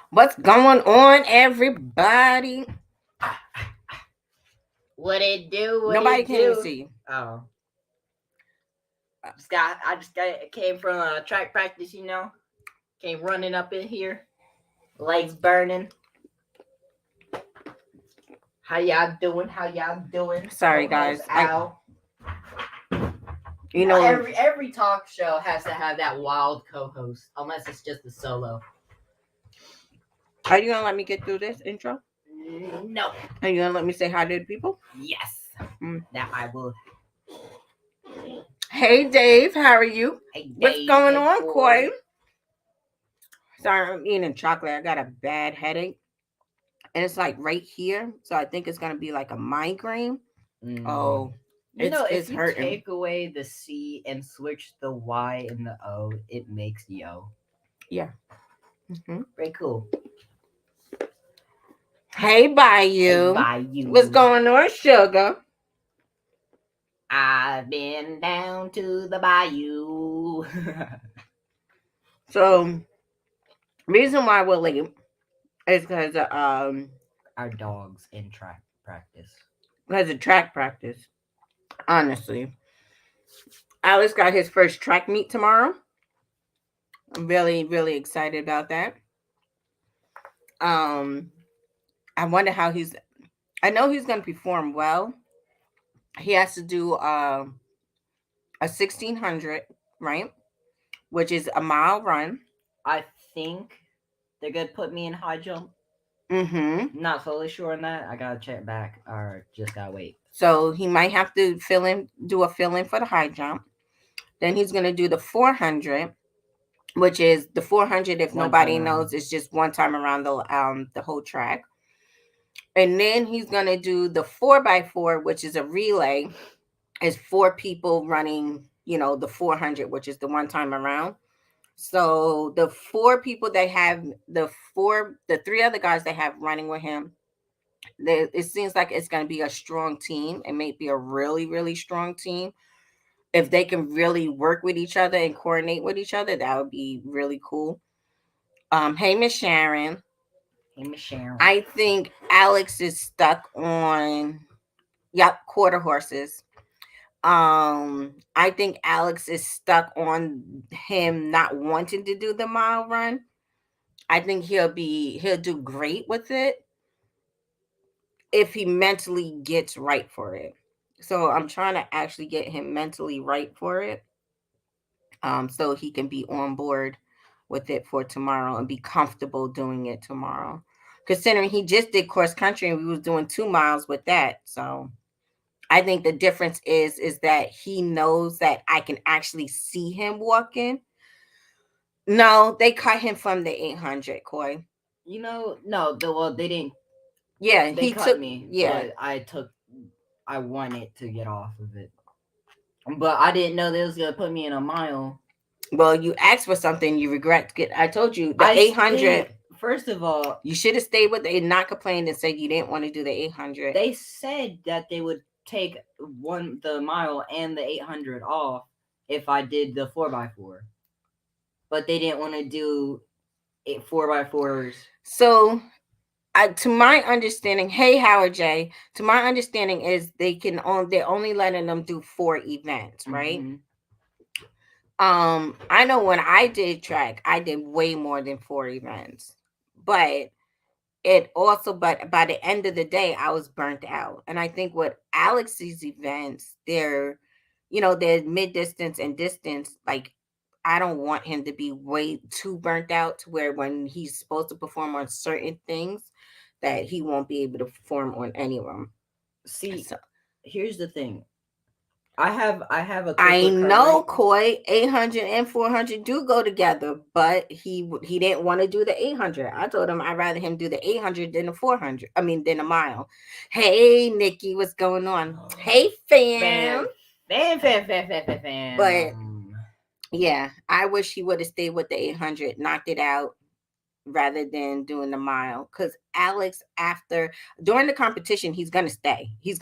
What's going on, everybody? What it do? What Nobody it can even do? see you. Oh, came from track practice. Came running up in here, legs burning. How y'all doing? How y'all doing? Sorry, Co-host guys. Al. You know, Every talk show has to have that wild co-host, unless it's just a solo. are you gonna let me get through this intro? No. Are you gonna let me say hi to the people? Yes. Mm. That I will. Hey, Dave. How are you? Hey, What's Dave. going Hey, on, Koi? Corey. Sorry, I'm eating chocolate. I got a bad headache, and it's like right here. So I think it's gonna be like a migraine. Oh, it's If you hurting. take away the C and switch the Y and the O, it makes yo. Yeah. Very cool. Hey, Bayou. Bayou. What's going on, Sugar? I've been down to the bayou. So, reason why we're late is because Our dogs in track practice. of track practice. Honestly, Alex got his first track meet tomorrow. I'm really, really excited about that. Um, I wonder how he's. I know he's going to perform well. He has to do a 1600, right, which is a mile run. I think they're gonna put me in high jump. Mm-hmm. Not fully sure on that. I gotta check back or just gotta wait. So he might have to do a fill in for the high jump. Then he's going to do the 400, which is the 400. If One time nobody around. knows, it's just one time around the whole track. And then he's gonna do the 4x4, which is a relay. Is four people running, the 400, which is the one time around. So the four people that have the three other guys that have running with him, it seems like it's gonna be a strong team. It may be a really, really strong team. If they can really work with each other and coordinate with each other, that would be really cool. Hey, Miss Sharon. Hey, Miss Sharon. I think Alex is stuck on, yep, quarter horses. I think Alex is stuck on him not wanting to do the mile run. I think he'll do great with it if he mentally gets right for it. So I'm trying to actually get him mentally right for it. So he can be on board with it for tomorrow and be comfortable doing it tomorrow. Considering he just did cross country and we was doing 2 miles with that. So I think the difference is that he knows that I can actually see him walking. No, they cut him from the 800, Coy. They didn't. Yeah, They he cut took. me, Yeah, but I wanted to get off of it. But I didn't know they was gonna put me in a mile. well, you asked for something you regret. I told you the I 800. think, first of all, You should have stayed with it, not complained and said you didn't want to do the 800. they said that they would take the mile and the 800 off if I did the 4x4, but they didn't want to do 4x4s. So, to my understanding, hey Howard J, to my understanding is they're only letting them do 4 events, right? Mm-hmm. I know when I did track, I did way more than 4 events, but but by the end of the day, I was burnt out. And I think with Alex's events, they're mid distance and distance. Like, I don't want him to be way too burnt out to where when he's supposed to perform on certain things, that he won't be able to perform on any of them. See, So, here's the thing. I have a quick I know, recovery. Coy, 800 and 400 do go together, but he didn't want to do the 800. I told him I'd rather him do the 800 than the 400. I mean, than a mile. Hey, Nikki, what's going on? Hey, fam. Fam, fam. But yeah, I wish he would have stayed with the 800, knocked it out rather than doing the mile. Because Alex, after during the competition, he's gonna stay. He has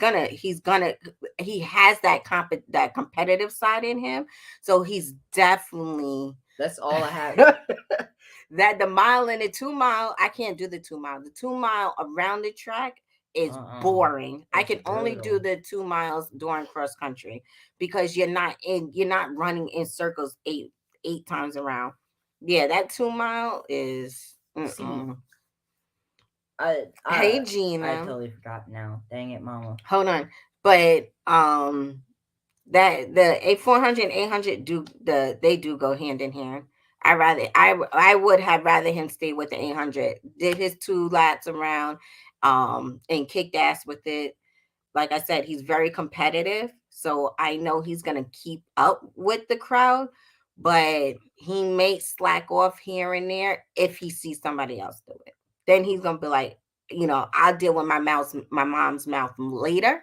that competitive side in him. So he's definitely That's all I have. That the mile and the 2 mile, I can't do the 2 mile. The 2 mile around the track is boring. I It's can only do brutal. the 2 miles during cross country because you're not running in circles eight times around. Yeah, that 2 mile is See, mm-mm. I Hey I I Gina. totally forgot now. Dang it, mama. Hold on. But that the A400 and 800 they do go hand in hand. I would have rather him stay with the 800. Did his 2 laps around and kicked ass with it. Like I said, he's very competitive, so I know he's going to keep up with the crowd, but he may slack off here and there if he sees somebody else do it. Then he's going to be like, I'll deal with my mom's mouth later.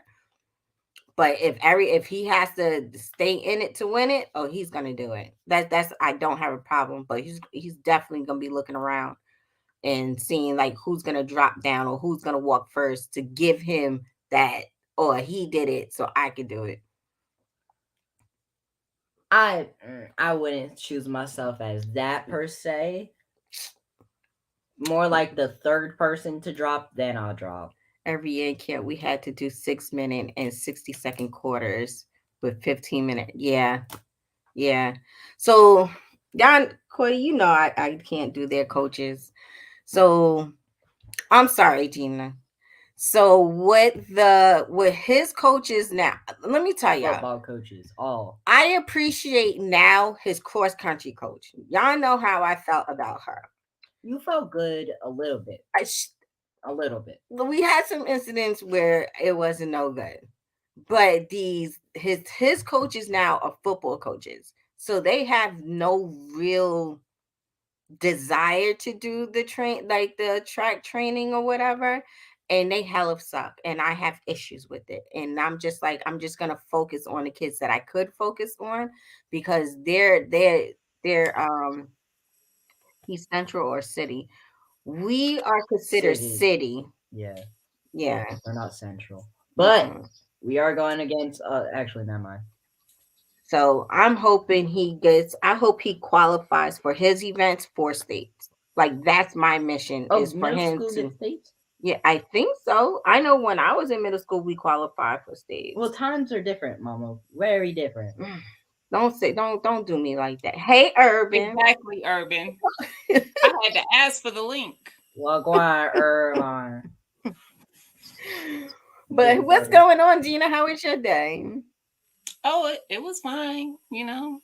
But if he has to stay in it to win it, oh, he's gonna do it. That's I don't have a problem, but he's definitely gonna be looking around and seeing like who's gonna drop down or who's gonna walk first to give him that. Or he did it, so I could do it. I wouldn't choose myself as that per se. More like the third person to drop, then I'll drop. Every year in camp, we had to do 6 minute and 60-second quarters with 15-minute. Yeah, yeah. So, Don Cody, I can't do their coaches. So I'm sorry, Gina. So with his coaches now, let me tell y'all, Football coaches, all. I appreciate now his cross country coach. Y'all know how I felt about her. You felt good a little bit. A little bit. We had some incidents where it wasn't no good, but his coaches now are football coaches, so they have no real desire to do the track training or whatever, and they hella suck, and I have issues with it, and I'm just like, I'm just gonna focus on the kids that I could focus on because they're he's central or city. We are considered city. Yeah. Yeah. Well, they're not central, but Mhm. we are going against. Actually, never mind. So I'm hoping I hope he qualifies for his events for states. Like that's my mission Oh, is for middle him school to. gets states. Yeah, I think so. I know when I was in middle school, we qualified for states. Well, times are different, Mama. Very different. Don't do me like that. Hey, Urban. Exactly, Urban. I had to ask for the link. Well, go on, Irvine. But what's going on, Gina? How was your day? Oh, it was fine, you know.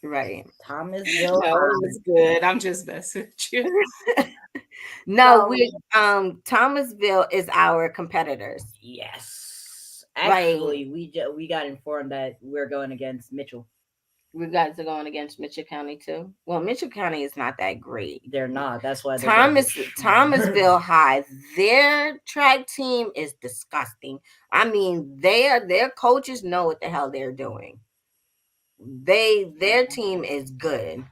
Right. Thomasville. No, it was good. I'm just messing with you. No, we Thomasville is our competitors. Yes. Like Actually, we got informed that we're going against Mitchell. you guys are going against Mitchell County too. Well, Mitchell County is not that great. They're not. That's why they're Thomasville High. Their track team is disgusting. I mean, their coaches know what the hell they're doing. Their team is good,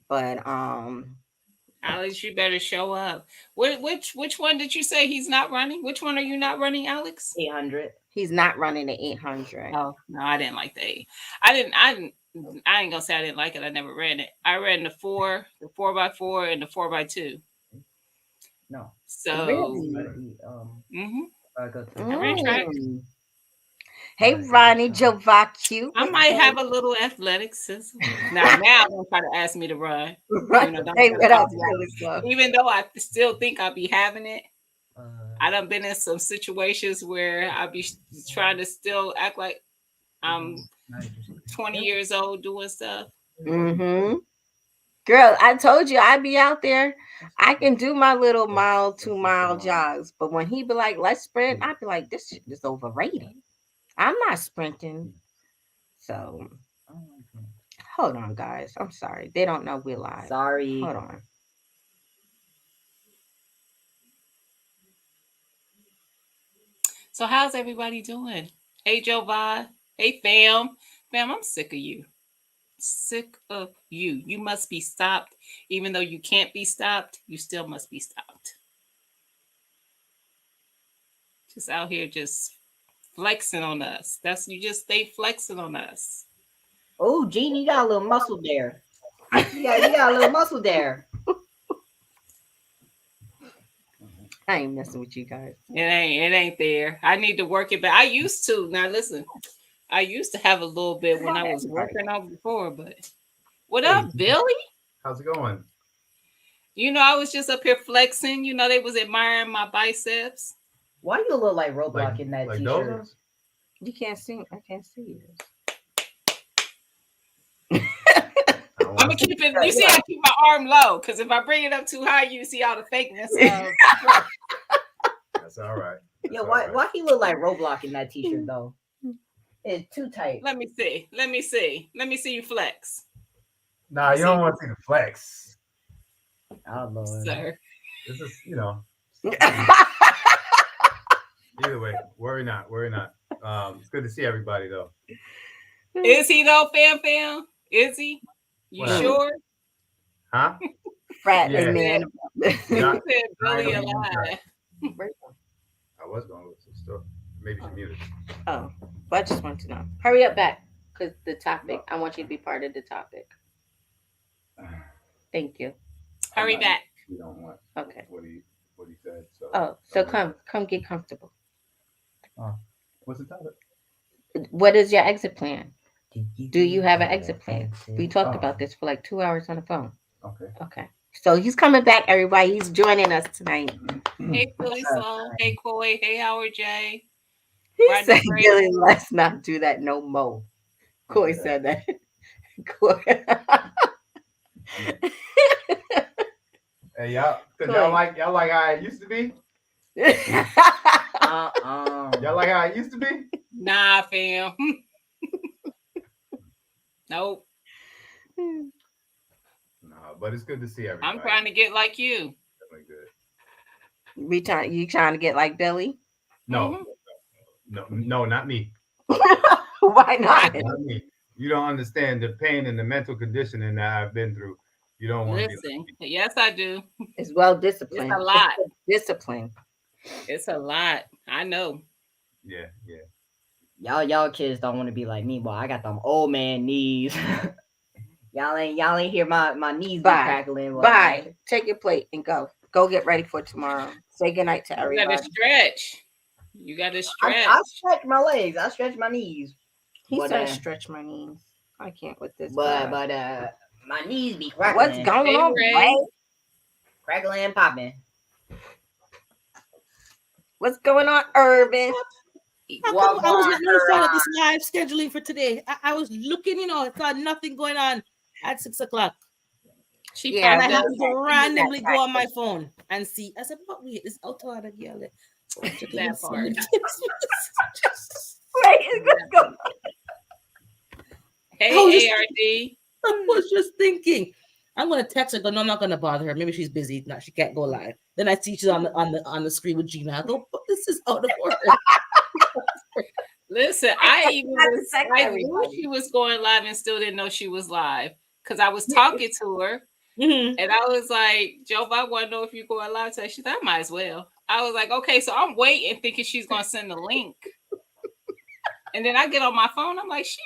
but Alex, you better show up. Which one did you say he's not running? Which one are you not running, Alex? 800. He's not running the 800. Oh no, I didn't like the 8. I ain't gonna say I didn't like it. I never ran it. I ran the 4x4, and the 4x2. No. So Really? I ran track. Hey, Ronnie Jovacu. I might have a little athleticism. Now I'm gonna try to ask me to run. Right. Hey, even though I still think I'll be having it. I done been in some situations where I'll be trying to still act like I'm 20 years old doing stuff. Mm-hmm. Girl, I told you I'd be out there. I can do my little 2 mile jogs, but when he be like, let's sprint, I'd be like, this shit is overrated. I'm not sprinting. So hold on, guys. I'm sorry. They don't know we're live. Sorry. Hold on. So how's everybody doing? Hey, Joe Vi. Hey, fam. Fam, I'm sick of you. Sick of you. You must be stopped. Even though you can't be stopped, you still must be stopped. Just out here just flexing on us. You just stay flexing on us. Oh, Gene, you got a little muscle there. You got a little muscle there. I ain't messing with you guys. It ain't there. I need to work it back. I used to. Now listen, I used to have a little bit when I was working out before, but what Hey. up, Billy? How's it going? You know, I was just up here flexing. You know, they was admiring my biceps. Why you look like Roblox in that like t-shirt? those? You can't see. I can't see you. I'm gonna keep it. You see, I keep my arm low because if I bring it up too high, you see all the fakeness. That's all right. Yeah, why he look like Roblox in that t-shirt though? It's too tight. Let me see. Let me see you flex, Nah, you don't want to see the flex. Oh Lord. sir. This is, either way, worry not. It's good to see everybody though. Is he though, fam? Is he? You Well, sure? Huh? Frat Yeah. man. Not- He said Billy I don't alive. I was going to the store. Maybe she muted. Oh, but I just want to know. Hurry up back, because the topic. I want you to be part of the topic. Thank you. Hurry back. You don't want Okay. what he said. So. Oh, so come get comfortable. What's the topic? What is your exit plan? Do you have an exit plan? We talked Oh. about this for like 2 hours on the phone. Okay. Okay. So he's coming back, everybody. He's joining us tonight. Hey, Billy Sloan. Hey, Coy. Hey, Howard J. He Rodney said, Gray. Billy, let's not do that no more. Coy said that. Coy. Hey, y'all, cause Cool. y'all like how it used to be. Y'all like how it used to be. Nah, fam. Nope. No, but it's good to see everybody. I'm trying to get like you. Definitely good. You trying to get like Billy? No, no, not me. Why not? Not me. You don't understand the pain and the mental conditioning that I've been through. You don't want to be Listen, like me. yes, I do. It's well disciplined. It's a lot. Discipline. It's a lot. I know. Yeah. Y'all kids don't want to be like me, boy. I got them old man knees. y'all ain't hear my knees be Bye. crackling. boy. Bye. Take your plate and go. Go get ready for tomorrow. Say goodnight to You everybody. gotta stretch. You gotta stretch. I stretch my legs. I stretch my knees. He But, said stretch my knees. I can't with this. But guy. my knees be crackling. What's going Hey, on, Ray. Ray? Crackling and popping. What's going on, Urban? How come I was not notified of this live scheduling for today? I was looking, I saw nothing going on at 6 o'clock. She Yeah, And I popped up. happened to randomly go on my phone and see. I said, "What? Wait, this auto had a girl." That part. Wait, let's go. I was Hey, just- ARD. I was just thinking, I'm gonna text her. Go, no, I'm not gonna bother her. Maybe she's busy. No, she can't go live. Then I see she's on the screen with Gina. I go, but this is out of order. Listen, I text knew everybody. she was going live and still didn't know she was live because I was talking to her Mhm. and I was like, Joe, I want to know if you're going live today. She said, I might as well. I was like, okay, so I'm waiting thinking she's going to send the link. And then I get on my phone. I'm like, she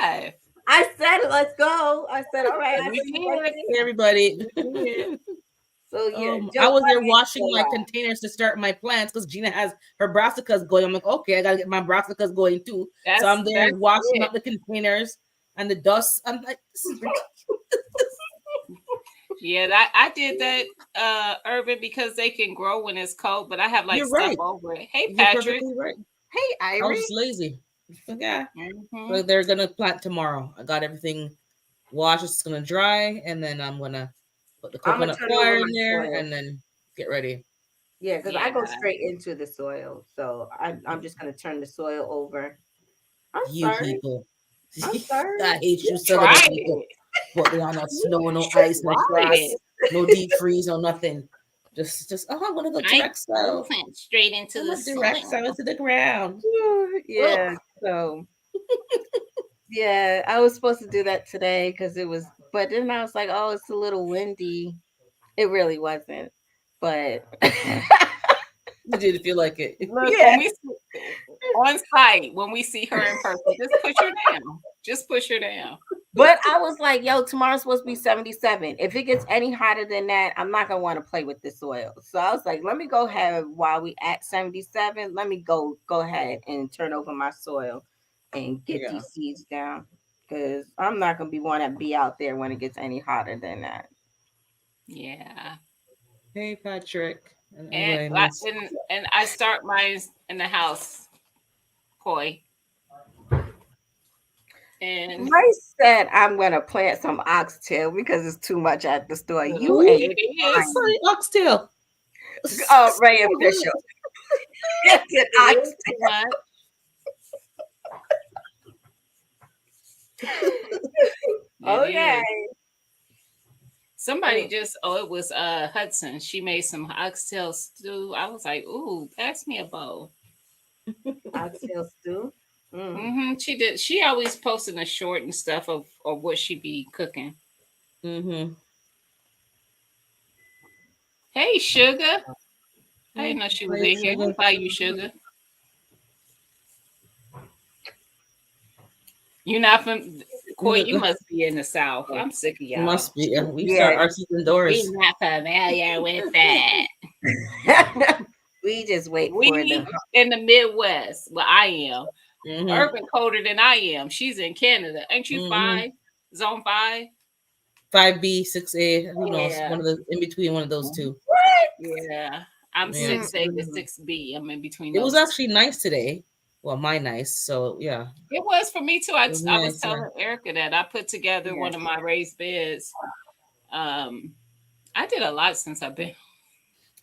already live. I said, let's go. I said, all right. I We see did. you right Hey, there. everybody. So yeah, I was there Joe washing my Budden containers to start my plants because Gina has her brassicas going. I'm like, okay, I gotta get my brassicas going too. So I'm there That's washing it. up the containers and the dust. I'm like, this is ridiculous. Yeah, I did that, Urban, because they can grow when it's cold, but I have like You're stuff right. over it. Hey, You're Patrick. perfectly right. Hey, I was Iris. just lazy. Yeah. Mhm. So they're gonna plant tomorrow. I got everything washed. It's gonna dry, and then I'm gonna put the I'ma coconut turn flour over in my there, soil. and then get ready. Yeah, because I go Yeah. straight into the soil. So I'm just gonna turn the soil over. I'm You sorry. people. I'm sorry. I hate you, Try southern people. it. But they are not snow, no ice, no Try frost, it. no deep freeze, no nothing. Just I'm gonna go direct soil. Went straight into I'm the gonna direct soil. soil to the ground. Yeah. So yeah, I was supposed to do that today because it was, but then I was like, oh, it's a little windy. It really wasn't, but You didn't feel like it. Look, Yeah. when we on site, when we see her in person, just push her down. Just push her down. But I was like, yo, tomorrow's supposed to be 77. If it gets any hotter than that, I'm not gonna want to play with this soil. So I was like, let me go ahead while we at 77. Let me go ahead and turn over my soil and get Yeah. these seeds down. Because I'm not gonna be want to be out there when it gets any hotter than that. Yeah. Hey, Patrick. And And anyway, I, Miss. and I start mine in the house, koi. And Rice said, I'm gonna plant some oxtail because it's too much at the store. You Ooh, ain't it is. Sorry, oxtail. Ray official. It's an It is oxtail. too much. It Okay. is. Somebody just it was Hudson. She made some oxtail stew. I was like, ooh, pass me a bowl. Oxtail stew. She did. She always posting a short and stuff of what she be cooking. Mm-hmm. Hey, sugar. I didn't know she was Hey, in here. sugar. Who buy you sugar? You're not from Coy. You must be in the South. I'm sick of y'all. Must be. We Yeah. start our season We doors. not familiar with that. We just wait for We them. in the Midwest. Well, I am. Mhm. Urban colder than I am. She's in Canada. Ain't you Mhm. 5? Zone 5? 5B, 6A. Who knows? Yeah. One of the in between one of those two. Yeah. I'm Yeah. 6A to 6B. I'm in between It those. was actually nice today. Well, my nice. So yeah. It was for me too. I was was nice, telling Erica that I put together Yeah. one of my raised beds. I did a lot since I've been.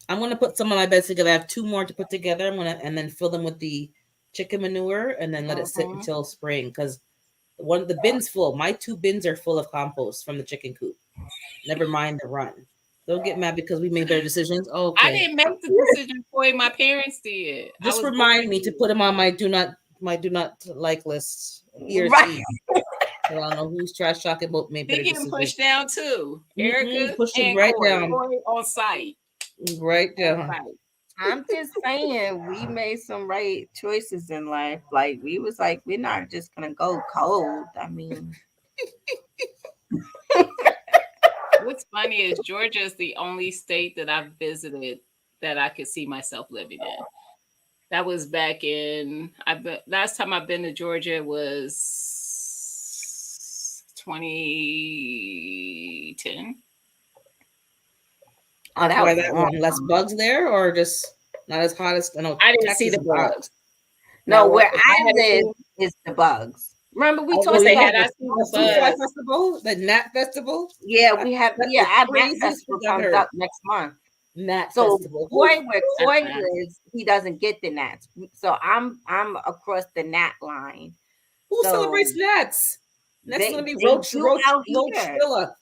I'm gonna put some of my beds together. I have 2 more to put together. I'm gonna and then fill them with the chicken manure and then let it sit until spring because one of the bins full. My 2 bins are full of compost from the chicken coop. Never mind the run. Don't get mad because we made better decisions. Okay. I didn't make the decision for it. My parents did. Just remind me to put them on my do not like list. Here, Right. I don't know who's trash talking about made They better getting decisions. pushed down too. Erica Pushed them and right Corey, down. Corey on site. Right down. Right. I'm just saying we made some right choices in life. Like we was like, we're not just gonna go cold. I mean, What's funny is Georgia is the only state that I've visited that I could see myself living in. That was back in last time I've been to Georgia was 2010. oh, that Why was that long. one? Less bugs there, or just not as hot as? No, I didn't Texas see the is hot. bugs. No, Now, where if I had live seen- is the bugs. Remember we I was talked gonna say, about had I the seen the Food Fly bugs, Festival, the Nat Festival, yeah, we have That's yeah, the our Nat craziest festival thing I've comes heard. up next month. Nat So Festival. Coy, where Coy Uh-uh. lives, he doesn't get the gnats. So I'm across the gnat line. Who So celebrates Nats? That's they- gonna be they Roach do out here. Roachzilla.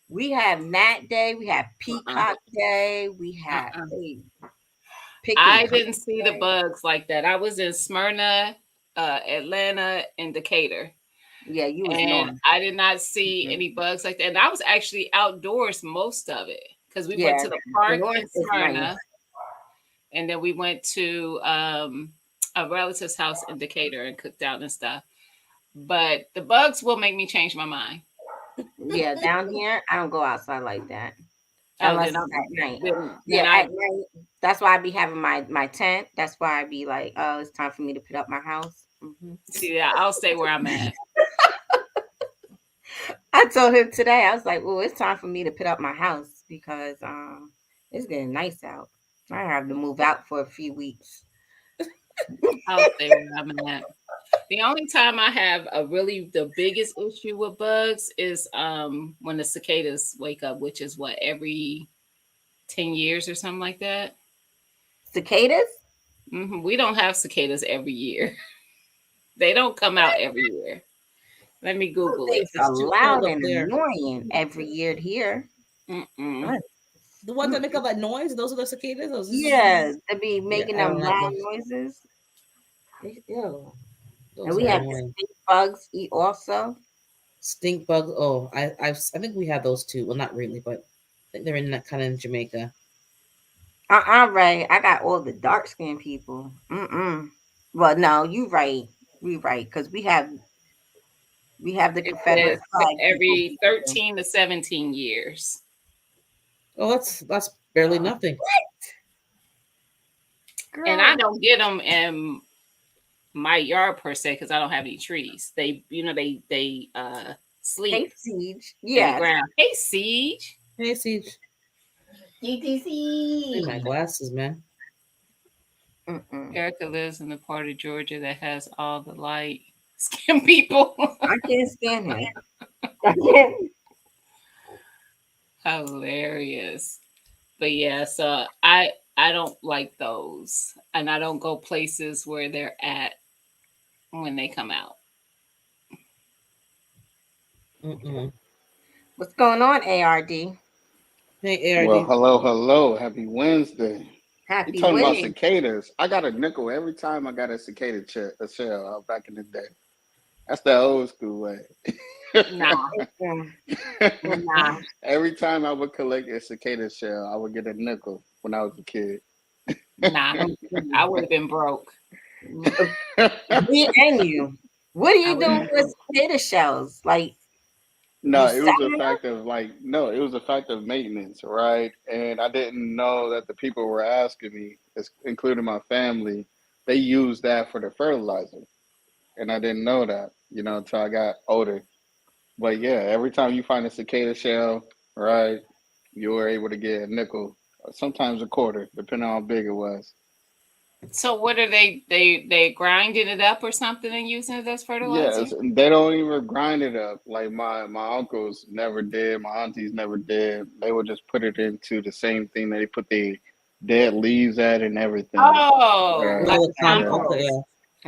We have Nat Day, we have Peacock Day, we have I didn't see the bugs like that. I was in Smyrna, Atlanta, and Decatur. Yeah, you was And north. I did not see any bugs like that. And I was actually outdoors most of it because we went Yeah, to the park north in is Smyrna, nice. and then we went to a relative's house in Decatur and cooked out and stuff. But the bugs will make me change my mind. Yeah, down here, I don't go outside like that. Oh, Unless then it's at night. then Yeah, I- at night. That's why I be having my tent. That's why I be like, oh, it's time for me to put up my house. see that I'll stay where I'm at. I told him today, I was like, well, it's time for me to put up my house because it's getting nice out. I have to move out for a few weeks. I'll stay where I'm at. The only time I have the biggest issue with bugs is when the cicadas wake up, which is what, every 10 years or something like that. Cicadas? We don't have cicadas every year. They don't come out every year. Let me Google it. It's loud cold up and there. annoying every year here. Mm-mm. The ones that make up that noise, those are the cicadas. Those Yeah, they be making I them don't like loud those. noises. Ew. Those And we are have annoying. stink bugs eat also. Stink bugs. Oh, I think we have those too. Well, not really, but I think they're in that kind of in Jamaica. Right. I got all the dark skinned people. Well, no, you right. We right because we have We have the It Confederate says flag. every 13 to 17 years. Oh, that's barely nothing. Girl, And I don't get them in my yard per se because I don't have any trees. They, they sleep hey, Siege. in the Yes. ground. Hey, Siege. Hey, Siege. Hey, my GTC. glasses, man. Mm-mm. Erica lives in the part of Georgia that has all the light skin people. I can't stand him. I can't. Hilarious. But yeah, so I don't like those, and I don't go places where they're at when they come out. Mm-mm. What's going on, ARD? Hey, ARD. Well, hello. Happy Wednesday. You Happy talking about Wednesday. cicadas? I got a nickel every time I got a cicada shell back in the day. That's the old school way. Nah, Nah. Every time I would collect a cicada shell, I would get a nickel when I was a kid. nah. I would have been broke. Me and you. What are I you would have doing been with broke. potato shells? Like No, you it was a selling them? fact of no, it was a fact of maintenance, right? And I didn't know that the people were asking me, including my family, they used that for the fertilizer. And I didn't know that, until I got older. But yeah, every time you find a cicada shell, right, you were able to get a nickel, or sometimes a quarter, depending on how big it was. So what are they grinding it up or something and using it as fertilizer? Yes, and they don't even grind it up. Like my uncles never did, my aunties never did. They would just put it into the same thing that they put the dead leaves at and everything. Oh, Right. like Oh, the Yeah. compost. compost. Yeah.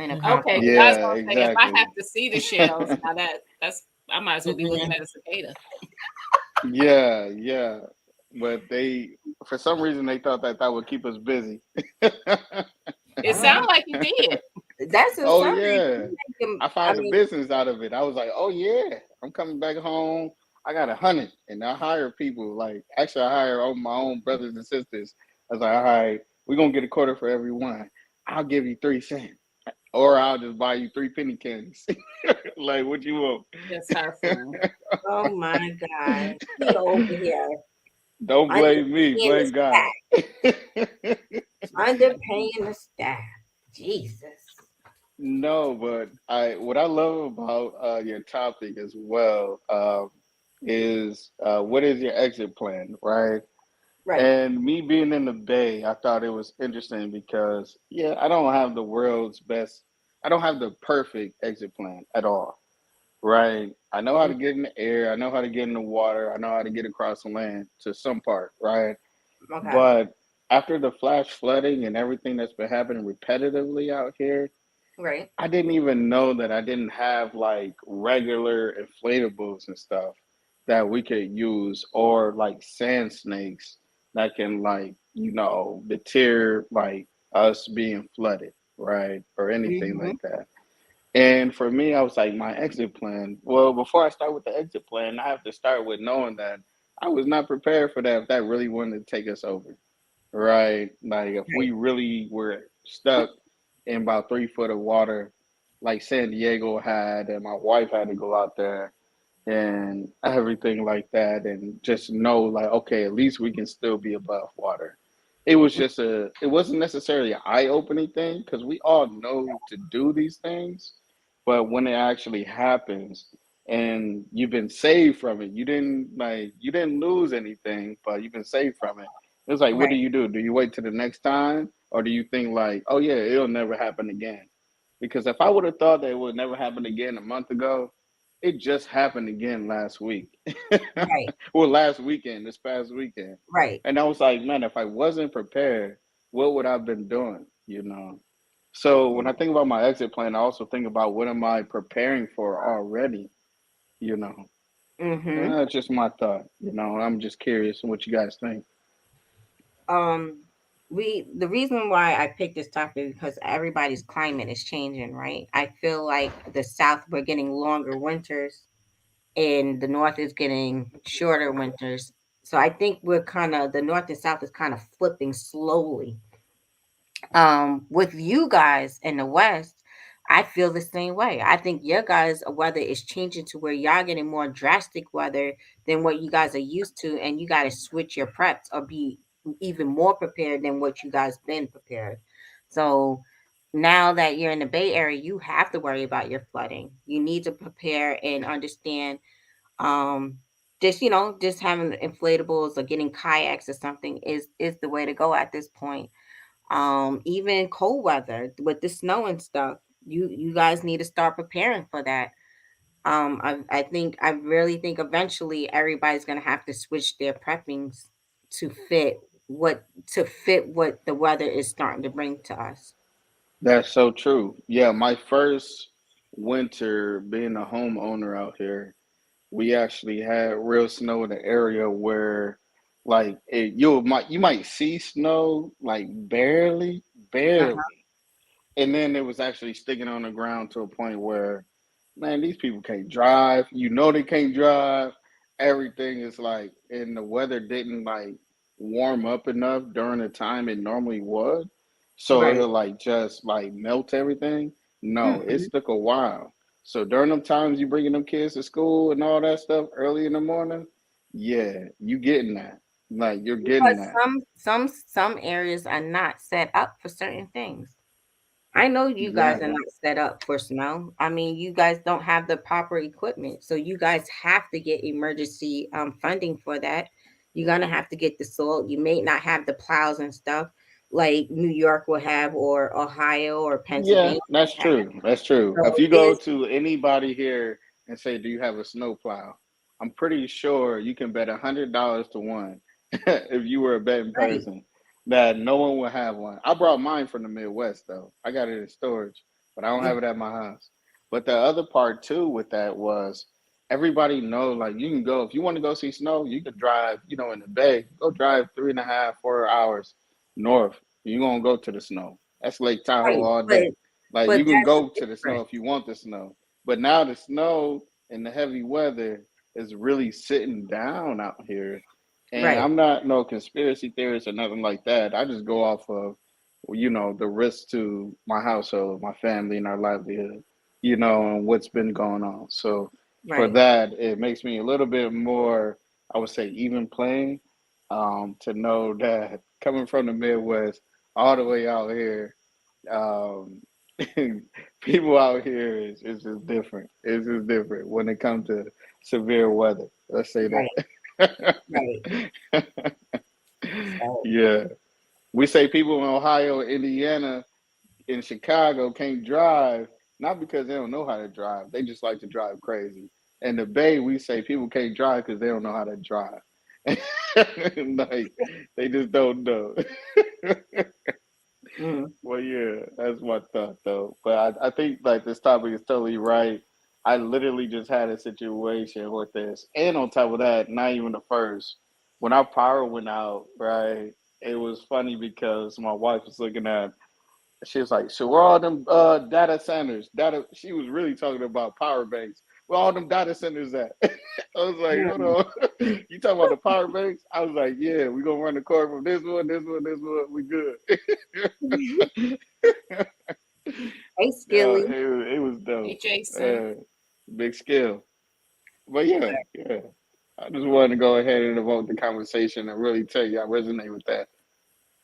In a Mhm. compost. Okay, because I was Yeah, gonna say if I exactly. have to see the shells, now that's I might as well be looking at a cicada. Yeah. But for some reason, they thought that that would keep us busy. It sounded like you did. That's in Oh some yeah, reason. I I found a mean, business out of it. I was like, oh yeah, I'm coming back home. I got 100, and I hire people. Like actually, I hire all my own brothers and sisters. I was like, all right, we're gonna get a quarter for every one. I'll give you 3 cents, or I'll just buy you 3 penny candies. Like, what you want? That's her fool. oh my God. He over here Don't blame me, underpaying the blame God. staff. Underpaying the staff. Jesus. No, but what I love about your topic as well is what is your exit plan, right? Right. And me being in the Bay, I thought it was interesting because yeah, I don't have the world's best, I don't have the perfect exit plan at all, right? I know how to get in the air, I know how to get in the water, I know how to get across the land to some part, right? Okay. But after the flash flooding and everything that's been happening repetitively out here, Right. I didn't even know that I didn't have like regular inflatables and stuff that we could use, or like sand snakes that can like, deter like us being flooded, right? Or anything Mm-hmm. like that. And for me, I was like, my exit plan. Well, before I start with the exit plan, I have to start with knowing that I was not prepared for that if that really wanted to take us over, right? Like if Right. we really were stuck in about 3 foot of water, like San Diego had, and my wife had to go out there and everything like that, and just know like, okay, at least we can still be above water. It wasn't necessarily an eye-opening thing because we all know to do these things, but when it actually happens and you've been saved from it, you didn't lose anything, but you've been saved from it. It's like, what do Right. you do? Do you wait till the next time, or do you think like, oh yeah, it'll never happen again? Because if I would have thought that it would never happen again a month ago, it just happened again last week. Right. Well, last weekend, this past weekend. Right. And I was like, man, if I wasn't prepared, what would I have been doing? So when I think about my exit plan, I also think about what am I preparing for already, you know. Mm-hmm. That's just my thought. I'm just curious what you guys think. Um, the reason why I picked this topic is because everybody's climate is changing, right? I feel like the South we're getting longer winters and the North is getting shorter winters. So I think we're kind of the North and South is kind of flipping slowly. With you guys in the West, I feel the same way. I think your guys' weather is changing to where y'all getting more drastic weather than what you guys are used to, and you got to switch your preps or be even more prepared than what you guys been prepared. So now that you're in the Bay Area, you have to worry about your flooding. You need to prepare and understand. Um, just just having inflatables or getting kayaks or something is the way to go at this point. Even cold weather with the snow and stuff, you guys need to start preparing for that. I really think eventually everybody's gonna have to switch their preppings to fit what the weather is starting to bring to us. That's so true. Yeah, my first winter being a homeowner out here, we actually had real snow in the area where like you might see snow like barely, barely. Uh-huh. And then it was actually sticking on the ground to a point where, man, these people can't drive. You know they can't drive. Everything is like, and the weather didn't like warm up enough during the time it normally would. So Right. it'll like just like melt everything. No, it Mhm. took a while. So during them times you bringing them kids to school and all that stuff early in the morning, yeah, you getting that. Like you're getting Because that. some areas are not set up for certain things. I know you guys are Exactly. not set up for snow. I mean, you guys don't have the proper equipment. So you guys have to get emergency funding for that. You're gonna have to get the soil. You may not have the plows and stuff like New York will have or Ohio or Yeah, Pennsylvania that's have. true. That's true. So If you it go is to anybody here and say, "Do you have a snowplow?" I'm pretty sure you can bet $100 to one if you were a betting right. person that no one will have one. I brought mine from the Midwest though. I got it in storage, but I don't have Mm, it at my house. But the other part too with that was everybody know like you can go if you want to go see snow, you can drive, in the bay, go drive 3.5, 4 hours north. You're gonna go to the snow. That's Lake Tahoe right. all But day. Like but you can that's go to the snow different. if you want the snow. But now the snow and the heavy weather is really sitting down out here. And Right. I'm not no conspiracy theorist or nothing like that. I just go off of, the risk to my household, my family, and our livelihood, and what's been going on. So for Right. that, it makes me a little bit more, I would say, even playing, to know that coming from the Midwest all the way out here, um, people out here is just different. It's just different when it comes to severe weather. Let's say Right. that. Right. So Yeah. We say people in Ohio, Indiana, in Chicago can't drive, not because they don't know how to drive. They just like to drive crazy. In the Bay, we say people can't drive because they don't know how to drive. Like they just don't know. mm, Well, yeah, that's my thought though. But I think like this topic is totally right. I literally just had a situation with this, and on top of that, not even the first. When our power went out, right? It was funny because my wife was looking at. She was like, "So where all them data centers? Data." She was really talking about power banks. Where all them data centers at? I was like, "Hold mm. on, you talking about the power banks?" I was like, "Yeah, we gonna run the cord from this one, this one, this one. We good." Hey, Yeah, Skilly. it was Hey, dope. Jason. Uh, Big skill. But yeah, yeah. I just wanted to go ahead and evoke the conversation and really tell you I resonate with that.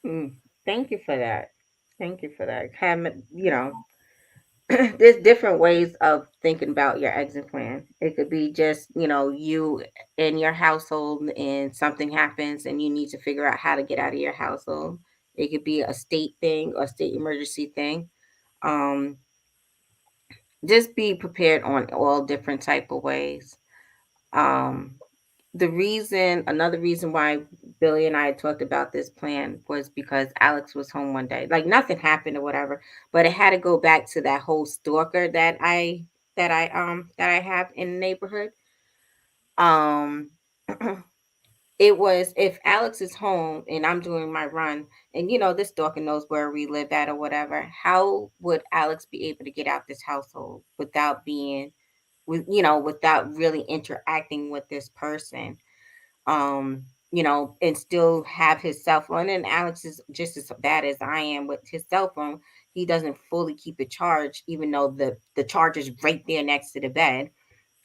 Mm, thank you for that. Thank you for that. There's different ways of thinking about your exit plan. It could be just, you in your household and something happens and you need to figure out how to get out of your household. It could be a state thing or state emergency thing. Um, just be prepared on all different type of ways. Um, another reason why Billy and I had talked about this plan was because Alex was home one day. Like nothing happened or whatever, but it had to go back to that whole stalker that I have in the neighborhood. Um it was if Alex is home and I'm doing my run and this stalker knows where we live at or whatever, how would Alex be able to get out this household without without really interacting with this person? Um, and still have his cell phone. And Alex is just as bad as I am with his cell phone. He doesn't fully keep it charged, even though the charge is right there next to the bed.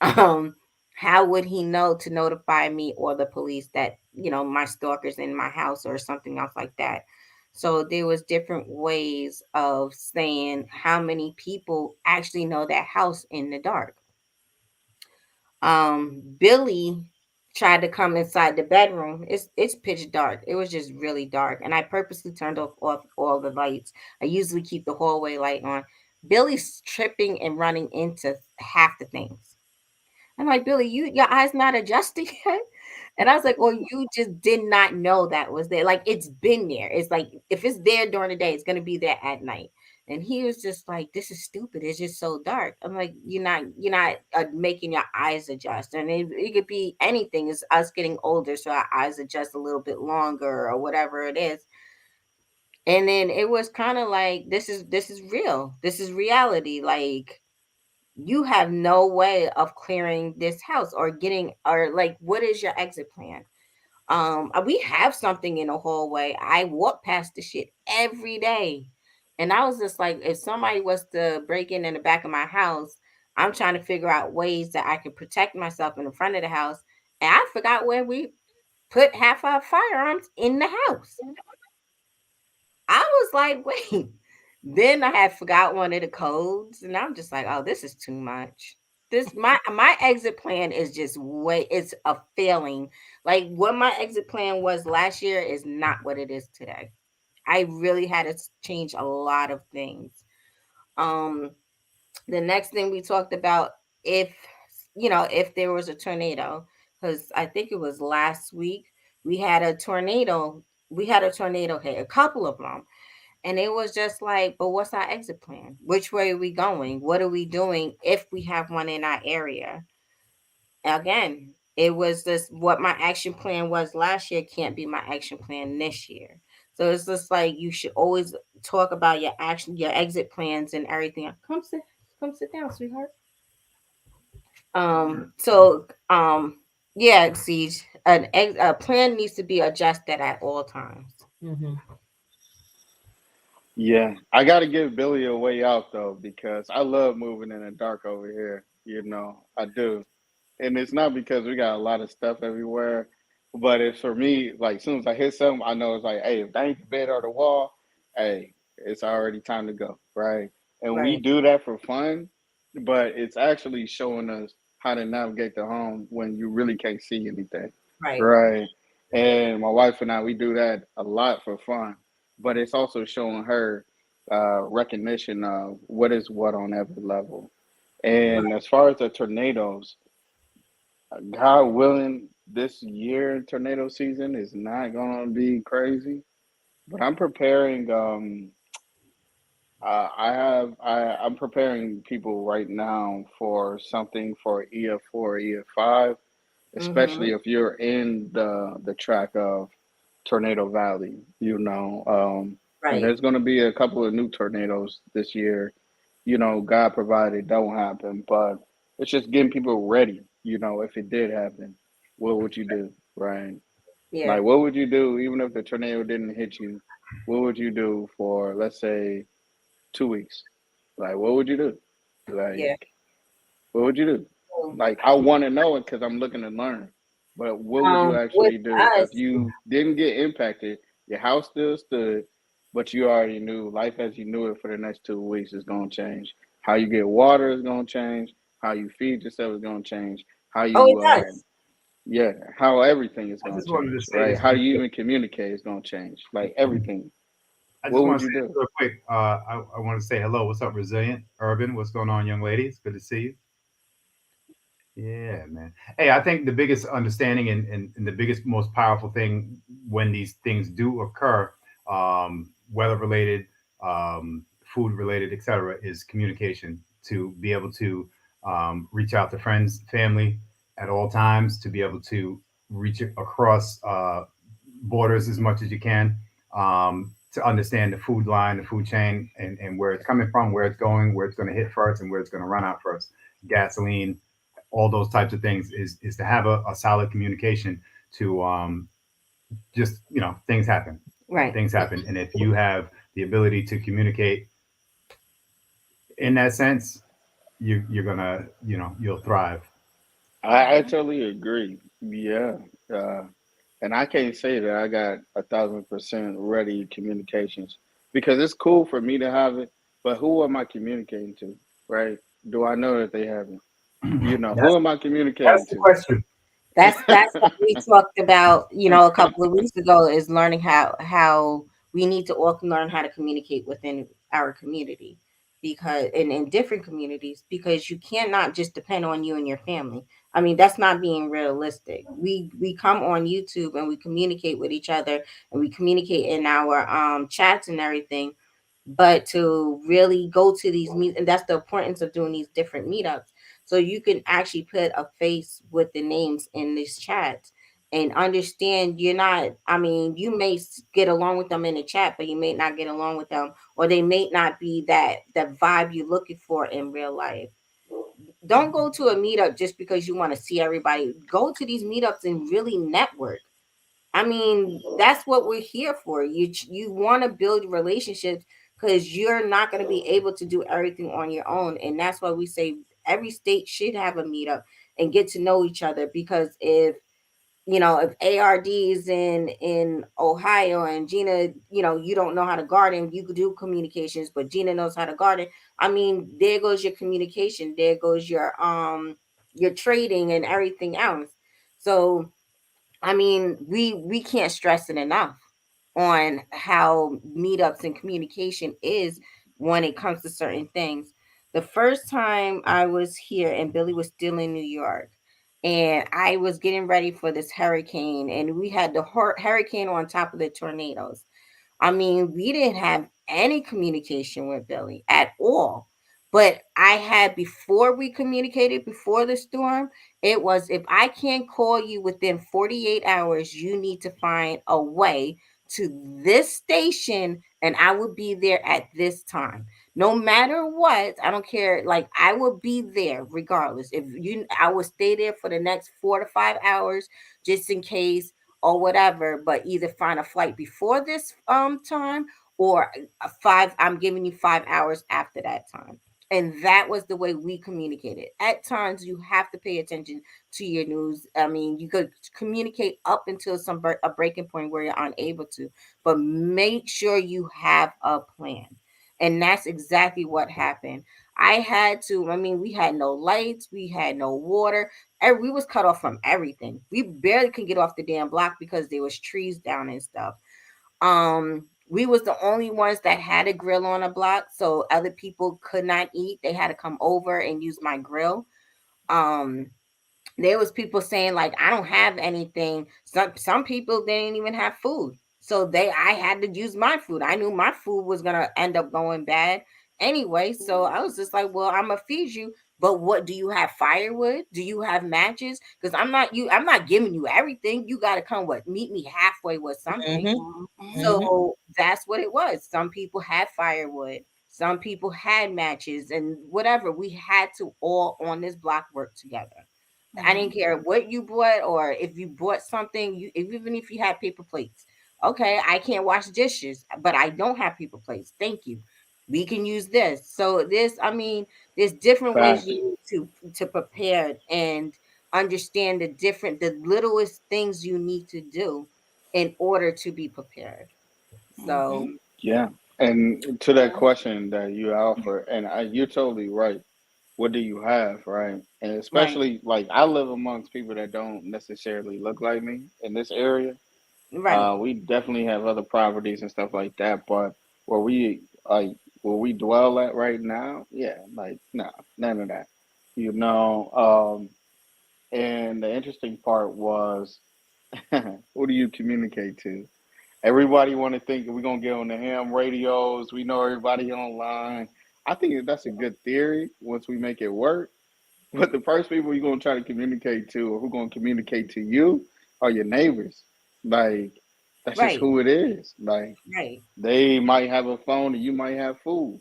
Um, how would he know to notify me or the police that, my stalker's in my house or something else like that? So there was different ways of saying how many people actually know that house in the dark. Billy tried to come inside the bedroom. It's pitch dark. It was just really dark, and I purposely turned off all the lights. I usually keep the hallway light on. Billy's tripping and running into half the things. I'm like, Billy, your eyes not adjusted yet? And I was like, well, you just did not know that was there. Like, it's been there. It's like, if it's there during the day, it's going to be there at night. And he was just like, this is stupid. It's just so dark. I'm like, you're not making your eyes adjust. And it could be anything. It's us getting older. So our eyes adjust a little bit longer or whatever it is. And then it was kind of like, this is real. This is reality. Like, you have no way of clearing this house or like, what is your exit plan? We have something in the hallway. I walk past the shit every day. And I was just like, if somebody was to break in the back of my house, I'm trying to figure out ways that I can protect myself in the front of the house. And I forgot where we put half our firearms in the house. I was like, wait. Then I had forgot one of the codes, and I'm just like, oh, this is too much. This my exit plan is just it's a failing. Like, what my exit plan was last year is not what it is today. I really had to change a lot of things. Um, the next thing we talked about, if there was a tornado, because I think it was last week, we had a tornado. We had a tornado hit, a couple of them. And it was just like, but what's our exit plan? Which way are we going? What are we doing if we have one in our area? Again, it was just what my action plan was last year can't be my action plan this year. So it's just like, you should always talk about your exit plans and everything. Come sit down, sweetheart. So yeah, Siege, a plan needs to be adjusted at all times. Mm-hmm. Yeah, I got to give Billy a way out though because I love moving in the dark over here. I do, and it's not because we got a lot of stuff everywhere, but it's for me. Like, as soon as I hit something, I know it's like, hey, if that ain't the bed or the wall, hey, it's already time to go, right? And we Right, do that for fun, but it's actually showing us how to navigate the home when you really can't see anything, right. right? And my wife and I, we do that a lot for fun, but it's also showing her recognition of what is what on every level. And as far as the tornadoes, God willing, this year tornado season is not going to be crazy. But I'm preparing. I'm preparing people right now for something for EF4, EF5, Mm-hmm. especially if you're in the track of Tornado Valley. And Right. there's going to be a couple of new tornadoes this year. God provided don't happen, but it's just getting people ready. If it did happen, what would you do, right? Yeah. Like, what would you do even if the tornado didn't hit you? What would you do for, let's say, 2 weeks? Like, what would you do? Like, Yeah. what would you do? Like, I want to know it because I'm looking to learn. But what would you With actually do if us, you didn't get impacted? Your house still stood, but you already knew life as you knew it for the next 2 weeks is going to change. How you get water is going to change. How you feed yourself is going to change. How oh, it you, does. yeah, how everything is I going just to wanted to change, say right? this How real you quick. even communicate is going to change. Like everything. I just What want would to you say this do? real quick. I want to say hello. What's up, Resilient Urban? What's going on, young ladies? Good to see you. Yeah, man. Hey, I think the biggest understanding and the biggest, most powerful thing when these things do occur, weather related, food related, etc., is communication. To be able to reach out to friends, family at all times, to be able to reach across borders as much as you can, to understand the food line, the food chain, and where it's coming from, where it's going, where it's going to hit first, and where it's going to run out first. Gasoline, all those types of things is to have a solid communication to just things happen. Right. Things happen, and if you have the ability to communicate in that sense, you're gonna you'll thrive. I totally agree. Yeah. Uh, and I can't say that I got 1,000% ready communications because it's cool for me to have it, but who am I communicating to? Right? Do I know that they have it? that's Who am I that's communicating the to? question. That's what we talked about, a couple of weeks ago, is learning how we need to all learn how to communicate within our community, because in different communities, because you cannot just depend on you and your family. I mean, that's not being realistic. We come on YouTube and we communicate with each other, and we communicate in our chats and everything, but to really go to these meet, and that's the importance of doing these different meetups, so you can actually put a face with the names in this chat and understand you're not, I mean, you may get along with them in the chat, but you may not get along with them, or they may not be that vibe you're looking for in real life. Don't go to a meetup just because you want to see everybody. Go to these meetups and really network. I mean, that's what we're here for. You want to build relationships, because you're not going to be able to do everything on your own, and that's why we say every state should have a meetup and get to know each other. Because if ARD is in Ohio, and Gina, you don't know how to garden, you could do communications, but Gina knows how to garden. I mean, there goes your communication. There goes your trading and everything else. So I mean, we can't stress it enough on how meetups and communication is when it comes to certain things. The first time I was here and Billy was still in New York, and I was getting ready for this hurricane, and we had the hurricane on top of the tornadoes. I mean, we didn't have any communication with Billy at all. But I had, before we communicated, before the storm, it was, if I can't call you within 48 hours, you need to find a way to this station, and I will be there at this time. No matter what, I don't care. Like, I will be there regardless. I will stay there for the next 4 to 5 hours just in case, or whatever, but either find a flight before this time, or I'm giving you 5 hours after that time. And that was the way we communicated. At times you have to pay attention to your news. I mean, you could communicate up until a breaking point where you're unable to, but make sure you have a plan. And that's exactly what happened. I mean, we had no lights, we had no water, and we was cut off from everything. We barely could get off the damn block because there was trees down and stuff. We was the only ones that had a grill on a block, so other people could not eat. They had to come over and use my grill. Um, there was people saying like, I don't have anything. Some people didn't even have food, so I had to use my food. I knew my food was gonna end up going bad anyway, so I was just like, well, I'm gonna feed you, but what, do you have firewood? Do you have matches? Because I'm not giving you everything. You got to come, meet me halfway with something. So that's what it was. Some people had firewood, some people had matches, and whatever. We had to all on this block work together. I didn't care what you bought, or if you bought something, even if you had paper plates. Okay, I can't wash dishes, but I don't have paper plates. Thank you. We can use this. So I mean, there's different ways Facts. you need to prepare and understand the littlest things you need to do in order to be prepared. So Yeah. And to that yeah, question that you offer, and you're totally right. What do you have, right? And right, especially like I live amongst people that don't necessarily look like me in this area. right. We definitely have other properties and stuff like that, but where we like where we dwell at right now, yeah, like no, none of that. You know, and the interesting part was who do you communicate to? Everybody want to think we're gonna get on the ham radios. We know everybody online. I think that's a good theory once we make it work. But the first people you're gonna try to communicate to, or who gonna communicate to you, are your neighbors. Like that's just Right, who it is. Like right. they might have a phone and you might have food.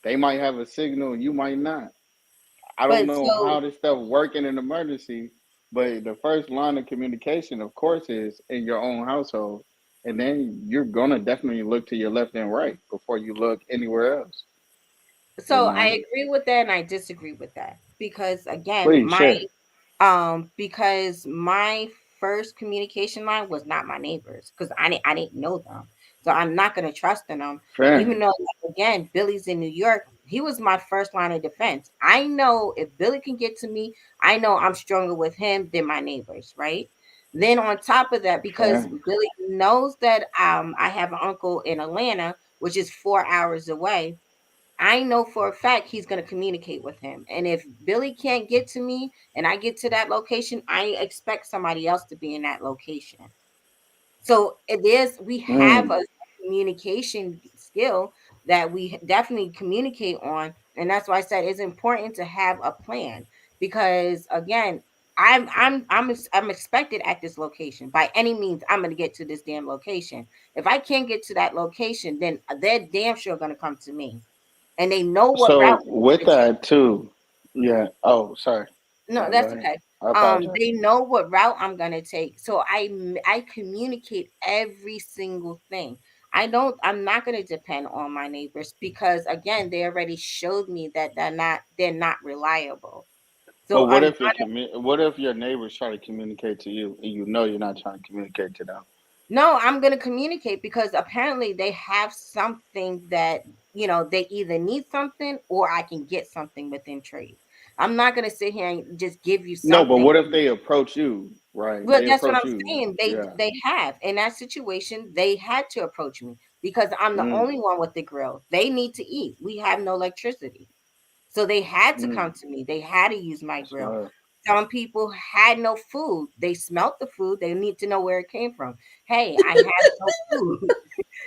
They might have a signal and you might not. I don't But know how so this stuff work in an emergency, But the first line of communication, of course, is in your own household. And then you're gonna definitely look to your left and right before you look anywhere else. You So I know, agree with that and I disagree with that because again, please share. because my first communication line was not my neighbors because I didn't know them. So I'm not gonna trust in them. Fair. Even though like, again, Billy's in New York, he was my first line of defense. I know if Billy can get to me, I know I'm stronger with him than my neighbors, right? Then on top of that, because Fair. Billy knows that I have an uncle in Atlanta, which is 4 hours away. I know for a fact he's going to communicate with him. And if Billy can't get to me and I get to that location, I expect somebody else to be in that location. So it is, we have Mm. a communication skill that we definitely communicate on. And that's why I said it's important to have a plan because again, I'm expected at this location. By any means, I'm gonna get to this damn location. If I can't get to that location, then they're damn sure gonna come to me and they know what route So they're with going to take. that too, yeah. Oh, sorry. No, Go that's ahead. okay. I apologize. They know what route I'm gonna take, so I communicate every single thing. I'm not gonna depend on my neighbors because again, they already showed me that they're not reliable. But So I'm what if your neighbors try to communicate to you and you know you're not trying to communicate to them? No, I'm going to communicate because apparently they have something that, they either need something or I can get something within trade. I'm not going to sit here and just give you No, but something. what if they approach you? Right? Well, They that's what approach I'm you. saying. They Yeah. they have in that situation, they had to approach me because I'm the Mm, only one with the grill. They need to eat. We have no electricity. So they had to mm. come to me. They had to use my That's grill. right. Some people had no food. They smelt the food. They need to know where it came from. Hey, I have no food.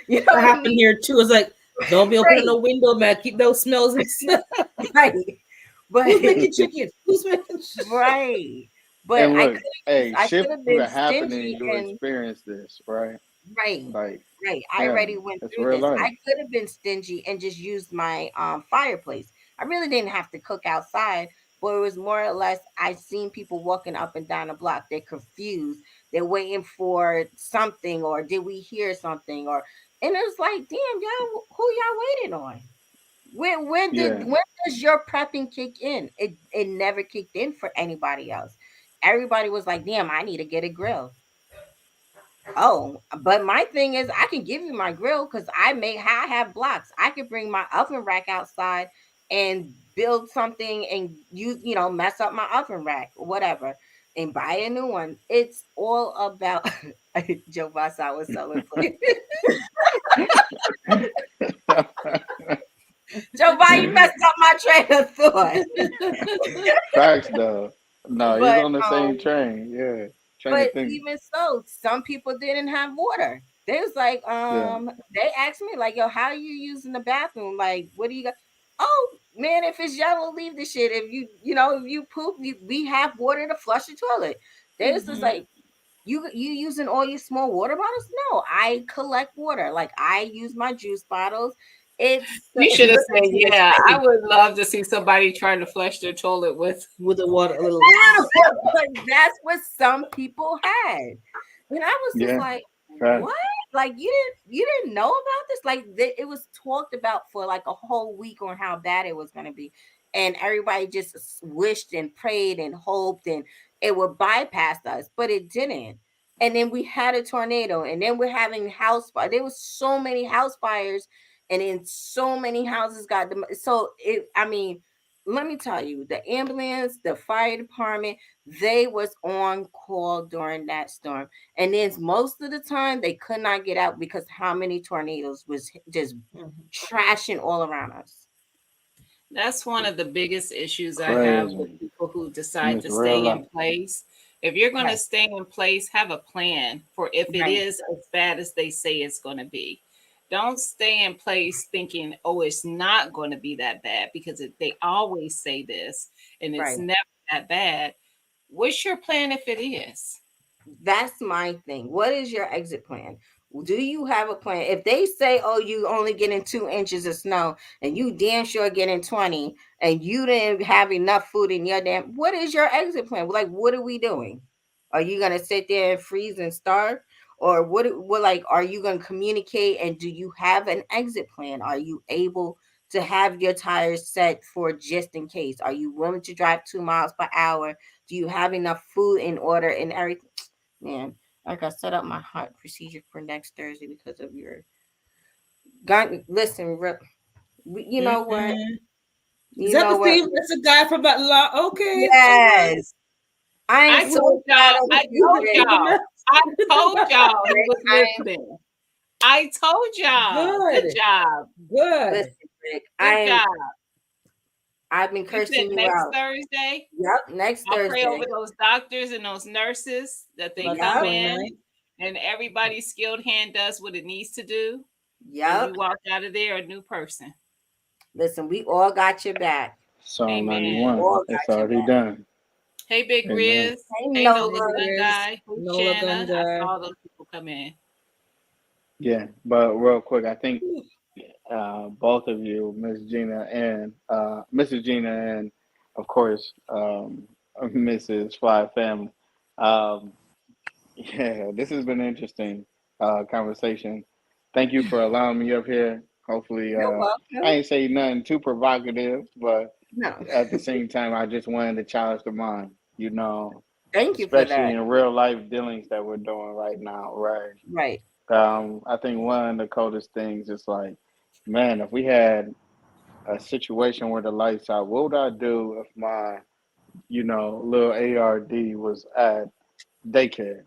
You know That what I happened mean? here too. It's like, don't be opening Right, no window, man. Keep those smells. right. But Who's making chicken? Who's making? right. But And look, hey, I shit could have been even happening, stingy you and experience this, right? right. Like, Right. I yeah, already went it's through real this. life. I could have been stingy and just used my fireplace. I really didn't have to cook outside, but it was more or less I seen people walking up and down the block. They're confused. They're waiting for something or did we hear something or and it was like, damn, y'all, who y'all waiting on? Yeah. When does your prepping kick in? It never kicked in for anybody else. Everybody was like, damn, I need to get a grill. Oh, but my thing is, I can give you my grill because I have blocks. I could bring my oven rack outside and build something and mess up my oven rack or whatever and buy a new one. It's all about Joe Basa was selling play. Joe Biden, you messed up my train of thought. Facts though. No, he's but on the same train. Yeah. Train of But thinking. even so, some people didn't have water. They was like, Yeah. they asked me like, yo, how are you using the bathroom? Like, what do you got? Oh man, if it's yellow, leave the shit. If if you poop, we have water to flush the toilet. They was just like, you using all your small water bottles? No, I collect water. Like I use my juice bottles. It's You should have said, literally the yeah, I same. would love to see somebody trying to flush their toilet with. With the water, a little. But that's what some people had. And I was just Yeah. like, Facts. what? Like you didn't know about this? Like it was talked about for like a whole week on how bad it was going to be. And everybody just wished and prayed and hoped and it would bypass us, but it didn't. And then we had a tornado and then we're having house fire. There was so many house fires and then so many houses got so it I mean let me tell you, the ambulance, the fire department, they was on call during that storm. And then most of the time they could not get out because how many tornadoes was just trashing all around us. That's one of the biggest issues I have with Crazy. people who And decide it's to real stay in life. place. If you're going to Right, stay in place, have a plan for if it right, is as bad as they say it's going to be. Don't stay in place thinking, oh, it's not going to be that bad because they always say this and it's right. never that bad. What's your plan if it is? That's my thing. What is your exit plan? Do you have a plan? If they say, oh, you only getting 2 inches of snow and you damn sure getting 20 and you didn't have enough food in your damn, what is your exit plan? Like, what are we doing? Are you gonna sit there and freeze and starve? Or what like are you gonna communicate, and do you have an exit plan? Are you able to have your tires set for just in case? Are you willing to drive 2 miles per hour? Do you have enough food in order and everything? Man, like I set up my heart procedure for next Thursday because of your gun. Listen, you know what? Mhm. You Is that know the what? same? That's a guy from that law. Okay. Yes. I I am so told proud y'all. of I you, told Rick. y'all. I told y'all he was I am listening. I told y'all. Good Good. job. Good. listen, Rick. Good job. I've been You said cursing you next out. Thursday. Yep, next I'll pray Thursday. over those doctors and those nurses that they That's come Yep. in 29. and everybody's skilled hand does what it needs to do. And Yep. you walk out of there a new person. Listen, we all got your back. Psalm Amen. 91. All It's got your already back. done. Hey, Big Amen. Riz. Hey, Hey, Nola. Nola Gun Riz. Guy. Hey, Nola Gun Shanna. I Guy. saw those people come in. Yeah, but real quick, I think both of you, Miss Gina and Mrs. Gina, and of course Mrs. Fly Family. Um, yeah, this has been an interesting conversation. Thank you for allowing me up here. Hopefully, You're I welcome. ain't say nothing too provocative, but No, at the same time, I just wanted to challenge the mind. You know, thank you for especially that. in real life dealings that we're doing right now, right? Right. I think one of the coldest things is like, man, if we had a situation where the lights out, what would I do if my, little ARD was at daycare?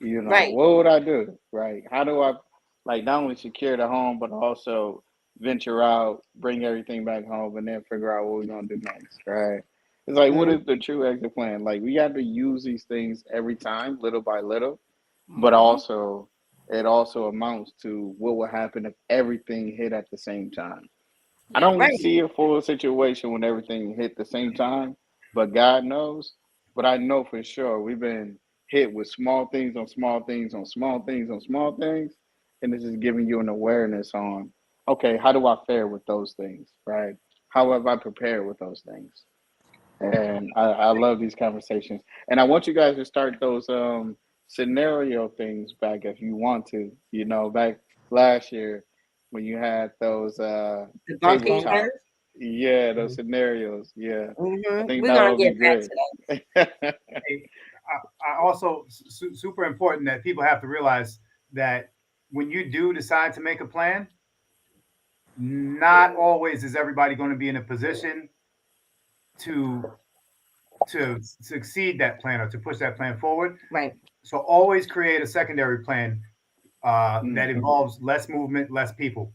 Right. What would I do? Right? How do I, like, not only secure the home, but also venture out, bring everything back home, and then figure out what we're gonna do next, right? It's like, what Mm, is the true exit plan? Like, we got to use these things every time, little by little, but Mhm. it also amounts to what will happen if everything hit at the same time. I Yeah. don't right. see a full situation when everything hit the same time, but God knows. But I know for sure we've been hit with small things on small things on small things on small things, and this is giving you an awareness on, okay, how do I fare with those things, right? How have I prepared with those things? And I love these conversations. And I want you guys to start those scenario things back if you want to. Back last year when you had those Debunking tabletop, myth. yeah, those scenarios. Yeah. I think We're that gonna would be get back great. to that. Hey, I also super important that people have to realize that when you do decide to make a plan, not always is everybody going to be in a position to succeed that plan or to push that plan forward. Right. So always create a secondary plan that Mhm. involves less movement, less people.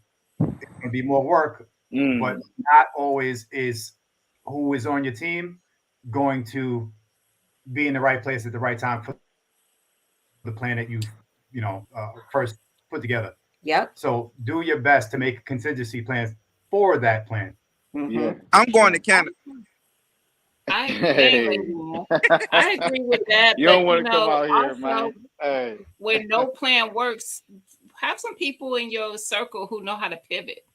It's going to be more work, but Mm. not always is who is on your team going to be in the right place at the right time for the plan that you've first put together. Yep. So do your best to make contingency plans for that plan. Yeah, Mm-hmm. for I'm going to sure. Canada. Hey. I agree with that, You but don't want to come out here, also man. Hey. when no plan works, have some people in your circle who know how to pivot.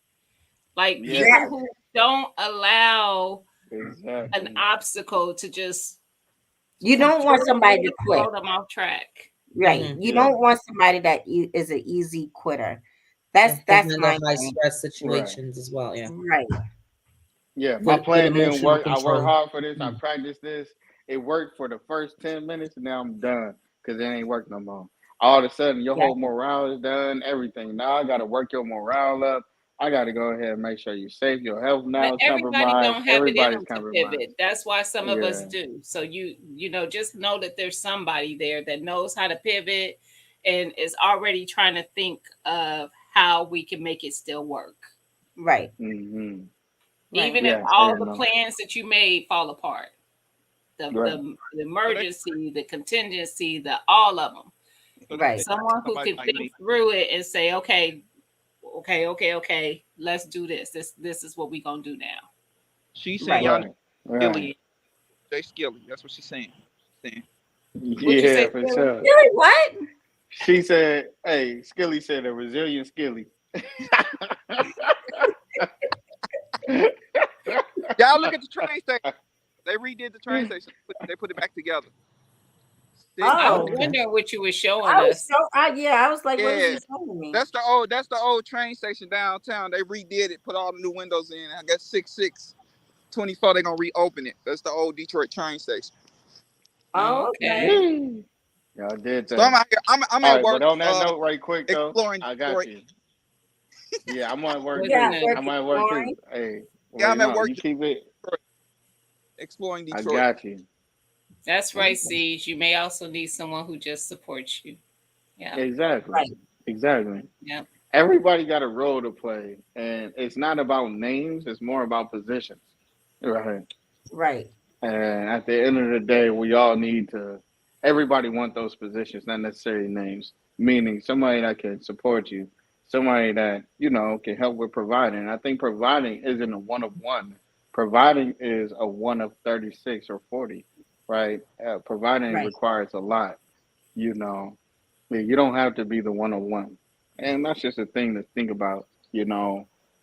Like Yeah, people Yes. who don't allow an exactly. obstacle to just You don't want somebody to completely quit. throw them off track. Right. Mhm. You Yeah. don't want somebody that is an easy quitter. They That's handle my high thing. stress situations as well. Yeah. Right. Yeah, my Good plan didn't emotional work. I worked control. hard for this. I Mm. practiced this. It worked for the first 10 minutes, and now I'm done because it ain't work no more. All of a sudden, your Yeah. whole morale is done, everything. Now I got to work your morale up. I got to go ahead and make sure you're safe. Your health now But is everybody compromised. don't have it in Everybody's them to compromised. pivot. That's why some of us Yeah. do. So just know that there's somebody there that knows how to pivot and is already trying to think of how we can make it still work. Right. Mm-hmm. Right. Even if Yeah, all I the know. plans that you made fall apart. The Right. the emergency, the contingency, the all of them. So they Right. Someone who somebody can like think me. through it and say, okay, let's do this. This is what we're gonna do now. She's saying Right. y'all need Right. Right. Skilly. Jay Skilly. That's what she's saying. Would you say, Yeah, for Philly? sure. Really? What? She said, "Hey, Skilly said a resilient Skilly." Y'all look at the train station. They redid the train station. They put it back together. See? I Oh, was wondering what you were showing I was us. I was like, what is Yeah. he showing me? That's the old train station downtown. They redid it, put all the new windows in. I guess 6/6/24 they're gonna reopen it. That's the old Detroit train station. Oh, Okay. okay. Y'all did So I'm that. out here. I'm All at right, work but on that note, right quick though, exploring I got Detroit. you. Yeah, I'm at work Yeah, too. Listening. I'm at work too. exploring. Hey, Yeah, well, I'm at no, work you keep it. exploring I Detroit. got you. That's right, Siege. You may also need someone who just supports you. Yeah. Exactly. Right. Exactly. Yeah. Everybody got a role to play, and it's not about names. It's more about positions, right? Right. And at the end of the day, we all need to. Everybody want those positions, not necessarily names. Meaning somebody that can support you, somebody that can help with providing. I think providing isn't a one of one. Providing is a one of 36 or 40, right? Providing Right. requires a lot. You know, you don't have to be the one on one, and that's just a thing to think about. When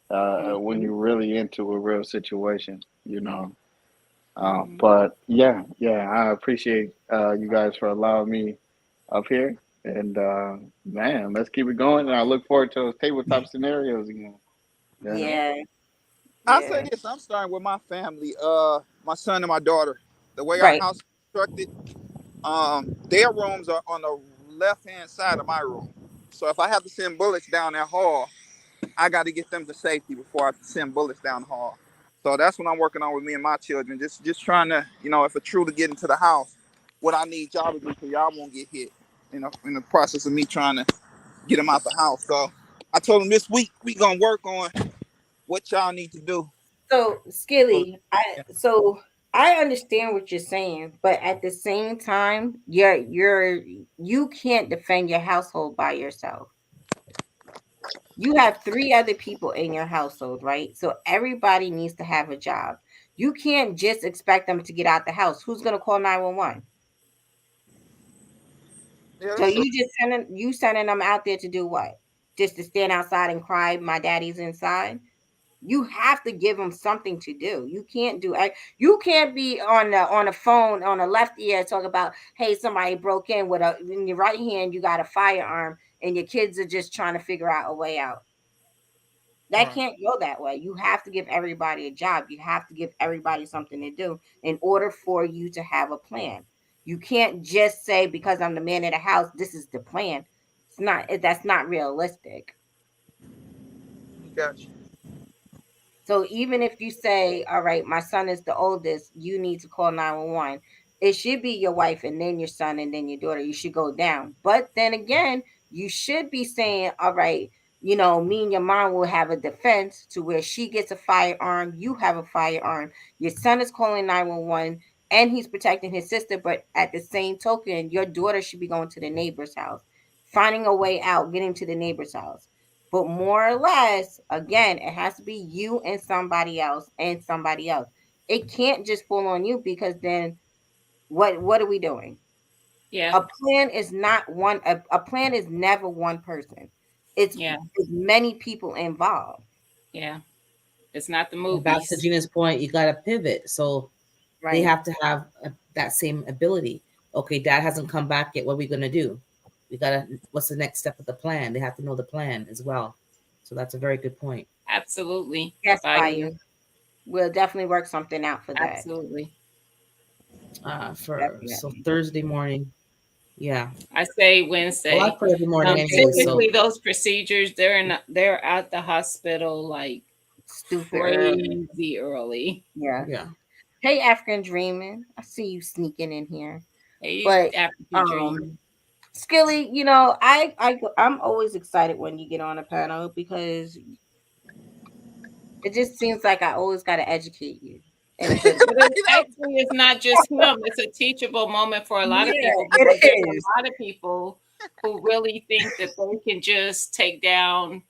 Mhm. you're really into a real situation. Mhm. But yeah, I appreciate you guys for allowing me up here. And man, let's keep it going. And I look forward to those tabletop scenarios again. Yeah. Yeah. I'll say Yeah. this: I'm starting with my family, my son and my daughter. The way our Right. house is constructed, their rooms are on the left hand side of my room. So if I have to send bullets down that hall, I got to get them to safety before I send bullets down the hall. So that's what I'm working on with me and my children. Just trying to, if it's true to get into the house, what I need y'all to do so y'all won't get hit. In the process of me trying to get them out the house. So I told them this week we gonna work on what y'all need to do. So Skilly, I understand what you're saying, but at the same time, you can't defend your household by yourself. You have 3 other people in your household, right? So everybody needs to have a job. You can't just expect them to get out the house. Who's gonna call 911? Yeah, So that's true. you just sending them out there to do what? Just to stand outside and cry, my daddy's inside? You have to give them something to do. You can't be on the phone on the left ear talk about, hey, somebody broke in your right hand you got a firearm and your kids are just trying to figure out a way out. That Right. can't go that way. You have to give everybody a job. You have to give everybody something to do in order for you to have a plan. You can't just say, because I'm the man of the house, this is the plan. That's not realistic. Got you. So even if you say, all right, my son is the oldest, you need to call 911. It should be your wife and then your son and then your daughter. You should go down. But then again, you should be saying, all right, me and your mom will have a defense to where she gets a firearm, you have a firearm, your son is calling 911 and he's protecting his sister. But at the same token, your daughter should be going to the neighbor's house, finding a way out, getting to the neighbor's house. But more or less, again, it has to be you and somebody else and somebody else. It can't just fall on you, because then what are we doing? Yeah. A plan is not one. A plan is never one person. It's Yeah. many people involved. Yeah. It's not the And back to movies. Gina's point, you got to pivot. So they Right. have to have that same ability. Okay, dad hasn't come back yet. What are we going to do? What's the next step of the plan? They have to know the plan as well. So that's a very good point. Absolutely. Yes, Fire. we'll definitely work something out for that. Absolutely. So Definitely. Thursday morning. Yeah. I say Wednesday. Well, I pray every morning anyway. So Typically, those procedures they're at the hospital like Stupid early. crazy early. Yeah. yeah. Hey, African Dreaming. I see you sneaking in here. Hey, But African Dream. Skilly, I'm always excited when you get on a panel, because it just seems like I always got to educate you. And But it's not just him. It's a teachable moment for a lot of people, because there's a lot of people who really think that they can just take down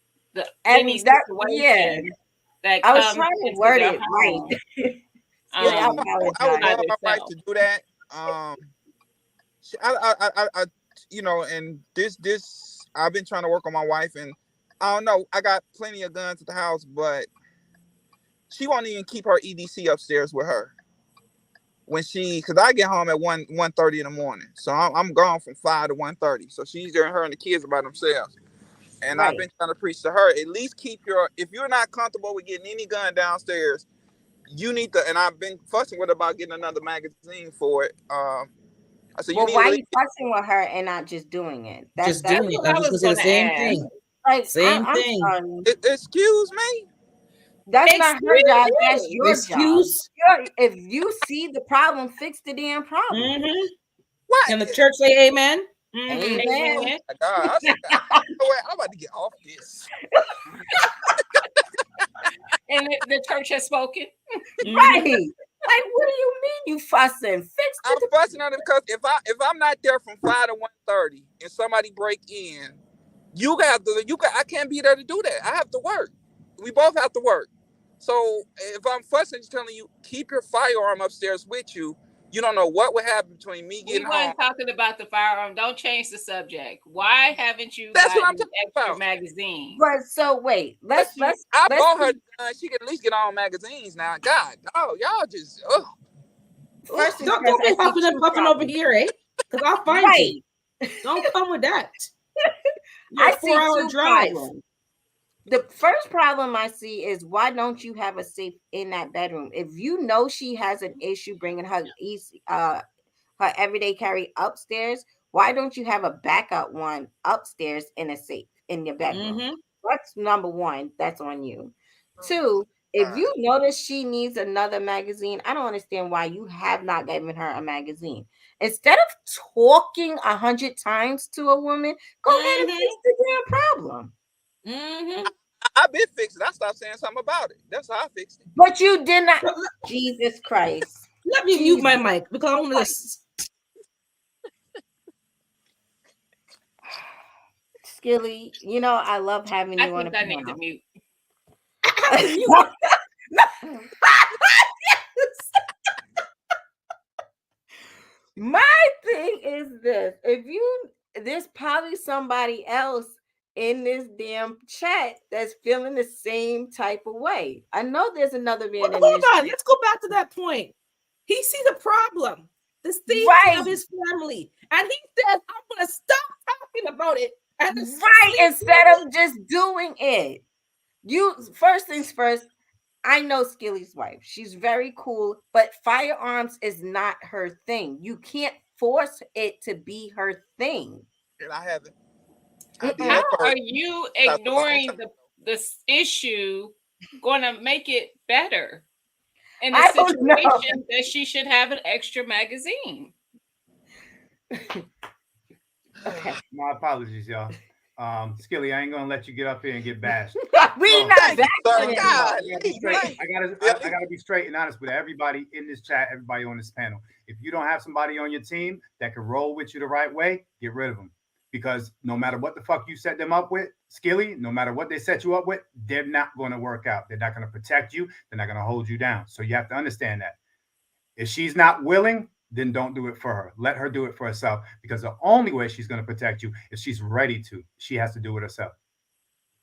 any situation that I was comes trying to into word their it home. right. Yeah, I I would apologize. love my wife to do that. and this I've been trying to work on my wife, and I don't know. I got plenty of guns at the house, but she won't even keep her EDC upstairs with her because I get home at 1:30 in the morning, so I'm gone from 5 to 1:30. So she's there, her and the kids are by themselves. And I've been trying to preach to her, at least if you're not comfortable with getting any gun downstairs, you need to. And I've been fussing with her about getting another magazine for it. I said, Well, why are you fussing with her and not just doing it? Just doing it. what I I was was gonna say the gonna same ask. thing. Like, Same I'm thing. sorry. Excuse me? That's not her Excuse job. you. That's your Excuse. job. If you see the problem, fix the damn problem. Mm-hmm. What? Can the church say amen? Mhm. Amen. Amen. Oh my God. I said, you know what? I'm about to get off this. And the church has spoken. Right. Like, what do you mean you fussing? Fix I'm the fussing on it because if I'm not there from 5 to 1:30 and somebody break in, I can't be there to do that. I have to work. We both have to work. So if I'm fussing, just telling you, keep your firearm upstairs with you. You don't know what would happen between me We getting home. weren't talking about the firearm. Don't change the subject. Why haven't you That's what I'm gotten talking extra about. magazine? But so wait, let's I bought her gun. She can at least get on magazines now. God, no, y'all just first things Don't first, be I see huffing and two puffing over problems. here, eh? Because I'll find you. Don't come with that. I You're a see 4-hour two drive. problems. The first problem I see is why don't you have a safe in that bedroom? If you know she has an issue bringing her her everyday carry upstairs, why don't you have a backup one upstairs in a safe in your bedroom? Mm-hmm. That's number one. That's on you. Two, if you notice she needs another magazine, I don't understand why you have not given her a magazine. Instead of talking 100 times to a woman, go ahead and fix the damn problem. Mm-hmm. I've been fixing. I stopped saying something about it. That's how I fixed it. But you did not. Jesus Christ. Let me mute my mic because I want to. Skilly, I love having you I on think the I need to mute. My thing is this: there's probably somebody else in this damn chat that's feeling the same type of way. I know there's another man in Hold this on, chat. let's go back to that point. He sees a problem, the safety of his family, and he says, "I'm going to stop talking about it." Instead of just doing it. First things first. I know Skilly's wife. She's very cool, but firearms is not her thing. You can't force it to be her thing. And I haven't. How are you ignoring this issue going to make it better in a situation that she should have an extra magazine? Okay. My apologies, y'all. Skilly, I ain't gonna let you get up here and get bashed. We not bashing I gotta be straight and honest with everybody in this chat, everybody on this panel. If you don't have somebody on your team that can roll with you the right way, get rid of them. Because no matter what the fuck you set them up with, Skilly, no matter what they set you up with, they're not going to work out. They're not going to protect you. They're not going to hold you down. So you have to understand that. If she's not willing, then don't do it for her. Let her do it for herself, because the only way she's going to protect you is she's ready to. She has to do it herself.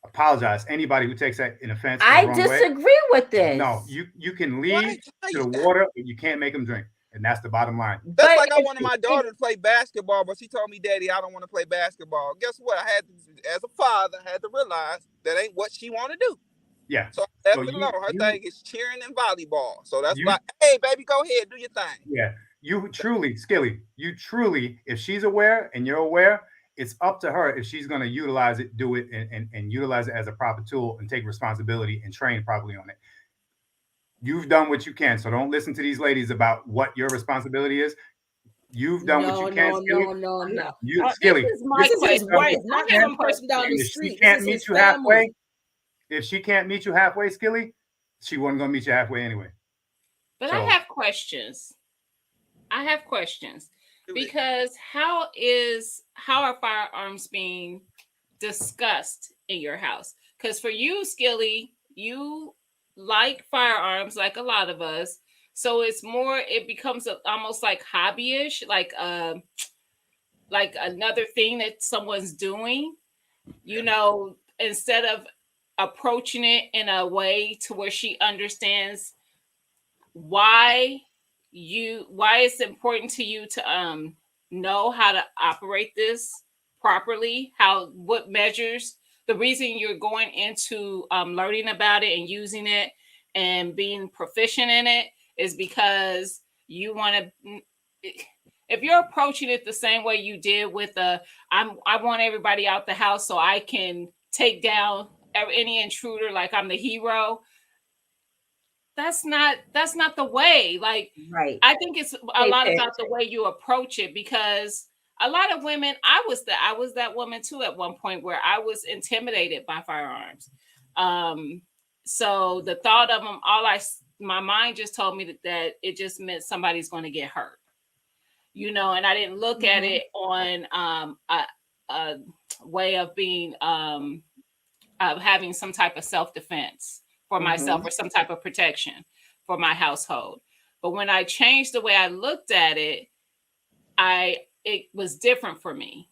Apologize. Anybody who takes that in offense. I disagree with this. No, you can lead to the water, but you can't make them drink. And that's the bottom line. That's like I wanted my daughter to play basketball, but she told me, "Daddy, I don't want to play basketball." Guess what? I had to, as a father, I had to realize that ain't what she want to do. Yeah. So I left it alone. Her thing is cheering and volleyball. So that's why, hey, baby, go ahead, do your thing. Yeah. You truly, Skilly, if she's aware and you're aware, it's up to her if she's going to utilize it, do it, and utilize it as a proper tool and take responsibility and train properly on it. You've done what you can, so don't listen to these ladies about what your responsibility is. You've done what you can, Skilly. No. Skilly, this is his wife, not some person down the street. She can't meet you halfway. If she can't meet you halfway, Skilly, she wasn't going to meet you halfway anyway. But I have questions. Because how are firearms being discussed in your house? Because for you, Skilly, you like firearms like a lot of us. So it becomes almost like hobbyish, like like another thing that someone's doing, you know, instead of approaching it in a way to where she understands why it's important to you to know how to operate this properly, what measures, the reason you're going into learning about it and using it and being proficient in it is because you want to, if you're approaching it the same way you did with I want everybody out the house so I can take down any intruder like I'm the hero, that's not the way. Like, Right. I think it's a Hey, lot Pam. about the way you approach it, because a lot of women, I was that woman too at one point where I was intimidated by firearms. So the thought of them, my mind just told me that it just meant somebody's going to get hurt, you know, and I didn't look at it on a way of being of having some type of self-defense for myself or some type of protection for my household. But when I changed the way I looked at it, it was different for me.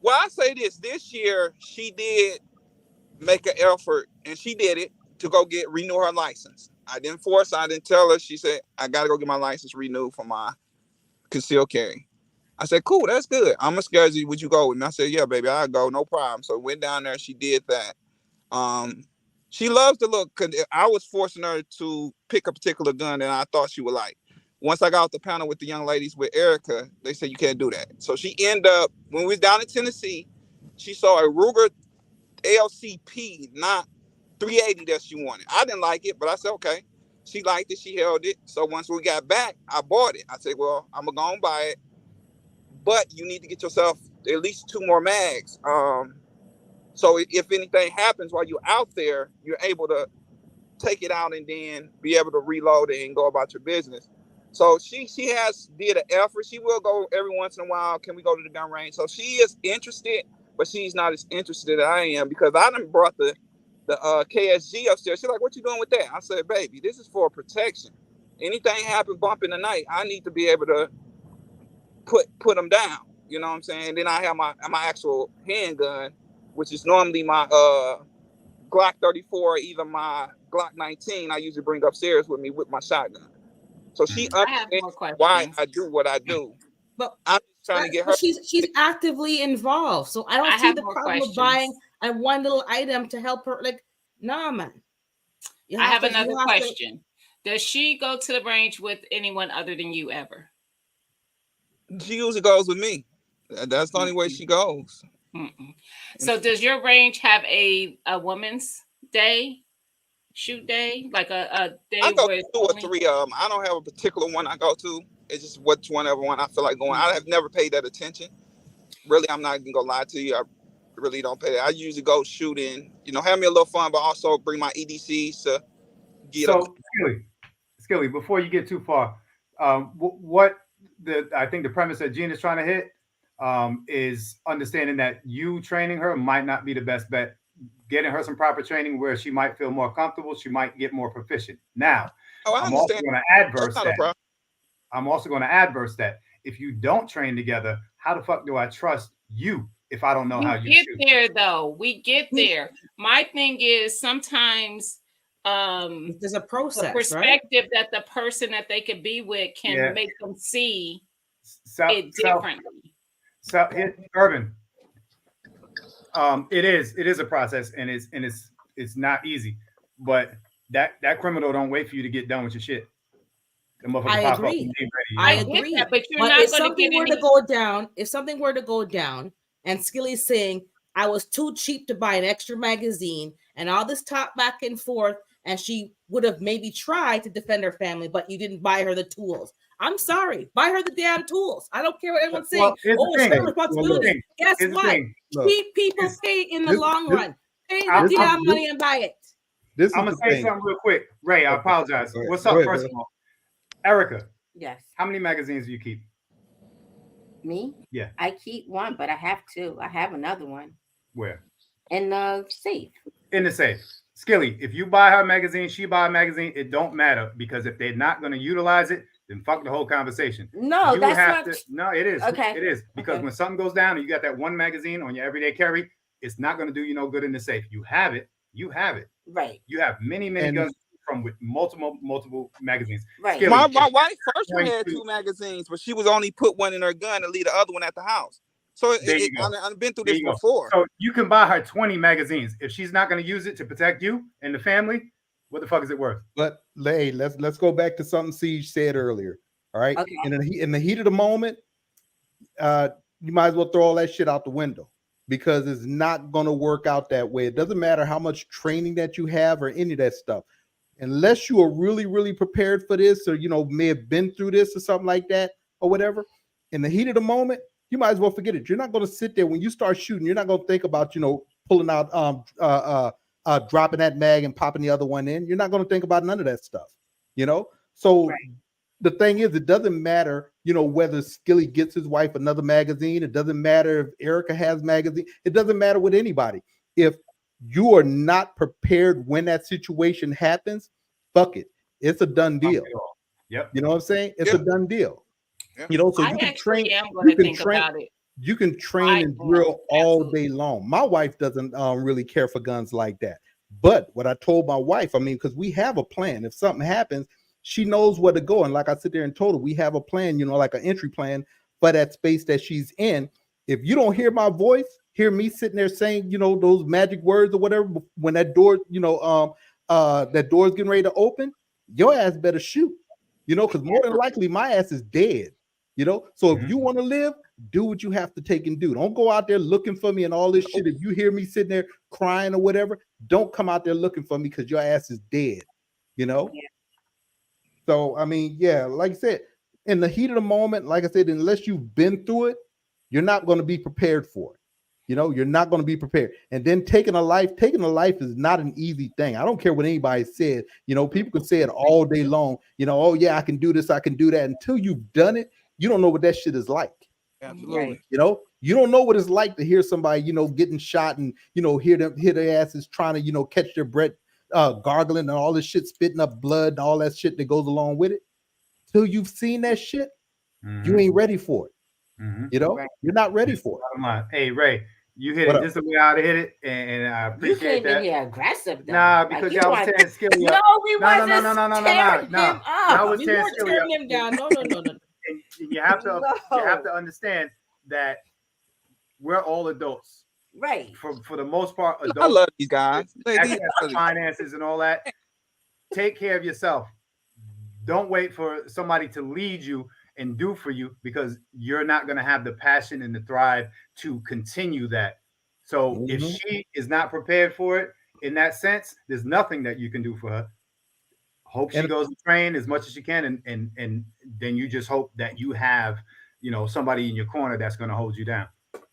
Well, I say this year she did make an effort, and she did it to go renew her license. I didn't force her, I didn't tell her. She said, I gotta go get my license renewed for my concealed carry. I said, cool, that's good. I'm a scared. Would you go with me? I said, yeah, baby, I'll go, no problem. So went down there, she did that. She loves to look, cause I was forcing her to pick a particular gun that I thought she would like. Once I got off the panel with the young ladies with Erica, they said you can't do that. So she ended up, when we was down in Tennessee, she saw a Ruger LCP, not 380 that she wanted. I didn't like it, but I said, okay. She liked it, she held it. So once we got back, I bought it. I said, well, I'm gonna go and buy it, but you need to get yourself at least 2 more mags. So if anything happens while you're out there, you're able to take it out and then be able to reload it and go about your business. So she has did an effort. She will go every once in a while. Can we go to the gun range? So she is interested, but she's not as interested as I am, because I done brought the KSG upstairs. She's like, what you doing with that? I said, baby, this is for protection. Anything happen bump in the night, I need to be able to put them down. You know what I'm saying? And then I have my actual handgun, which is normally my Glock 34, either my Glock 19. I usually bring upstairs with me with my shotgun. So she understands why I do what I do. But I'm just trying to get her. She's actively involved, so I don't see the problem of buying one little item to help her. Like, nah, man. I have another question. Does she go to the range with anyone other than you ever? She usually goes with me. That's the only way she goes. So does your range have a woman's day, shoot day, like a day? I go to 2 or 3 of them. I don't have a particular one I go to. It's just whatever one I feel like going. I have never paid that attention. Really, I'm not gonna lie to you. I really don't pay that. I usually go shooting, have me a little fun, but also bring my EDCs to get up. So, Skilly, before you get too far, I think the premise that Gene is trying to hit is understanding that you training her might not be the best bet. Getting her some proper training where she might feel more comfortable, she might get more proficient. Now, I'm also going to adverse that. I'm also going to adverse that. If you don't train together, how the fuck do I trust you if I don't know how you shoot? We get there, though. We get there. My thing is sometimes there's a process, the perspective that the person that they could be with can make them see it differently. So, Urban, it is a process, and it's not easy, but that criminal don't wait for you to get done with your shit. I agree. I agree. That, but you're but not if going to something get were to go down, if something were to go down, and Skilly's saying I was too cheap to buy an extra magazine, and all this talk back and forth, and she would have maybe tried to defend her family, but you didn't buy her the tools. I'm sorry. Buy her the damn tools. I don't care what anyone's saying. It's her responsibility. Guess what? Cheap people pay in the long run. Pay the damn money and buy it. I'm going to say something real quick. Ray, I apologize. What's up, first of all? Erica. Yes. How many magazines do you keep? Me? Yeah. I keep one, but I have 2. I have another one. Where? In the safe. In the safe. Skilly, if you buy her magazine, she buy a magazine, it don't matter, because if they're not going to utilize it, then fuck the whole conversation. No, You that's have not. to, no, it is. Okay. It is. Because Okay. when something goes down and you got that one magazine on your everyday carry, it's not going to do you no good in the safe. You have it. You have it. Right. You have many And- guns from with multiple magazines. Right. Skilly, My if wife first one going had to- 2 magazines, but she was only put one in her gun and leave the other one at the house. So There you go. I've been through There this you go. before. So you can buy her 20 magazines. If she's not going to use it to protect you and the family, what the fuck is it worth? But hey, let's go back to something Siege said earlier. All right. Okay. In the heat of the moment, you might as well throw all that shit out the window because it's not gonna work out that way. It doesn't matter how much training that you have or any of that stuff. Unless you are really, really prepared for this, or may have been through this or something like that, or whatever. In the heat of the moment, you might as well forget it. You're not going to sit there when you start shooting. You're not going to think about pulling out dropping that mag and popping the other one in. You're not going to think about none of that stuff. So Right. the thing is, it doesn't matter whether Skilly gets his wife another magazine. It doesn't matter if Erica has magazine. It doesn't matter with anybody. If you are not prepared when that situation happens, fuck it. It's a done deal. Yep. You know what I'm saying? It's Yeah. a done deal. Yeah. So I you can actually train. am going to you can think train- about it. You can train I and am, drill all absolutely. day long. My wife doesn't really care for guns like that. But what I told my wife, because we have a plan. If something happens, she knows where to go. And like I sit there and told her, we have a plan, like an entry plan for that space that she's in. If you don't hear my voice, hear me sitting there saying, those magic words or whatever, when that door, that door's getting ready to open, your ass better shoot, because more than likely my ass is dead, So if you want to live, do what you have to take and do. Don't go out there looking for me and all this shit. If you hear me sitting there crying or whatever, don't come out there looking for me because your ass is dead, Yeah. So, like I said, in the heat of the moment, like I said, unless you've been through it, you're not going to be prepared for it. You're not going to be prepared. And then taking a life is not an easy thing. I don't care what anybody said. People can say it all day long. Oh yeah, I can do this, I can do that. Until you've done it, you don't know what that shit is like. Absolutely. Right. You don't know what it's like to hear somebody, getting shot and hear their asses trying to, catch their breath, gargling and all this shit, spitting up blood and all that shit that goes along with it. Till you've seen that shit, you ain't ready for it. Right. You're not ready for it. Bottom line. Hey, Ray, you hit What it up? just the way I hit it, and I You appreciate came in that. here aggressive, though. Nah, Like, because you y'all was want- tearing Skilly No, up. we No, wasn't no. tearing him Y'all up. was We tearing weren't Skilly tearing up. him down. No. And you have to No. you have to understand that we're all adults. Right. For the most part, adults. I love these guys. Access to finances and all that. Take care of yourself. Don't wait for somebody to lead you and do for you, because you're not going to have the passion and the drive to continue that. So if she is not prepared for it in that sense, there's nothing that you can do for her. Hope she goes to train as much as she can, and then you just hope that you have, somebody in your corner that's going to hold you down.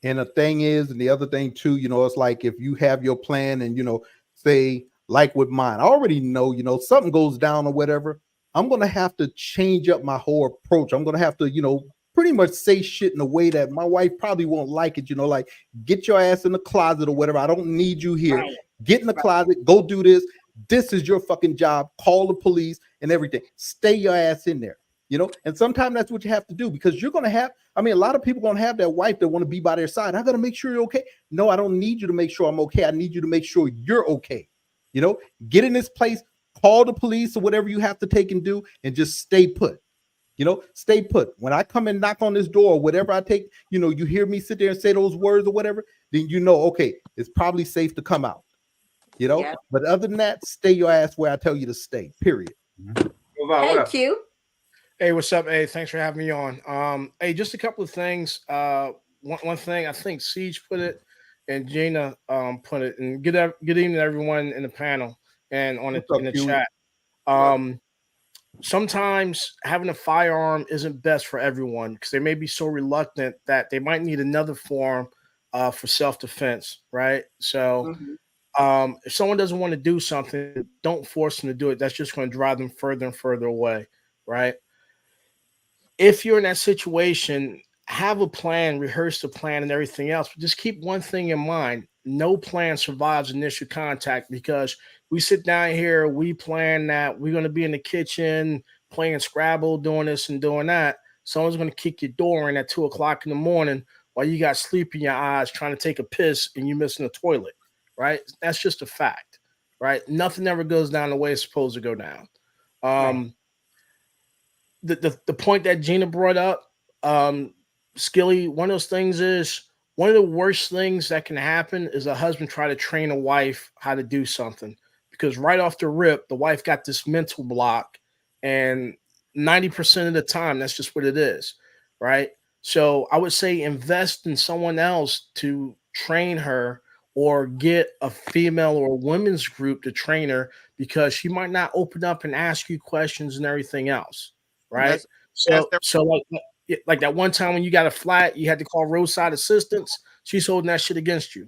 And the thing is, and the other thing too, it's like if you have your plan and, say like with mine, I already know, something goes down or whatever, I'm going to have to change up my whole approach. I'm going to have to, pretty much say shit in a way that my wife probably won't like it, like get your ass in the closet or whatever. I don't need you here. Right. Get in the closet, go do this. This is your fucking job. Call the police and everything. Stay your ass in there. And sometimes that's what you have to do, because you're going to have, a lot of people going to have that wife that want to be by their side. I got to make sure you're okay. No, I don't need you to make sure I'm okay. I need you to make sure you're okay. Get in this place, call the police or whatever you have to take and do, and just stay put. Stay put. When I come and knock on this door, or whatever I take, you hear me sit there and say those words or whatever, then okay, it's probably safe to come out. Yeah. But other than that, stay your ass where I tell you to stay. Period. Hey, Q. Hey, what's up? Hey, thanks for having me on. Hey, just a couple of things. One thing, I think Siege put it and Gina put it, and good evening to everyone in the panel and on in the chat. Sometimes having a firearm isn't best for everyone, because they may be so reluctant that they might need another form for self-defense, right? So if someone doesn't want to do something, don't force them to do it. That's just going to drive them further and further away, right? If you're in that situation, have a plan, rehearse the plan and everything else, but just keep one thing in mind. No plan survives initial contact, because we sit down here, we plan that we're going to be in the kitchen, playing Scrabble, doing this and doing that, someone's going to kick your door in at 2 o'clock in the morning while you got sleep in your eyes trying to take a piss and you're missing the toilet, right? That's just a fact, right? Nothing ever goes down the way it's supposed to go down. Right. The point that Gina brought up, Skilly, one of those things is, one of the worst things that can happen is a husband try to train a wife how to do something, because right off the rip, the wife got this mental block, and 90% of the time, that's just what it is, right? So I would say invest in someone else to train her, or get a female or a women's group to train her, because she might not open up and ask you questions and everything else, right? So like that one time when you got a flat, you had to call roadside assistance. She's holding that shit against you.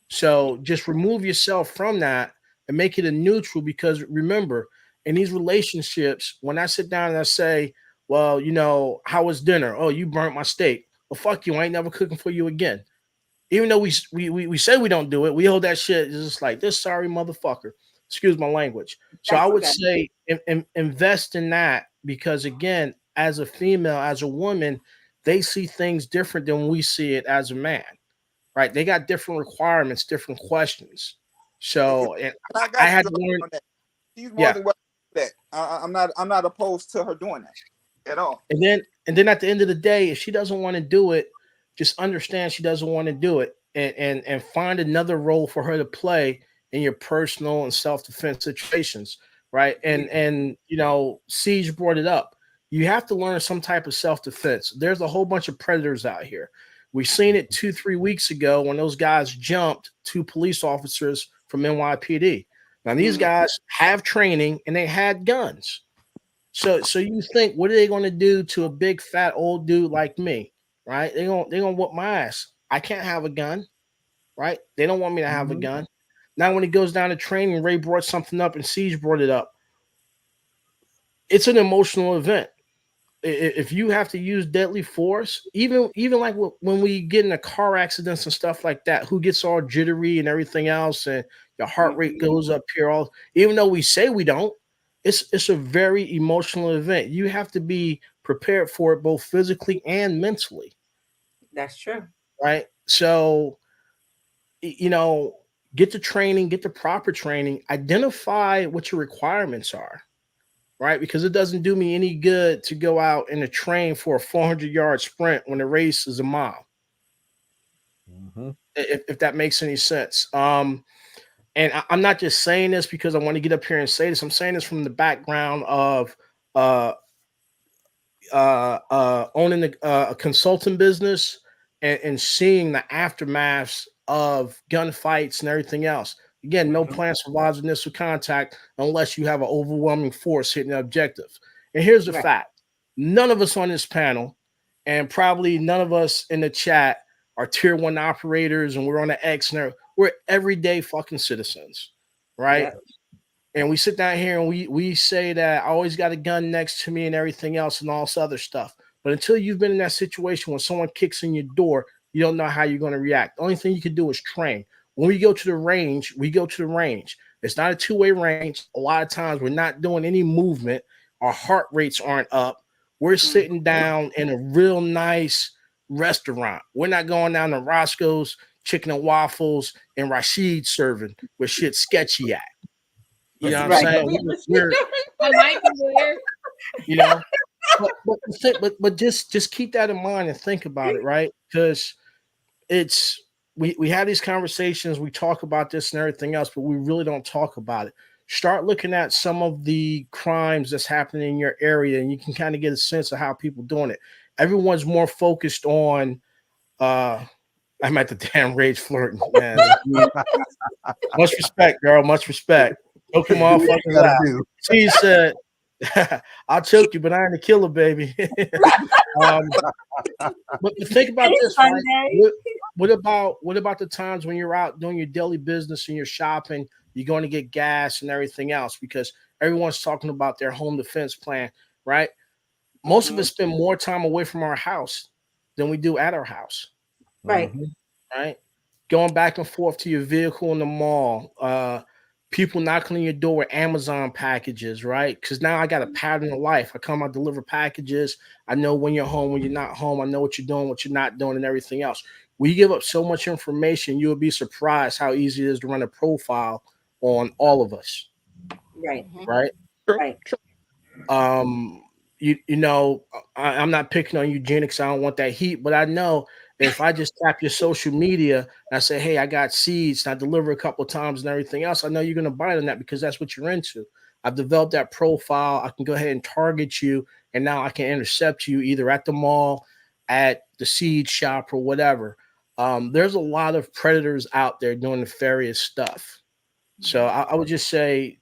So just remove yourself from that and make it a neutral, because remember, in these relationships, when I sit down and I say, well, you know, how was dinner? Oh, you burnt my steak. Well, fuck you. I ain't never cooking for you again. Even though we say we don't do it, we hold that shit. It's just like, this sorry motherfucker. Excuse my language. So I would say invest in that, because again, as a female, as a woman, they see things different than we see it as a man, right? They got different requirements, different questions. So and I had to learn. She's more than welcome to that. I'm not opposed to her doing that at all. And then at the end of the day, if she doesn't want to do it, just understand she doesn't want to do it, and find another role for her to play in your personal and self-defense situations, right? And you know, Siege brought it up. You have to learn some type of self-defense. There's a whole bunch of predators out here. We've seen it 2-3 weeks ago when those guys jumped 2 police officers from NYPD. Now these guys have training and they had guns. So you think, what are they going to do to a big fat old dude like me? Right? They're gonna whoop my ass. I can't have a gun, right? They don't want me to have a gun. Now, when it goes down to training, Ray brought something up and Siege brought it up. It's an emotional event. If you have to use deadly force, even like when we get in car accidents and stuff like that, who gets all jittery and everything else, and your heart rate goes up here, even though we say we don't, it's a very emotional event. You have to be prepared for it, both physically and mentally. That's true. Right? So, you know, get the training, get the proper training, identify what your requirements are, right? Because it doesn't do me any good to go out and to train for a 400-yard sprint when the race is a mile. If that makes any sense. And I'm not just saying this because I want to get up here and say this. I'm saying this from the background of owning a consulting business and seeing the aftermaths of gunfights and everything else. Again, no plan survives initial contact unless you have an overwhelming force hitting the objective. And here's the fact. None of us on this panel, and probably none of us in the chat, are tier 1 operators, and we're on the X, and we're everyday fucking citizens, right? Yeah. And we sit down here and we say that I always got a gun next to me and everything else and all this other stuff. But until you've been in that situation when someone kicks in your door, you don't know how you're going to react. The only thing you can do is train. When we go to the range, we go to the range. It's not a two-way range. A lot of times we're not doing any movement. Our heart rates aren't up. We're sitting down in a real nice restaurant. We're not going down to Roscoe's Chicken and Waffles and Rashid serving where shit's sketchy at. You know what I'm saying? You know, but just keep that in mind and think about it, right? Because it's we have these conversations, we talk about this and everything else, but we really don't talk about it. Start looking at some of the crimes that's happening in your area, and you can kind of get a sense of how people doing it. Everyone's more focused on I'm at the damn rage flirting, man. Much respect, girl. Much respect. Choke him off. She said, I'll choke you, but I ain't a killer, baby. But think about this. Right? What about the times when you're out doing your daily business and you're shopping, you're going to get gas and everything else, because everyone's talking about their home defense plan, right? Most of us spend more time away from our house than we do at our house. Right. Right. Going back and forth to your vehicle in the mall, people knocking on your door with Amazon packages, right? Because now I got a pattern of life. I come, I deliver packages. I know when you're home, when you're not home. I know what you're doing, what you're not doing, and everything else. We give up so much information, you'll be surprised how easy it is to run a profile on all of us, Right. right? Right. You know, I'm not picking on eugenics. I don't want that heat, but I know if I just tap your social media and I say, hey, I got seeds and I deliver a couple of times and everything else, I know you're going to bite on that because that's what you're into. I've developed that profile. I can go ahead and target you, and now I can intercept you either at the mall, at the seed shop, or whatever. There's a lot of predators out there doing nefarious stuff. So I would just say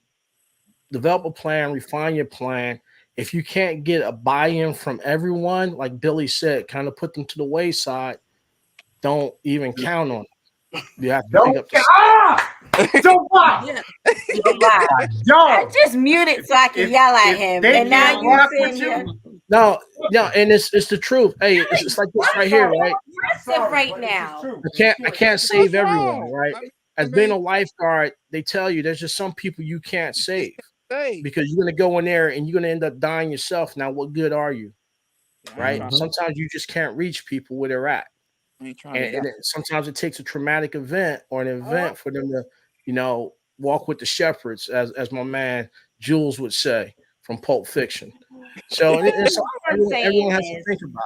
develop a plan, refine your plan. If you can't get a buy-in from everyone, like Billy said, kind of put them to the wayside, don't even count on it. You have to pick up the Don't lie. Yeah. I Don't. just muted so I can yell at him. They And now can't you're rock sitting with here. you. no, and it's the truth. Hey, it's like this right here, right? Aggressive right now. I can't save What's everyone, wrong? right? I As being a mean, lifeguard, they tell you there's just some people you can't save hey, because you're gonna go in there and you're gonna end up dying yourself. Now, what good are you? Right? trying- Sometimes you just can't reach people where they're at. I ain't trying to And sometimes it takes a traumatic event or an event for them to, you know, walk with the shepherds, as my man Jules would say from Pulp Fiction. So it's What I'm everyone, saying everyone has to is- think about.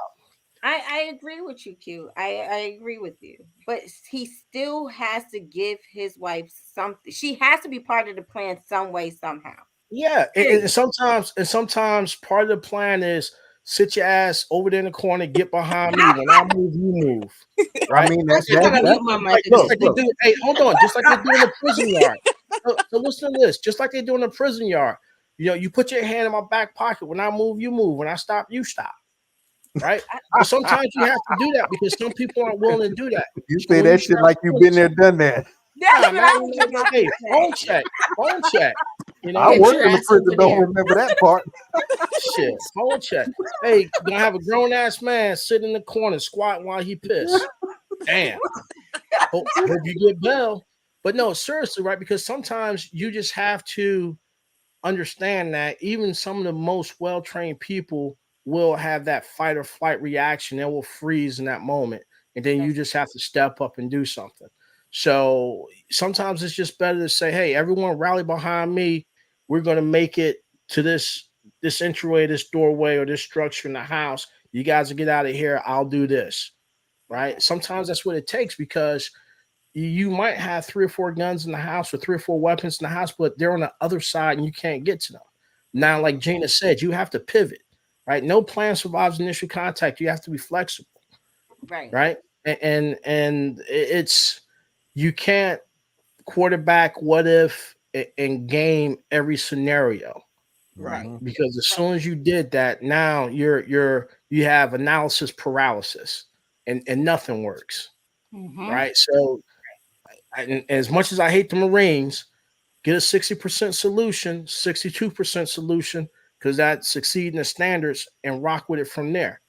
I agree with you, Q. I agree with you. But he still has to give his wife something. She has to be part of the plan some way, somehow. Yeah, and sometimes part of the plan is sit your ass over there in the corner, get behind me. When I move, you move. Right? I mean, that's I'm gonna that, mute my Like, mic just like again. they do, hey, hold on, just like they do in the prison yard. So listen to this, just like they do in the prison yard. You know, you put your hand in my back pocket. When I move, you move. When I stop, you stop. Right? So sometimes you have to do that because some people aren't willing to do that. you So say when that you shit start like you've doing been there, done that. That's Nah, what man, I was about hey, to say. phone check. You know, I Get worked your in the ass prison, over don't there. remember that part. shit, phone check. Hey, you're gonna have a grown ass man sit in the corner squatting while he piss. Damn. Hope you get bail. But no, seriously, right? Because sometimes you just have to understand that even some of the most well-trained people will have that fight or flight reaction. They will freeze in that moment. And then you just have to step up and do something. So sometimes it's just better to say, hey, everyone rally behind me. We're going to make it to this entryway, this doorway, or this structure in the house. You guys will get out of here. I'll do this. Right. Sometimes that's what it takes because you might have 3 or 4 guns in the house or 3 or 4 weapons in the house, but they're on the other side and you can't get to them. Now, like Gina said, you have to pivot, right? No plan survives initial contact. You have to be flexible, Right. right? And it's you can't quarterback what if and game every scenario, Right. because as soon as you did that, now you have analysis paralysis, and nothing works, right? So. And as much as I hate the Marines, get a 60% solution, 62% solution, because that's succeeding the standards and rock with it from there,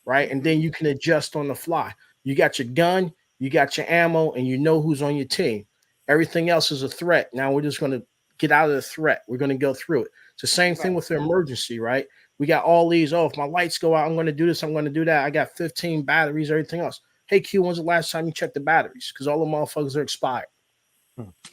right? And then you can adjust on the fly. You got your gun, you got your ammo, and you know who's on your team. Everything else is a threat. Now we're just going to get out of the threat. We're going to go through it. It's the same thing with the emergency, right? We got all these, if my lights go out, I'm going to do this, I'm going to do that. I got 15 batteries, everything else. Hey, Q, when's the last time you checked the batteries? Because all the motherfuckers are expired,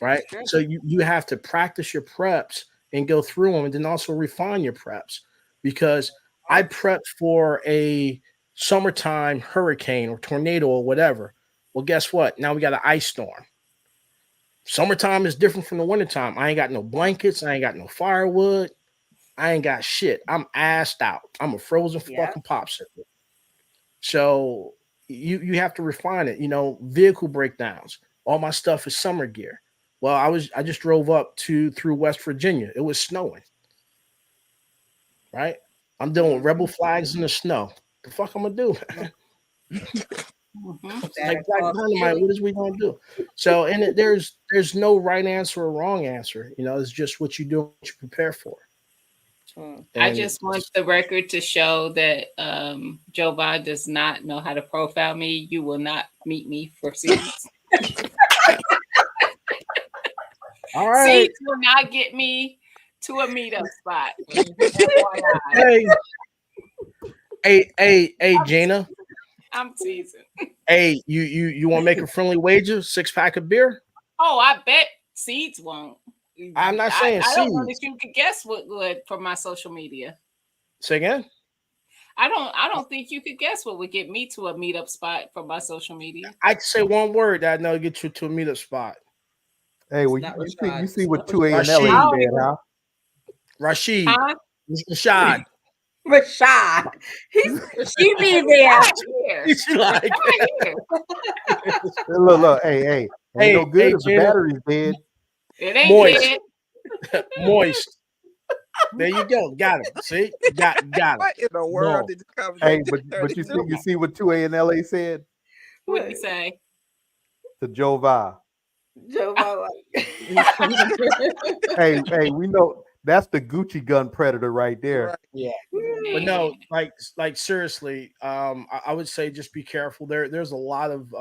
right? So you have to practice your preps and go through them, and then also refine your preps. Because I prepped for a summertime hurricane or tornado or whatever. Well, guess what? Now we got an ice storm. Summertime is different from the wintertime. I ain't got no blankets. I ain't got no firewood. I ain't got shit. I'm assed out. I'm a frozen fucking popsicle. So you have to refine it. You know, vehicle breakdowns. All my stuff is summer gear. Well, I just drove up through West Virginia. It was snowing. Right? I'm dealing with rebel flags in the snow. The fuck I'm gonna do? Like Black Dynamite, what is we gonna do? So, and there's no right answer or wrong answer. You know, it's just what you do, what you prepare for. I just want the record to show that Joe Biden does not know how to profile me. You will not meet me for seeds. All right. Seeds will not get me to a meetup spot. FYI. Hey, Gina. I'm teasing. Hey, you want to make a friendly wager? 6-pack of beer? Oh, I bet Seeds won't. I'm not saying I don't know Seeds. that you could guess what would from my social media. Say again? I don't think you could guess what would get me to a meetup spot from my social media. I can say one word that I know get you to a meetup spot. Hey, well, not you Rashad. see what It's not 2A and Rashad. LA said, huh? Rashid. Huh? Rashad. Rashad. She be there. Here. He's like, Right here. Look, hey, ain't Hey, no good hey, if the Gina. battery's dead. It ain't Moist. dead. Moist. There you go. Got him. See? Got him. What in the world No. did this Hey, conversation but you turn into? see what 2A and LA said What did you say? to Joe Va. Joe Biden. Hey, we know that's the Gucci gun predator right there. Right. Yeah. But no, like seriously, I would say just be careful. There's a lot of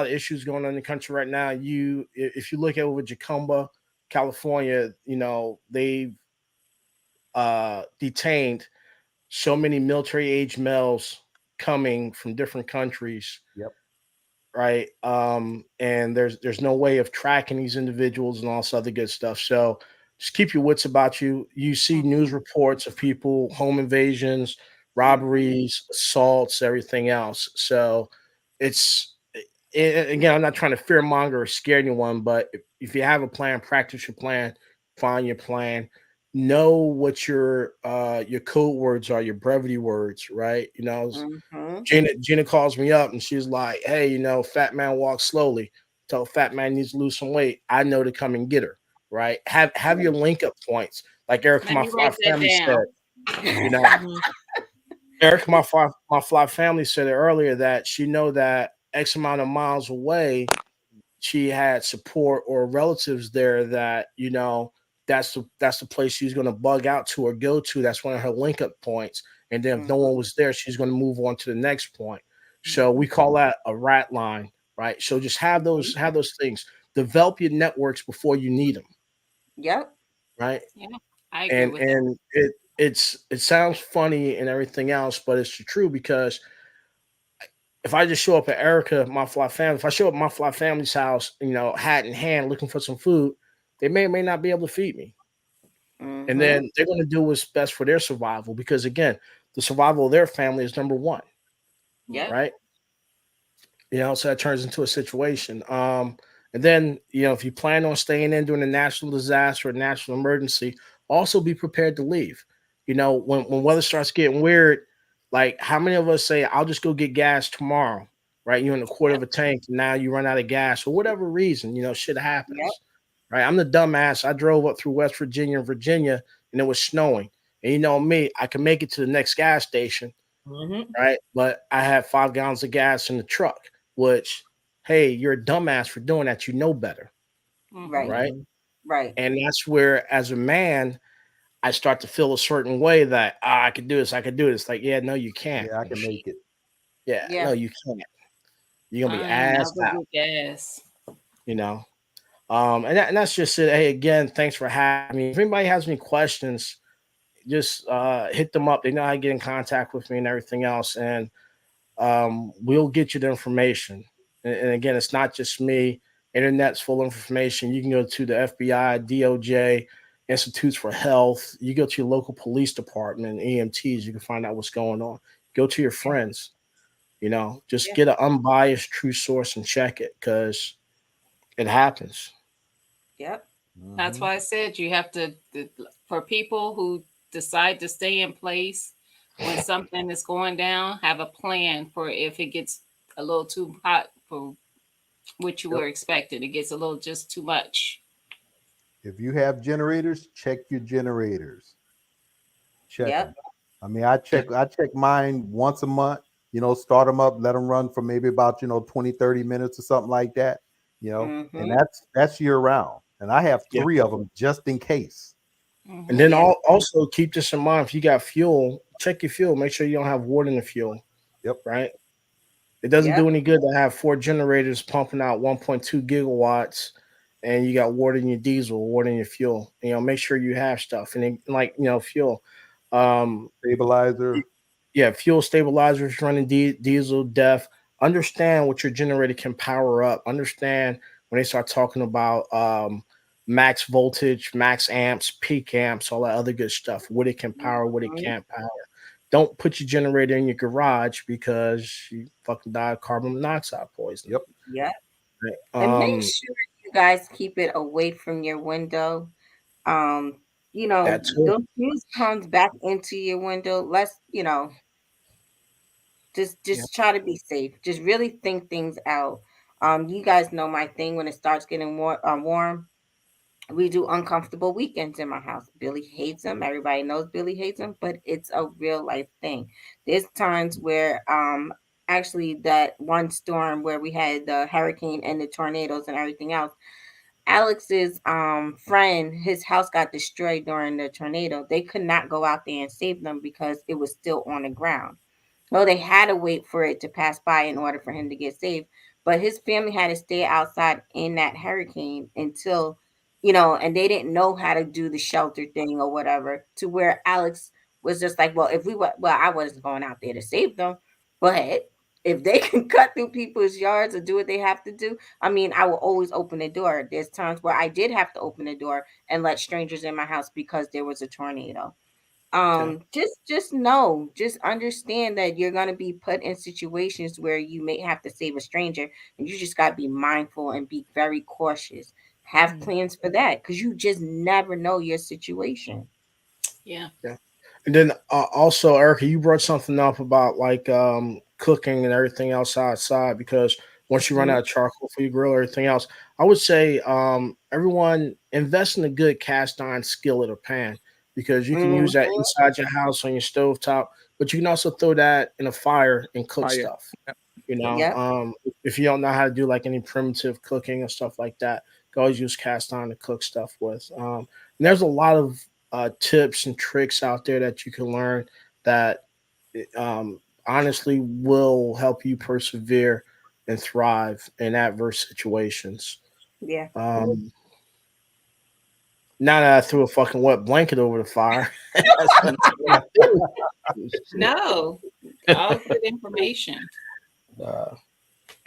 issues going on in the country right now. If you look at over Jacumba, California, they've detained so many military age males coming from different countries. Yep. Right. And there's no way of tracking these individuals and all this other good stuff. So just keep your wits about you. You see news reports of people, home invasions, robberies, assaults, everything else. So again, I'm not trying to fearmonger or scare anyone, but if you have a plan, practice your plan, find your plan, know what your code words are, your brevity words, right? Gina calls me up and she's like, hey, fat man walks slowly. Tell fat man needs to lose some weight. I know to come and get her, right? Have your link up points. Like Erica, my fly family said, Erica, my fly family said it earlier that she know that X amount of miles away, she had support or relatives there that, that's the place she's going to bug out to or go to. That's one of her link up points. And then if no one was there, she's going to move on to the next point. So we call that a rat line, right? So just have those things. Develop your networks before you need them. Yep. Right. Yeah, I agree with that. And it sounds funny and everything else, but it's true because if I just show up at Erica, my fly family, if I show up at my fly family's house, hat in hand, looking for some food, they may or may not be able to feed me. Mm-hmm. And then they're going to do what's best for their survival because, again, the survival of their family is number one. Yeah. Right. So that turns into a situation. And then, if you plan on staying in during a national disaster or national emergency, also be prepared to leave. When weather starts getting weird, like how many of us say, I'll just go get gas tomorrow, right? You're in a quarter of a tank and now you run out of gas for whatever reason, shit happens. Yep. Right. I'm the dumbass. I drove up through West Virginia and Virginia and it was snowing. And me, I can make it to the next gas station. Mm-hmm. Right. But I had 5 gallons of gas in the truck, which, hey, you're a dumbass for doing that. You know better. Right. Right. Right. And that's where, as a man, I start to feel a certain way that I can do this. I can do this. Like, yeah, no, you can't. Yeah, I can make it. Yeah. No, you can't. You're going to be ass out. Yes. And that's just it. Hey, again, thanks for having me. If anybody has any questions, just hit them up. They know how to get in contact with me and everything else. And we'll get you the information. And again, it's not just me. Internet's full of information. You can go to the FBI, DOJ, Institutes for Health. You go to your local police department, EMTs. You can find out what's going on. Go to your friends. Just get an unbiased, true source and check it because it happens. Yep. That's why I said you have to, for people who decide to stay in place when something is going down, have a plan for if it gets a little too hot for what you were expecting. It gets a little just too much. If you have generators, check your generators. Check them. I mean, I check mine once a month, start them up, let them run for maybe about, 20, 30 minutes or something like that, and that's year round. And I have 3 of them just in case. And then also keep this in mind. If you got fuel, check your fuel. Make sure you don't have water in the fuel. Yep. Right. It doesn't do any good to have 4 generators pumping out 1.2 gigawatts and you got water in your diesel, water in your fuel. Make sure you have stuff, and then, fuel. Stabilizer. Yeah, fuel stabilizers, running diesel, DEF. Understand what your generator can power up. Understand when they start talking about max voltage, max amps, peak amps, all that other good stuff, what it can power, what it can't power. Don't put your generator in your garage because you fucking die of carbon monoxide poisoning. Yeah. And make sure you guys keep it away from your window. Those fuse comes back into your window. Let's, just try to be safe. Just really think things out. You guys know my thing when it starts getting warm. We do uncomfortable weekends in my house. Billy hates them. Everybody knows Billy hates them, but it's a real life thing. There's times where actually that one storm where we had the hurricane and the tornadoes and everything else, Alex's friend, his house got destroyed during the tornado. They could not go out there and save them because it was still on the ground. Well, they had to wait for it to pass by in order for him to get saved. But his family had to stay outside in that hurricane until, and they didn't know how to do the shelter thing or whatever, to where Alex was just like, well, I wasn't going out there to save them, but if they can cut through people's yards or do what they have to do, I mean, I will always open the door. There's times where I did have to open the door and let strangers in my house because there was a tornado. Just understand that you're going to be put in situations where you may have to save a stranger, and you just got to be mindful and be very cautious. Have plans for that, because you just never know your situation. Yeah. And then also, Erica, you brought something up about like cooking and everything else outside, because once you run out of charcoal for your grill or everything else, I would say everyone invest in a good cast iron skillet or pan, because you can use that inside your house on your stovetop, but you can also throw that in a fire and cook stuff. If you don't know how to do like any primitive cooking and stuff like that, you can always use cast iron to cook stuff with. And there's a lot of tips and tricks out there that you can learn that honestly will help you persevere and thrive in adverse situations. Yeah. Now that I threw a fucking wet blanket over the fire. No, all good information. Because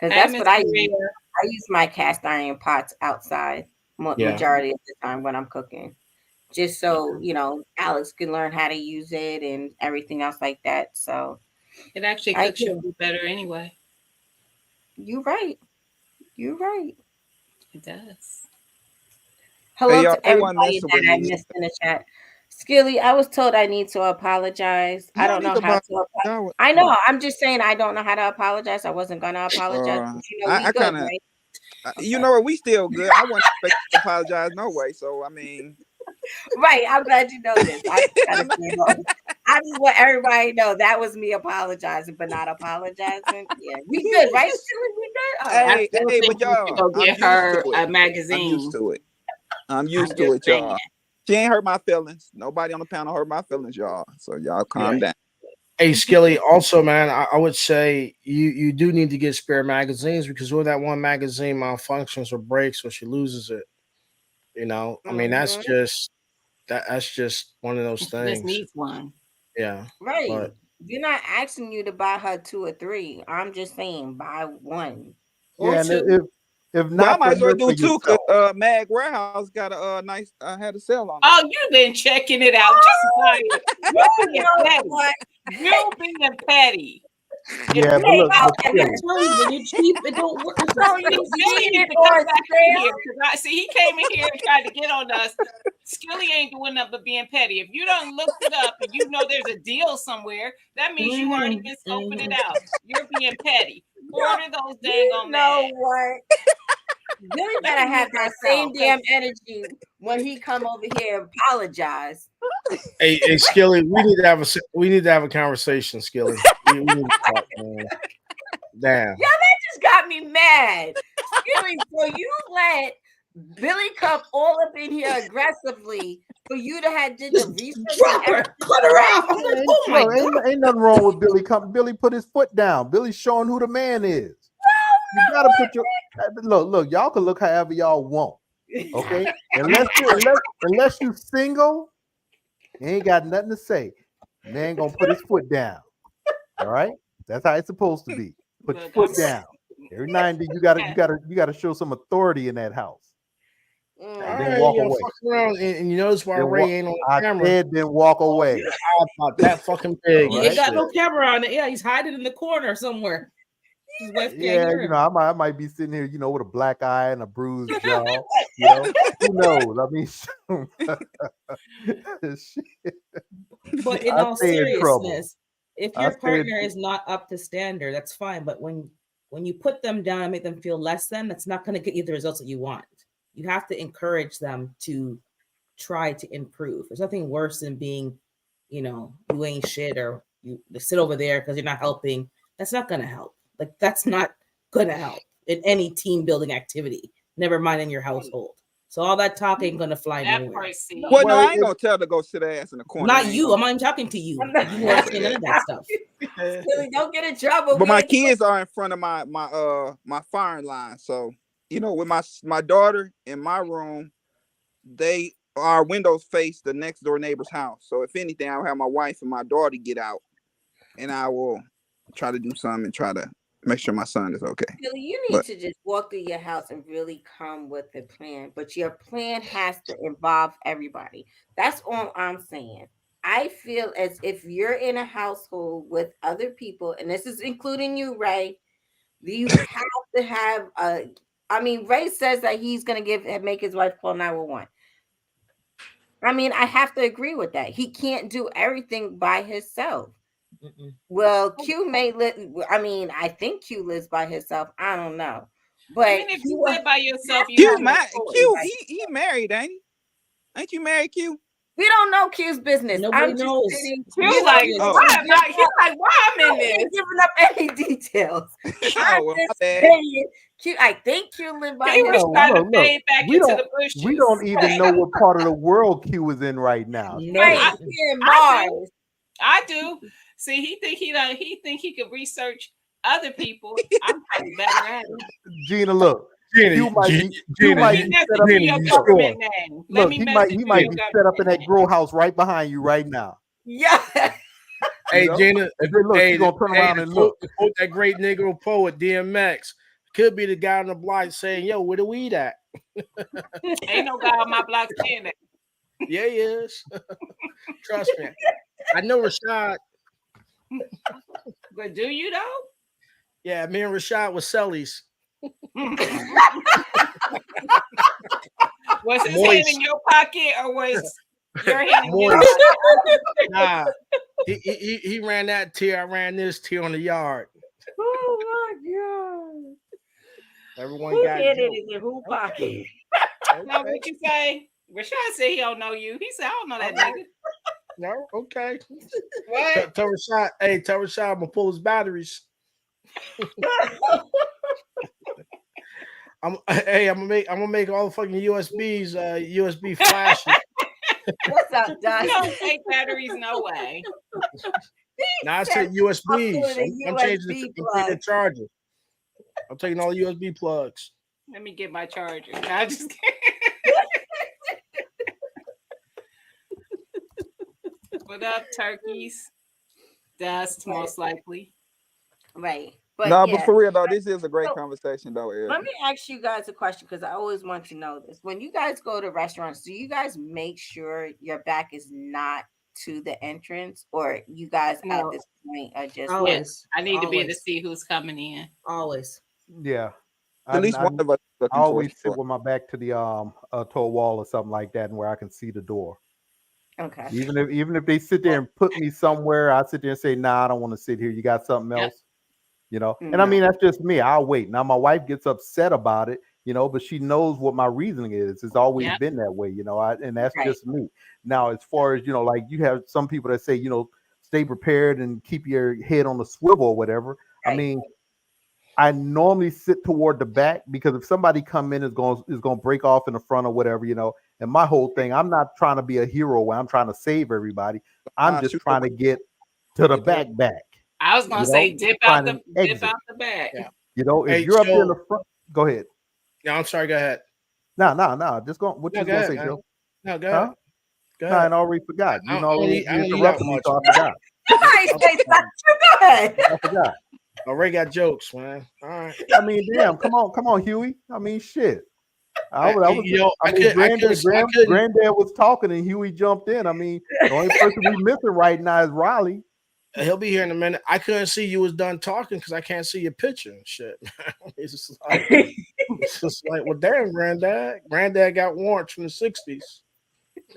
that's what I use. I use my cast iron pots outside majority of the time when I'm cooking, just so Alex can learn how to use it and everything else like that. So it actually cooks you better anyway. You're right. It does. Hello to everybody that I missed in the chat. Skilly, I was told I need to apologize. I don't know how to apologize. I know. I'm just saying I don't know how to apologize. I wasn't gonna apologize. Right? You know what? We still good. I wasn't expecting to apologize no way. So I mean, right. I'm glad you know this. I just want everybody to know that was me apologizing, but not apologizing. Yeah, we good, right? We good. Hey, but y'all, go get her a magazine. I'm used to it. I'm used to it, y'all. She ain't hurt my feelings. Nobody on the panel hurt my feelings, y'all. So y'all calm down. Hey, Skilly, also, man, I would say you do need to get spare magazines, because when that one magazine malfunctions or breaks or she loses it, I mean, that's just one of those things. Just needs one. Yeah. Right. But we're not asking you to buy her 2 or 3. I'm just saying buy 1 or 2. If not, I might as well do 2, because Mag Warehouse got a nice had a sale on it. Oh, you've been checking it out. Just You're being petty. Yeah, but look, when you cheap, it don't work. See, he came in here and tried to get on us. Skilly ain't doing nothing but being petty. If you don't look it up and you know there's a deal somewhere, that means you already been scoping it out. You're being petty. Order those dang on what? Billy better have that same damn energy when he come over here and apologize. Hey, Skilly, we need to have a conversation, Skilly. We need to talk, man. Damn. Yeah, that just got me mad. Skilly, so you let Billy come all up in here aggressively for you to have did the research. Cut her out. Oh my God. Ain't nothing wrong with Billy. Billy put his foot down. Billy's showing who the man is. You gotta put your look. Y'all can look however y'all want. Okay, unless you single, you ain't got nothing to say. Man gonna put his foot down. All right, that's how it's supposed to be. Put your Look, foot I'm down. Every now and then you Yeah. gotta show some authority in that house. All And right, then walk yo, away. fuck around, and you notice why Then Ray walk, ain't on I camera. said then walk away. His eye about that fucking big. All He right. ain't got no Shit. camera on it. Yeah, he's hiding in the corner somewhere. His wife can't Yeah, hear you him. know, I might be sitting here, you know, with a black eye and a bruised jaw. You know, who knows? I mean, shit, But in I all stay in trouble. seriousness, if I your stay in partner is not up to standard, that's fine. But when you put them down and make them feel less than, that's not going to get you the results that you want. You have to encourage them to try to improve. There's nothing worse than being, you know, you ain't shit or you sit over there because you're not helping. That's not going to help. Like, that's not going to help in any team building activity, never mind in your household. So all that talk ain't going to fly That nowhere. part, see. Well, no, Well, I ain't gonna tell her to go sit her ass in the corner. Not I ain't you. gonna- I'm not even talking to you. I'm not- You won't say none of that stuff. Billy, don't get in trouble. But We my ain't- kids are in front of my firing line. So, you know, with my daughter in my room, our windows face the next door neighbor's house. So if anything, I'll have my wife and my daughter get out, and I will try to do something and try to make sure my son is okay. Billy, you need But- to just walk through your house and really come with a plan. But your plan has to involve everybody. That's all I'm saying. I feel as if you're in a household with other people, and this is including you, Ray. You have to have a. I mean, Ray says that he's going to make his wife call 911. I mean, I have to agree with that. He can't do everything by himself. Mm-mm. Well, Q may live. I mean, I think Q lives by himself. I don't know, but I mean, if you live by yourself, you Q, have no choice. Q, he married, ain't he? Ain't you married, Q? we don't know Q's business. Nobody I'm just knows. saying, He like, Oh. why am I? He's like, why I'm in I this? ain't giving up any details. I'm Oh, well, my just bad. saying, Q. I think Q live by He was himself. trying to look, fade back we into don't- the bushes. We don't even know what part of the world Q is in right now. No. Right, I- he in I do. Mars. I do. See, he think he could research other people. I'm probably better at it. Gina, look, Gina, Q might Gina, be, Gina, Q might Let be me set message up. you Gina, your you government sure? name. Let Look, me he message you might your be set up government in that name. grow house right behind you right now. Yeah. Hey, You know? Gina, And then look, hey, she gonna turn around to and quote, look. to quote that great Negro poet DMX, could be the guy on the block saying, "Yo, where the weed at?" Ain't no guy on my block saying that. Yeah, he is. Trust me. I know Rashad. But do you though? Yeah, me and Rashad was cellies. Was his hand Moist. in your pocket or was your hand in his Moist. pocket? Nah, he ran that tier. I ran this tier on the yard. Oh my Everyone God. Who got did jokes. it in who pocket? No, what you say? Rashad said he don't know you. He said, I don't know that nigga. No, okay. What? Tell Rashad, hey, tell Rashad I'm gonna pull his batteries. I'm gonna make all the fucking USBs USB flashes. What's up, You Don? don't take batteries, no way. Now I said I'm USBs. pulling a I'm changing the USB computer plug. charger. I'm taking all the USB plugs. Let me get my charger. No, I'm just kidding. What up, turkeys? Dust, most likely. Right. But No, yeah. but for real though, this is a great So, conversation though, Eric. Let me ask you guys a question because I always want to know this. When you guys go to restaurants, do you guys make sure your back is not to the entrance, or you guys at No. this point are just Always. I need to be able to Always. see who's coming in. Always. Yeah. At least one of us I looking always towards sit with my back to the to a wall or something like that, and where I can see the door. okay? Even if they sit there and put me somewhere, I sit there and say, "Nah, I don't want to sit here. You got something Yep. else?" You know. And I No. mean, that's just me. I'll wait. Now my wife gets upset about it, you know, but she knows what my reasoning is. It's always Yep. been that way, you know. And that's Right. just me. Now, as far as like you have some people that say, stay prepared and keep your head on the swivel or whatever. I Right. mean, I normally sit toward the back because if somebody come in is going to break off in the front or whatever, And my whole thing, I'm not trying to be a hero where I'm trying to save everybody. I'm just shoot trying to get to the Get back. I was gonna You say know, dip trying out to the exit. back. Yeah. If Hey, you're up there in so- the front, go ahead. No, I'm sorry. Go ahead. Nah. Just go. What No, you go gonna ahead, say, man. Joe? No, go Huh? ahead. Go Nah, I ahead. already forgot. I You don't know, eat you that interrupted me, much, so I man. forgot. I say something. Go ahead. I forgot. Already got jokes, man. All right. I mean, damn. Come on, Huey. I mean, shit. I mean, Granddad was talking and Huey jumped in. I mean, the only person we missing right now is Raleigh. He'll be here in a minute. I couldn't see you was done talking because I can't see your picture and shit. It's just like, well, damn, Granddad. Granddad got warrants from the 60s.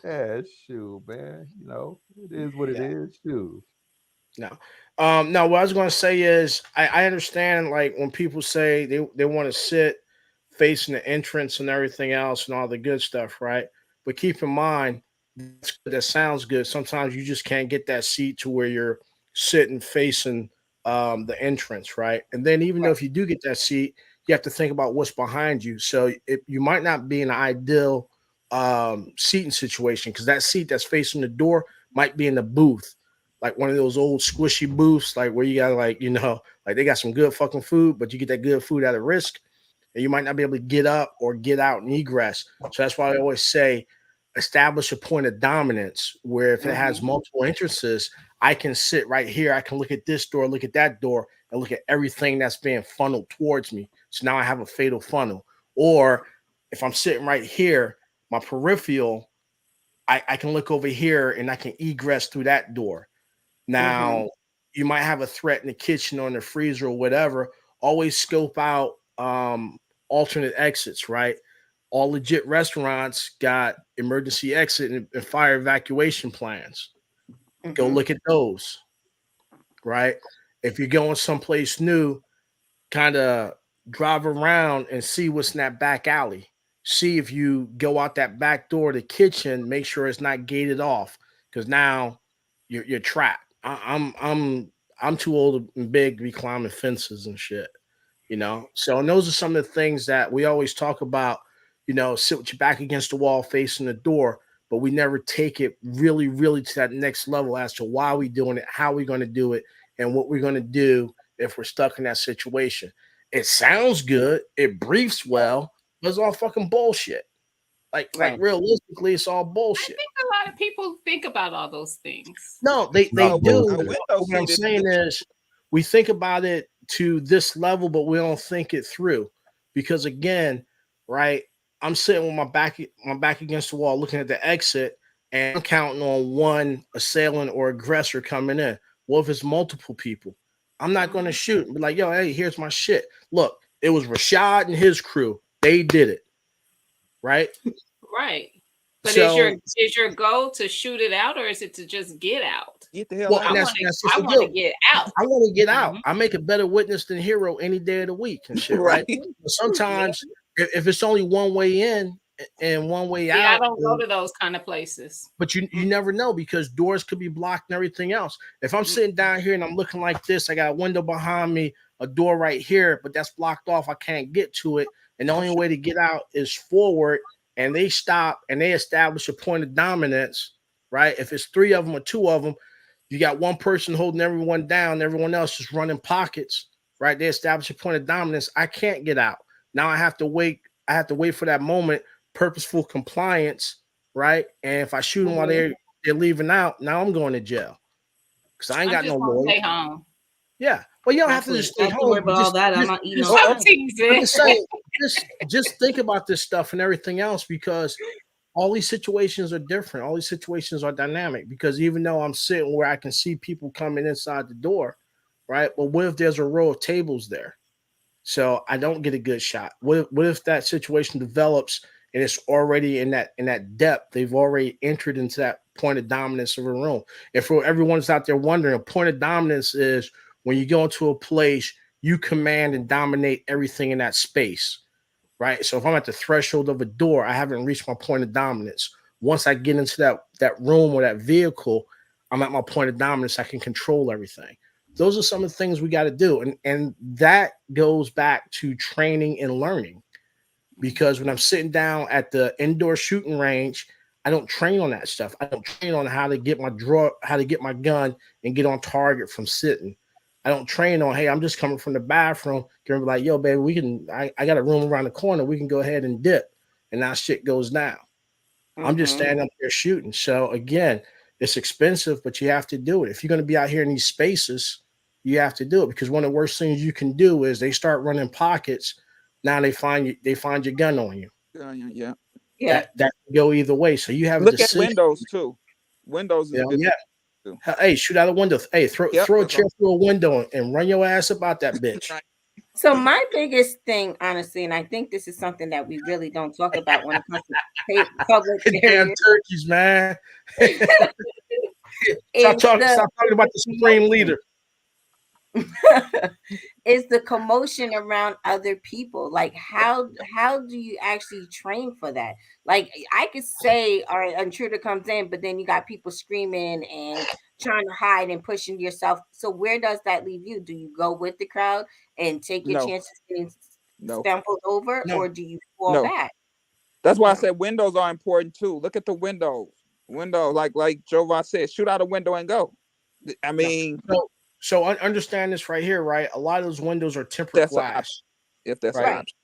Yeah, shoot, man. You know, it is what it is. Shoot. No. No, what I was gonna say is I understand like when people say they want to sit facing the entrance and everything else and all the good stuff, right? But keep in mind that sounds good. Sometimes you just can't get that seat to where you're sitting facing the entrance, right? And then even though if you do get that seat, you have to think about what's behind you. So you might not be in an ideal seating situation because that seat that's facing the door might be in the booth, like one of those old squishy booths, like where you got like, you know, like they got some good fucking food, but you get that good food at a risk. And you might not be able to get up or get out and egress. So that's why I always say establish a point of dominance where if it has multiple entrances, I can sit right here. I can look at this door, look at that door, and look at everything that's being funneled towards me. So now I have a fatal funnel. Or if I'm sitting right here, my peripheral, I can look over here and I can egress through that door. Now, you might have a threat in the kitchen or in the freezer or whatever. Always scope out alternate exits, right? All legit restaurants got emergency exit and fire evacuation plans. Go look at those, right? If you're going someplace new, kind of drive around and see what's in that back alley. See if you go out that back door, the kitchen, make sure it's not gated off because now you're trapped. I'm too old and big to be climbing fences and shit. You know, so and those are some of the things that we always talk about, you know, sit with your back against the wall facing the door, but we never take it really, really to that next level as to why we're doing it, how we're going to do it, and what we're going to do if we're stuck in that situation. It sounds good, it briefs well, but it's all fucking bullshit. Like realistically, it's all bullshit. I think a lot of people think about all those things. No, they do. What I'm saying is we think about it to this level, but we don't think it through because again, right? I'm sitting with my back against the wall, looking at the exit, and I'm counting on one assailant or aggressor coming in. Well, if it's multiple people, I'm not going to shoot and be like, yo, hey, here's my shit. Look, it was Rashad and his crew. They did it. Right? Right. But So, is your goal to shoot it out or is it to just get out? Get the hell well, out. and I want to get out. I want to get out. I make a better witness than hero any day of the week and shit, right? But sometimes if it's only one way in and one way out, I don't go to those kind of places. But you never know because doors could be blocked and everything else. If I'm sitting down here and I'm looking like this, I got a window behind me, a door right here, but that's blocked off. I can't get to it. And the only way to get out is forward. And they stop and they establish a point of dominance, right? If it's 3 of them or 2 of them, you got one person holding everyone down, everyone else just running pockets, right? They establish a point of dominance. I can't get out. Now I have to wait. I have to wait for that moment, purposeful compliance, right? And if I shoot them while they're leaving out, now I'm going to jail because I ain't got no lawyer. Stay home. Yeah. Well, you don't have to just stay home. Worry about all that. I'm not eating. I'm just saying, just think about this stuff and everything else because all these situations are different. All these situations are dynamic because even though I'm sitting where I can see people coming inside the door, right? But what if there's a row of tables there? So I don't get a good shot. What if that situation develops and it's already in that depth? They've already entered into that point of dominance of a room. And for everyone's out there wondering, a point of dominance is when you go into a place, you command and dominate everything in that space, right? So if I'm at the threshold of a door, I haven't reached my point of dominance. Once I get into that room or that vehicle, I'm at my point of dominance. I can control everything. Those are some of the things we got to do. And that goes back to training and learning. Because when I'm sitting down at the indoor shooting range, I don't train on that stuff. I don't train on how to get my gun and get on target from sitting. I don't train on, hey, I'm just coming from the bathroom. Can be like, yo, baby, I got a room around the corner. We can go ahead and dip. and that shit goes down. I'm just standing up there shooting. So again, it's expensive, but you have to do it. If you're going to be out here in these spaces, you have to do it, because one of the worst things you can do is they start running pockets. Now they find your gun on you. Yeah. That can go either way. So you have Look a at decision. Windows too. Windows is a good Yeah. too. Hey, shoot out a window. Hey, throw a Yep, chair that's all. through a window and run your ass about that bitch. Right. So my biggest thing, honestly, and I think this is something that we really don't talk about when it comes to public Damn areas, turkeys, man. is Stop talking about the supreme leader. is the commotion around other people. Like how do you actually train for that? Like I could say, all right, intruder comes in, but then you got people screaming and trying to hide and pushing yourself. So where does that leave you? Do you go with the crowd and take your No. chances getting No. stumbled over, No. or do you fall No. back? That's why I said windows are important too. Look at the windows. Window, like Jovan said, shoot out a window and go. I mean, So understand this right here, right? A lot of those windows are tempered That's an glass. if that's Right. an option.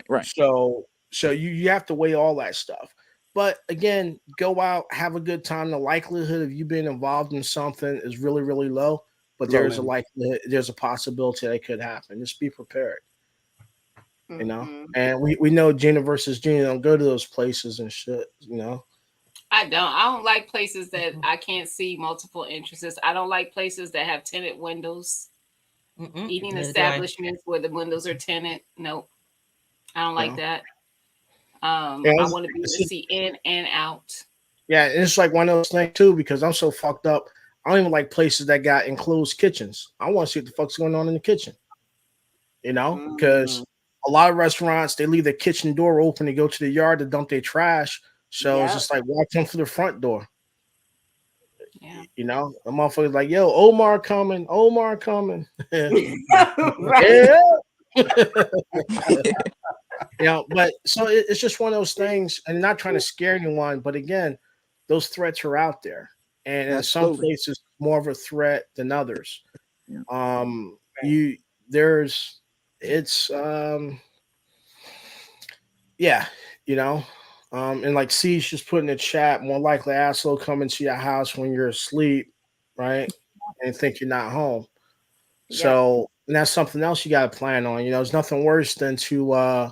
Right. So you have to weigh all that stuff. But again, go out, have a good time. The likelihood of you being involved in something is really, really low. But Low there's a end. likelihood, there's a possibility that it could happen. Just be prepared. You know, Mhm. and we know Gina versus Gina don't go to those places and shit. You know, I don't like places that I can't see multiple entrances. I don't like places that have tinted windows. Eating Neither do I. establishments where the windows are tinted. Nope. I don't like that. Yeah, I want to be able to see in and out. yeah, and it's like one of those things too, because I'm so fucked up. I don't even like places that got enclosed kitchens. I want to see what the fuck's going on in the kitchen. You know, because a lot of restaurants, they leave the kitchen door open to go to the yard to dump their trash. So it's Yep. just like walk them through the front door. Yeah. You know, the motherfucker's like, yo, Omar coming. Right. You know, but so it's just one of those things, and not trying to scare anyone, but again, those threats are out there, and in some Absolutely. places more of a threat than others. Yeah. Yeah, you know, and like C's just put in the chat, more likely asshole coming to your house when you're asleep, right, and think you're not home. So, and that's something else you got to plan on. You know, there's nothing worse than to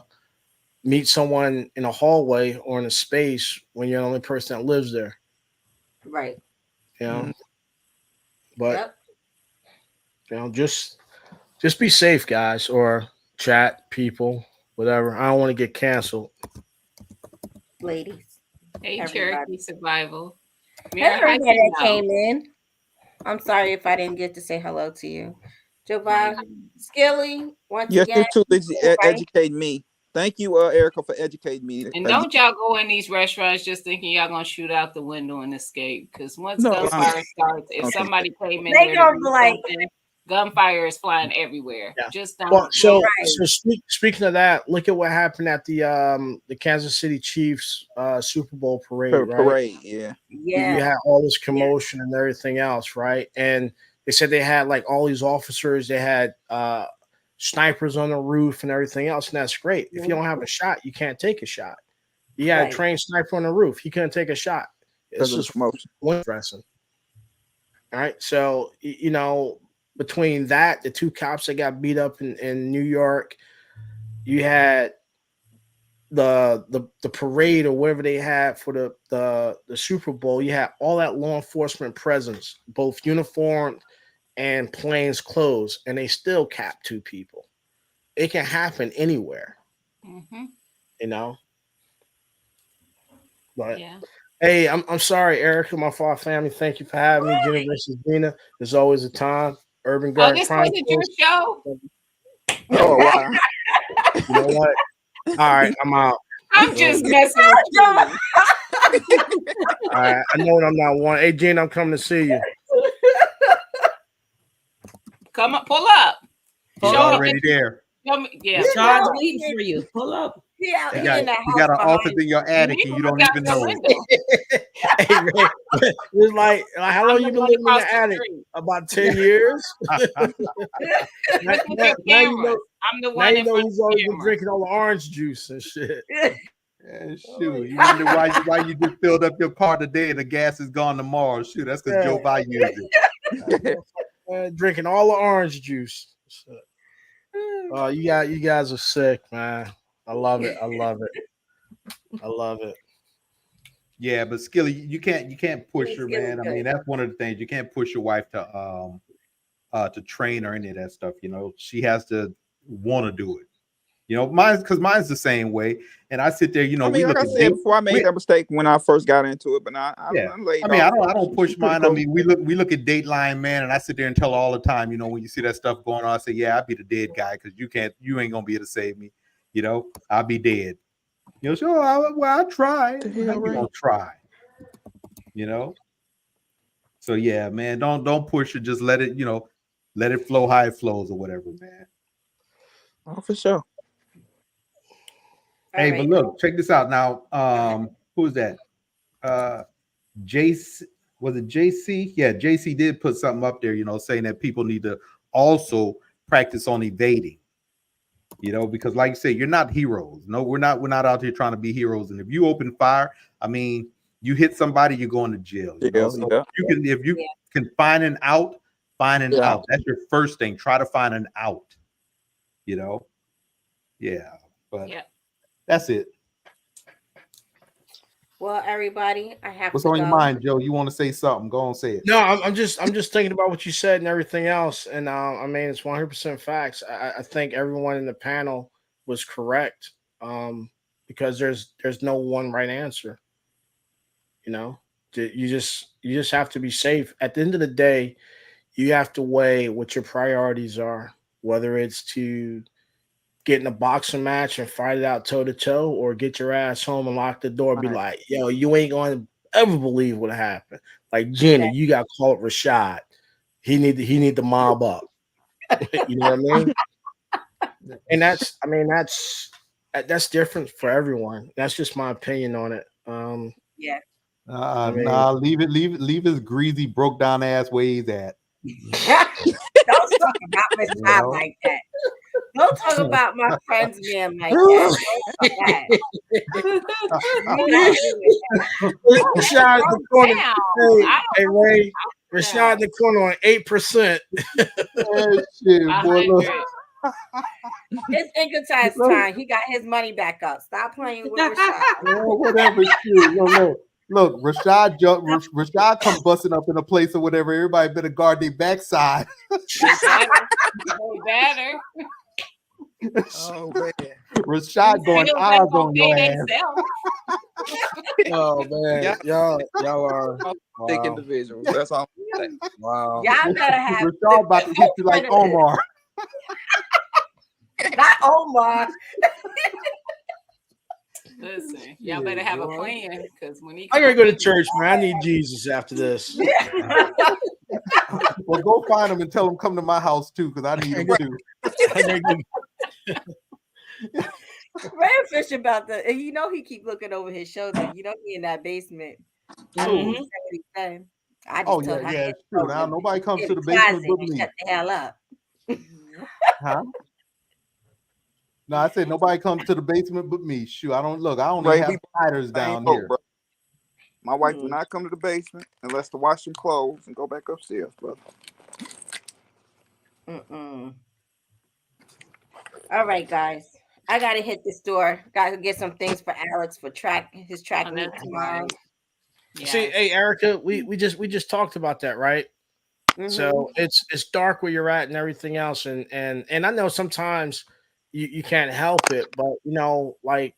meet someone in a hallway or in a space when you're the only person that lives there. Right. You know, Mhm. but Yep. you know, just be safe, guys, or chat people, whatever. I don't want to get canceled. Ladies. Hey, Everybody. Cherokee Survival. Hey, Mira, how everybody you that know? came in. I'm sorry if I didn't get to say hello to you. Jovan, Skilly, once Yes, again. you too Right. educate me. Thank you, Erica, for educating me. And don't y'all go in these restaurants just thinking y'all gonna shoot out the window and escape. Because once No, gunfire starts, if okay. somebody came in They there gonna to be do like- something, gunfire is flying everywhere. Yeah. Just don't. Well, so Right. speaking of that, look at what happened at the Kansas City Chiefs Super Bowl parade, right? Parade, yeah. You Yeah. had all this commotion and everything else, right? And they said they had like all these officers, they had snipers on the roof and everything else, and that's great. If you don't have a shot, you can't take a shot. You got Right. a trained sniper on the roof, he couldn't take a shot. It's Because of the just promotion. interesting. All right, so you know, between that, the two cops that got beat up in New York, you had the parade or whatever they had for the Super Bowl. You had all that law enforcement presence, both uniformed and plain clothes, and they still capped two people. It can happen anywhere, Mm-hmm. you know. But Yeah. hey, I'm sorry, Erica, my father family. Thank you for having me. Gina versus Dina. There's always a time. Urban Oh, Garden this wasn't your Chronicles. show. Oh wow. You know what? All right, I'm out. I'm just messing with you. All right, I know what I'm not one. Hey, Gina, I'm coming to see you. Come up, pull up. He's Show me already there. Show me, yeah. Sean's waiting for you. Pull up. He out You here in got, that you got an house office behind in your attic and you don't even know it. Hey, man, it's like how long you been living in the attic? About 10 years. now, Look at now your you cameras. know, I'm the now one you in know front he's of always the been camera. drinking all the orange juice and shit. Shoot, you wonder why you just filled up your car today and the gas is gone tomorrow. Shoot, that's because Joe Biden used it. Drinking all the orange juice. Oh, you guys are sick, man. I love it. I love it. I love it. Yeah, but Skilly, you can't push her, man. I mean, that's one of the things. You can't push your wife to train or any of that stuff. You know, she has to want to do it. You know, mine's the same way. And I sit there, you know, I mean, like I said before, I made that mistake when I first got into it, but now I'm laid off. I don't push mine. I mean, we look at Dateline, man, and I sit there and tell her all the time, you know, when you see that stuff going on, I say, yeah, I'll be the dead guy because you ain't gonna be able to save me. You know, I'll be dead. You know, so I try. You don't try. You know. So yeah, man, don't push it. Just let it, you know, let it flow how it flows or whatever, man. Oh, for sure. Hey, but look, check this out now. Who's that? JC, was it JC? Yeah, JC did put something up there, you know, saying that people need to also practice on evading. You know, because like you say, you're not heroes. No, we're not out here trying to be heroes. And if you open fire, I mean, you hit somebody, you're going to jail. You know? So if you can find an out, out. That's your first thing. Try to find an out. You know, but that's it. Well, everybody, I have. What's on your mind, Joe? You want to say something? Go on, say it. No, I'm just thinking about what you said and everything else, and I mean, it's 100% facts. I think everyone in the panel was correct, because there's no one right answer. You know, you just have to be safe. At the end of the day, you have to weigh what your priorities are, whether it's to get in a boxing match and fight it out toe to toe, or get your ass home and lock the door and be like, yo, you ain't going to ever believe what happened. Like, Jenny, you got called Rashad. He need to mob up. You know what I mean? And that's different for everyone. That's just my opinion on it. Leave his greasy, broke down ass where he's at. Don't talk about Rashad like that. Don't talk about my friend's man like that. Rashad in the corner. Hey, Ray. Rashad in the corner on 8%. It's Incotize time. He got his money back up. Stop playing with Rashad. Whatever. Look, Rashad come busting up in a place or whatever. Everybody better guard their backside. Better. Oh man, Rashad going eyes on your ass. Oh man, y'all are thick individuals. That's all. Wow. Y'all better have Rashad about to hit you like Omar. Not Omar. Listen, y'all better have a plan, because when I gotta go to church, man. I need Jesus after this. Well, go find him and tell him come to my house too, because I need him too. Ray Fish about the, you know, he keep looking over his shoulder. You know, he in that basement. I just told him, it's true. Now nobody comes to the basement but me. Shut the hell up. Huh? No, I said nobody comes to the basement but me. Shoot, I don't Ray, even have spiders down here. Bro. My wife will not come to the basement unless to wash some clothes and go back upstairs, brother. All right, guys. I gotta hit the store. Gotta get some things for Alex for his track meet tomorrow. Yeah. See, hey Erica, we just talked about that, right? So it's dark where you're at and everything else, and I know sometimes you can't help it, but you know, like,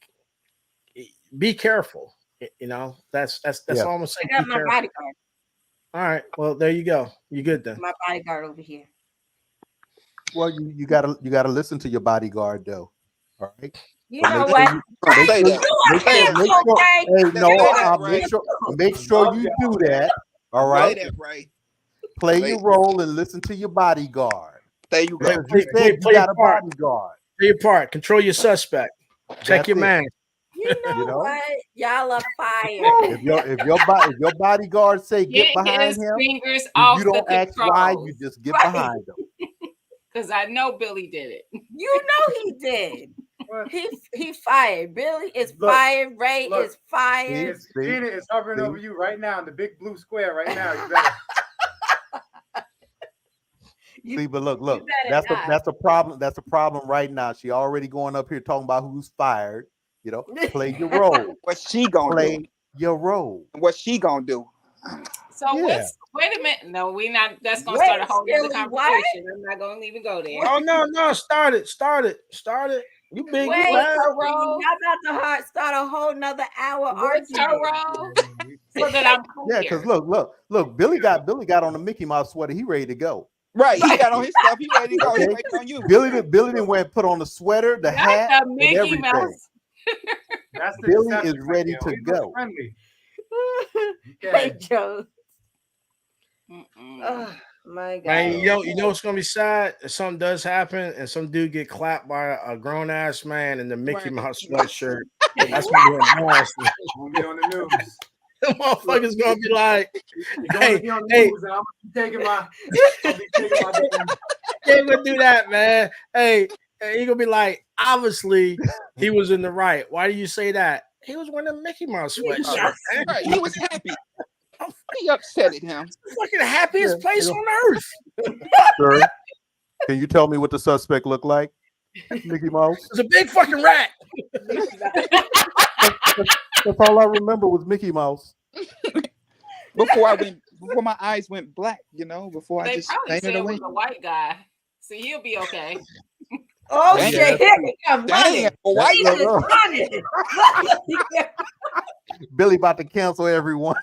be careful. You know, that's all I'm gonna say. I got my bodyguard. All right, well there you go. You good then? My bodyguard over here. Well, you gotta listen to your bodyguard though. All right. You know what? Make sure you do that. All right. Play that right. Play your role and listen to your bodyguard. There you go. Play You got a bodyguard. Play your part. Control your suspect. Check your man. You know what? Y'all are fired. If your bodyguard say get behind him, fingers off you don't ask why. You just get behind him. Because I know Billy did it. You know he did. he fired. Billy is Look, fired. Ray look, is fired. Gina is hovering over you right now in the big blue square right now. You better. See, but look, better that's a problem. That's a problem right now. She already going up here talking about who's fired. You know, play your role. What's she gonna Play do? your role. What's she gonna do? So Yeah. wait a minute. No, we're not. That's gonna Wait, start a whole other Billy, what? conversation. I'm not gonna even go there. Oh no, start it. You big, Wait, you bad. y'all about to start a whole nother hour What's her argument. role? So that I'm clear. Yeah, because look, Billy got on the Mickey Mouse sweater. He ready to go. Right, he got on his stuff. He ready to go. He Okay. waiting on you. Billy didn't went put on the sweater, the hat, That's a and Mickey everything. Mouse. That's the Billy deception is ready right to there. He go. looks friendly. Hey, Okay. Joe. Mm-mm. Oh my God. Man, you know what's gonna be sad if something does happen and some dude get clapped by a grown ass man in the Mickey Right. Mouse sweatshirt. That's gonna be embarrassing. Won't be on the news. The motherfucker's gonna be like, You're going Hey, to be on the hey. news. And I'm taking my. I'll be taking my damn- "He ain't gonna do that, man." Hey, he gonna be like, obviously he was in the right. Why do you say that? He was wearing a Mickey Mouse sweatshirt. Man. Right, he was happy. He upset at him. Fucking happiest Yeah, place you know. on earth. Sir, can you tell me what the suspect looked like? Mickey Mouse. It's a big fucking rat. That's all I remember was Mickey Mouse. Before my eyes went black, you know, before I They just probably said fainted it away. was a white guy. So he'll be okay. Oh Dang. shit! Here he comes running. Damn, why He you is running. Billy about to cancel everyone.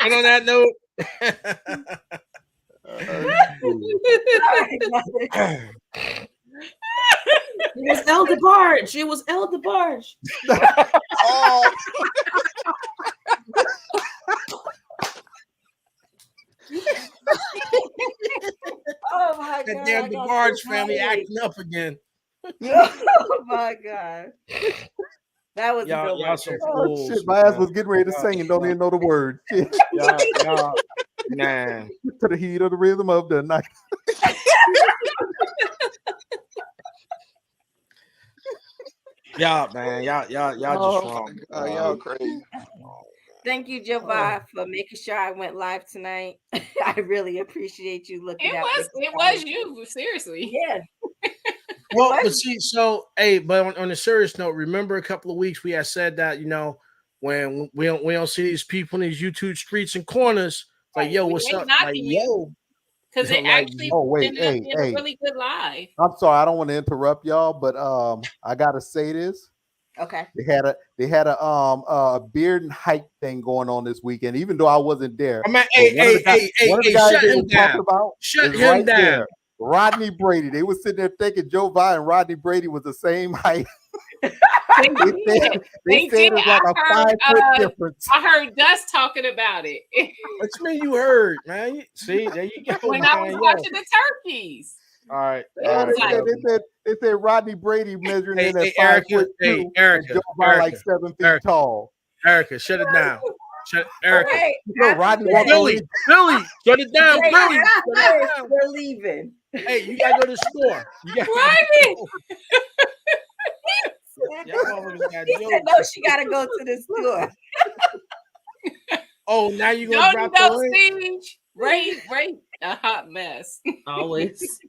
And on that note, It was El DeBarge. It was El DeBarge. Oh, Oh my that God! damn I got DeBarge so family tired. acting up again. Oh my God! That was a Y'all, good y'all one. some Oh fools. shit, my ass man. was getting ready to sing and don't even know the word. Shit. Y'all, man. To the heat of the rhythm of the night. Y'all, man. Y'all just oh wrong. my God, y'all crazy. Thank you, Java, for making sure I went live tonight. I really appreciate you looking out. It was you, seriously. Yeah. Well, What? but see, so hey, but on a serious note, remember a couple of weeks we had said that, you know, when we don't see these people in these YouTube streets and corners, like, yo, We what's ain't up? knocking Like, you. yo, Because it like, actually oh, wait, ended up hey, being hey. a really good live. I'm sorry, I don't want to interrupt y'all, but I gotta say this. Okay. They had a beard and hype thing going on this weekend, even though I wasn't there. I mean, But one of the guys shut they him were talking down. about Shut is him right down. there. Rodney Brady. They were sitting there thinking Joe Biden and Rodney Brady was the same height. They They did. said They it's like did. a I heard, 5 foot difference. I heard Dust talking about it What you mean you heard, man? See, there you go. when I was man. watching the turkeys. All right. Yeah, was like- they said Rodney Brady measuring Hey, in at hey, 5 Erica, foot hey, 2 and Erica, Joe Biden like Erica, 7 feet Erica. tall. Erica, shut it down. Shut Erica. Okay. No, Rodney walked Billy, over. Billy, shut it down. Hey, Billy, shut it down. we're leaving. Hey, you gotta go to the store. You gotta Right. Y'all motherfuckers got He said, jokes. no, she got to go to the store. Oh, now you No, gonna you drop the don't, link? Siege. Ray, a hot mess. Always.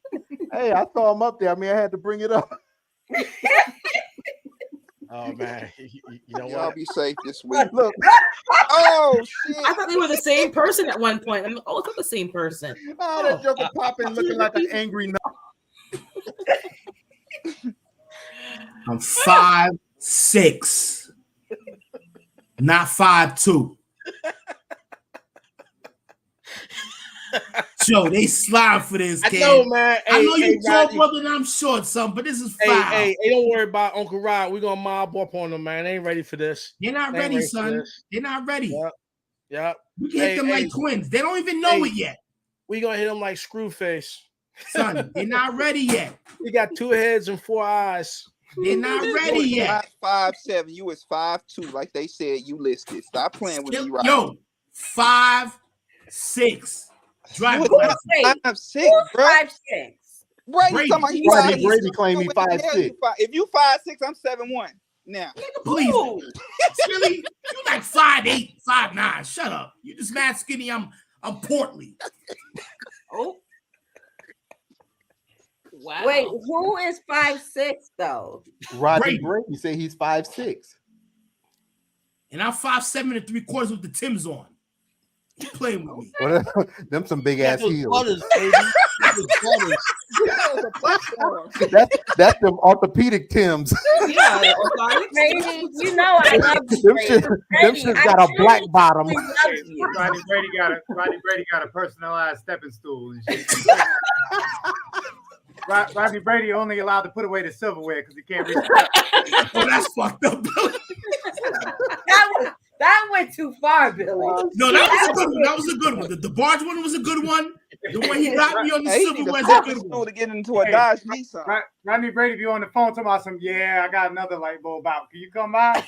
Hey, I saw him up there. I mean, I had to bring it up. Oh man, you know Y'all what? be safe this week. Look, Oh shit! I thought they were the same person at one point. I'm like, oh, it's not the same person. oh, that joker popping looking like an angry nut. I'm 5'6", not 5'2". Joe, they slide for this I game. know, man. I know you tall, Rodney. brother, and I'm short, son, but this is foul. Hey, don't worry about Uncle Rod. We're gonna mob up on them, man. They ain't ready for this. They're not They ain't ready, ready for son. this. They're not ready. Yep. Yep. We can hit them like twins. They don't even know it yet, We gonna hit them like Screwface. son. They're not ready yet. He got 2 heads and 4 eyes. They're not ready You yet. was 5'7". You was 5'2", like they said you listed. Stop playing with me, right? Yo, 5'6". You Drive was class. Wait, 5'6", bro. 5'6". Brady talking about he Rodney 5'6". Brady claim he What the hell 5'6". you five- If you 5'6", I'm 7'1". Now, Please, Ooh. Silly, you like 5'8", 5'9". Shut up. You just mad skinny. I'm portly. Oh. Wow. Wait, who is 5'6" though? Rodney Brady. Brady say he's 5'6". And I'm 5'7 3/4 with the Timbs on. You playing with me? What? Them some big ass Those heels. butters, baby. Those butters. That's them orthopedic Tims. Yeah, Brady, you know I love you. Them Brady. shit, them Brady, shit I got a black truly, bottom. truly love you. Rodney Brady got a personalized stepping stool and shit. Rodney Brady only allowed to put away the silverware because he can't reach. Oh, that's fucked up, Billy. That went too far, Billy. No, that was a good one. That was a good one. The barge one was a good one. The way he got me on the hey, he need silverware a is a stepping good stool one. to get into a Dodge Nissan. Rodney Brady be on the phone talking about some. Yeah, I got another light bulb out. Can you come by?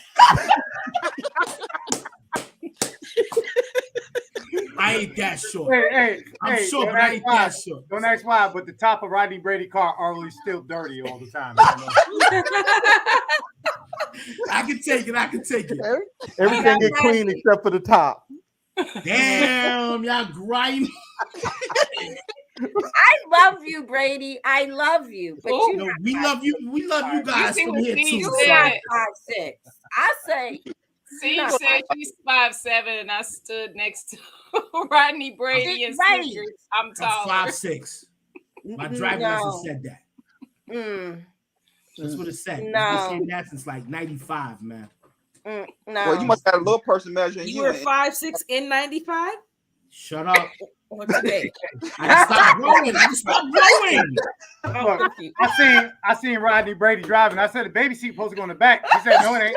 I ain't that short. Hey, I'm short, don't but I ask ain't why. that short. Don't ask why, but the top of Rodney Brady car always still dirty all the time. I don't know. I can take it. I can take it. Everything get clean except for the top. Damn, y'all grimy. I love you, Brady. I love you, but Ooh. you No, we love you. We love you guys see from what here Steve too. said? are So. 5'6". I say Steve No. said she's 5'7", and I stood next to Rodney Brady and Right. sneakers. I'm I'm taller. 5'6". My driving license said that. Mm, That's what it said. No. It's been saying that since like 95, man. no. Well, you must have a little person measuring You you. were in. 5'6" in 95 Shut up. or today? I just stopped growing. I just stopped growing. I'm Look, confused. I seen Rodney Brady driving. I said the baby seat supposed to go in the back. He said no, it ain't.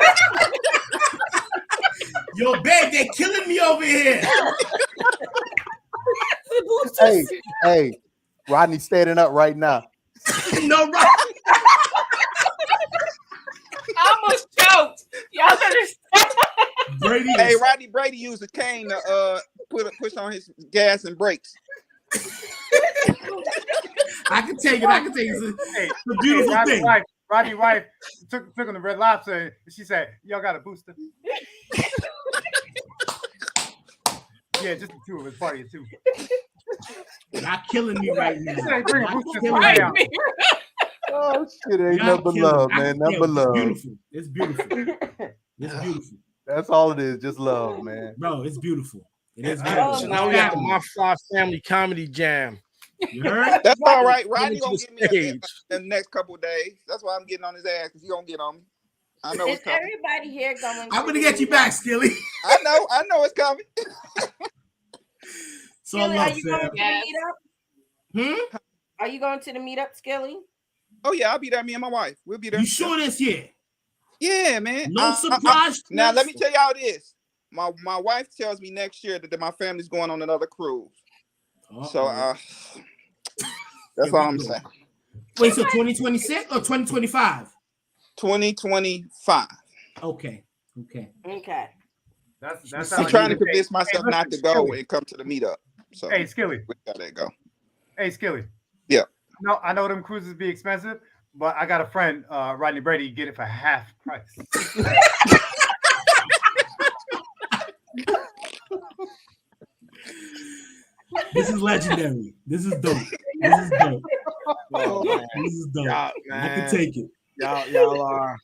Yo, babe, they're killing me over here. Hey, Rodney standing up right now. No, right. I almost choked. Y'all understand? Brady Hey, is Rodney Brady used a cane to push on his gas and brakes. I can take it. I can take it. Hey, It's a beautiful Rodney's thing. wife took him to Red Lobster and she said, "Y'all got a booster?" Yeah, just the two of us, party of two. Y'all killing me right now. Hey, bring a Y'all booster killing right me. now. Oh shit, ain't Y'all nothing but killing love, me. I man. can Nothing tell. but love. It's beautiful. It's beautiful. That's all it is, just love, man. Bro, it's beautiful. It is So beautiful. now we got the My Fly Family Comedy Jam. You heard? That's all right. Coming Rodney to gonna the get me in stage. the next couple of days. That's why I'm getting on his ass because he gonna get on me. I know Is it's coming. everybody here going? I'm gonna get you back, Skilly. I know it's coming. So Skilly, love, are you going to fam. the meetup? Hmm? Are you going to the meetup, Skilly? Oh yeah, I'll be there. Me and my wife, we'll be there. You sure this year? Yeah, man. No surprise. Now let me tell y'all this. My wife tells me next year that my family's going on another cruise. So that's all I'm saying. Wait, so 2026 or 2025? 2025. Okay. That's I'm trying to convince myself not to go and come to the meetup. So Hey, Skilly. we gotta go. Hey, Skilly. Yeah. No, I know them cruises be expensive, but I got a friend, Rodney Brady, get it for half price. This is legendary. This is dope. This is dope. Oh, man. This is dope. Y'all, I can man. take it. Y'all are.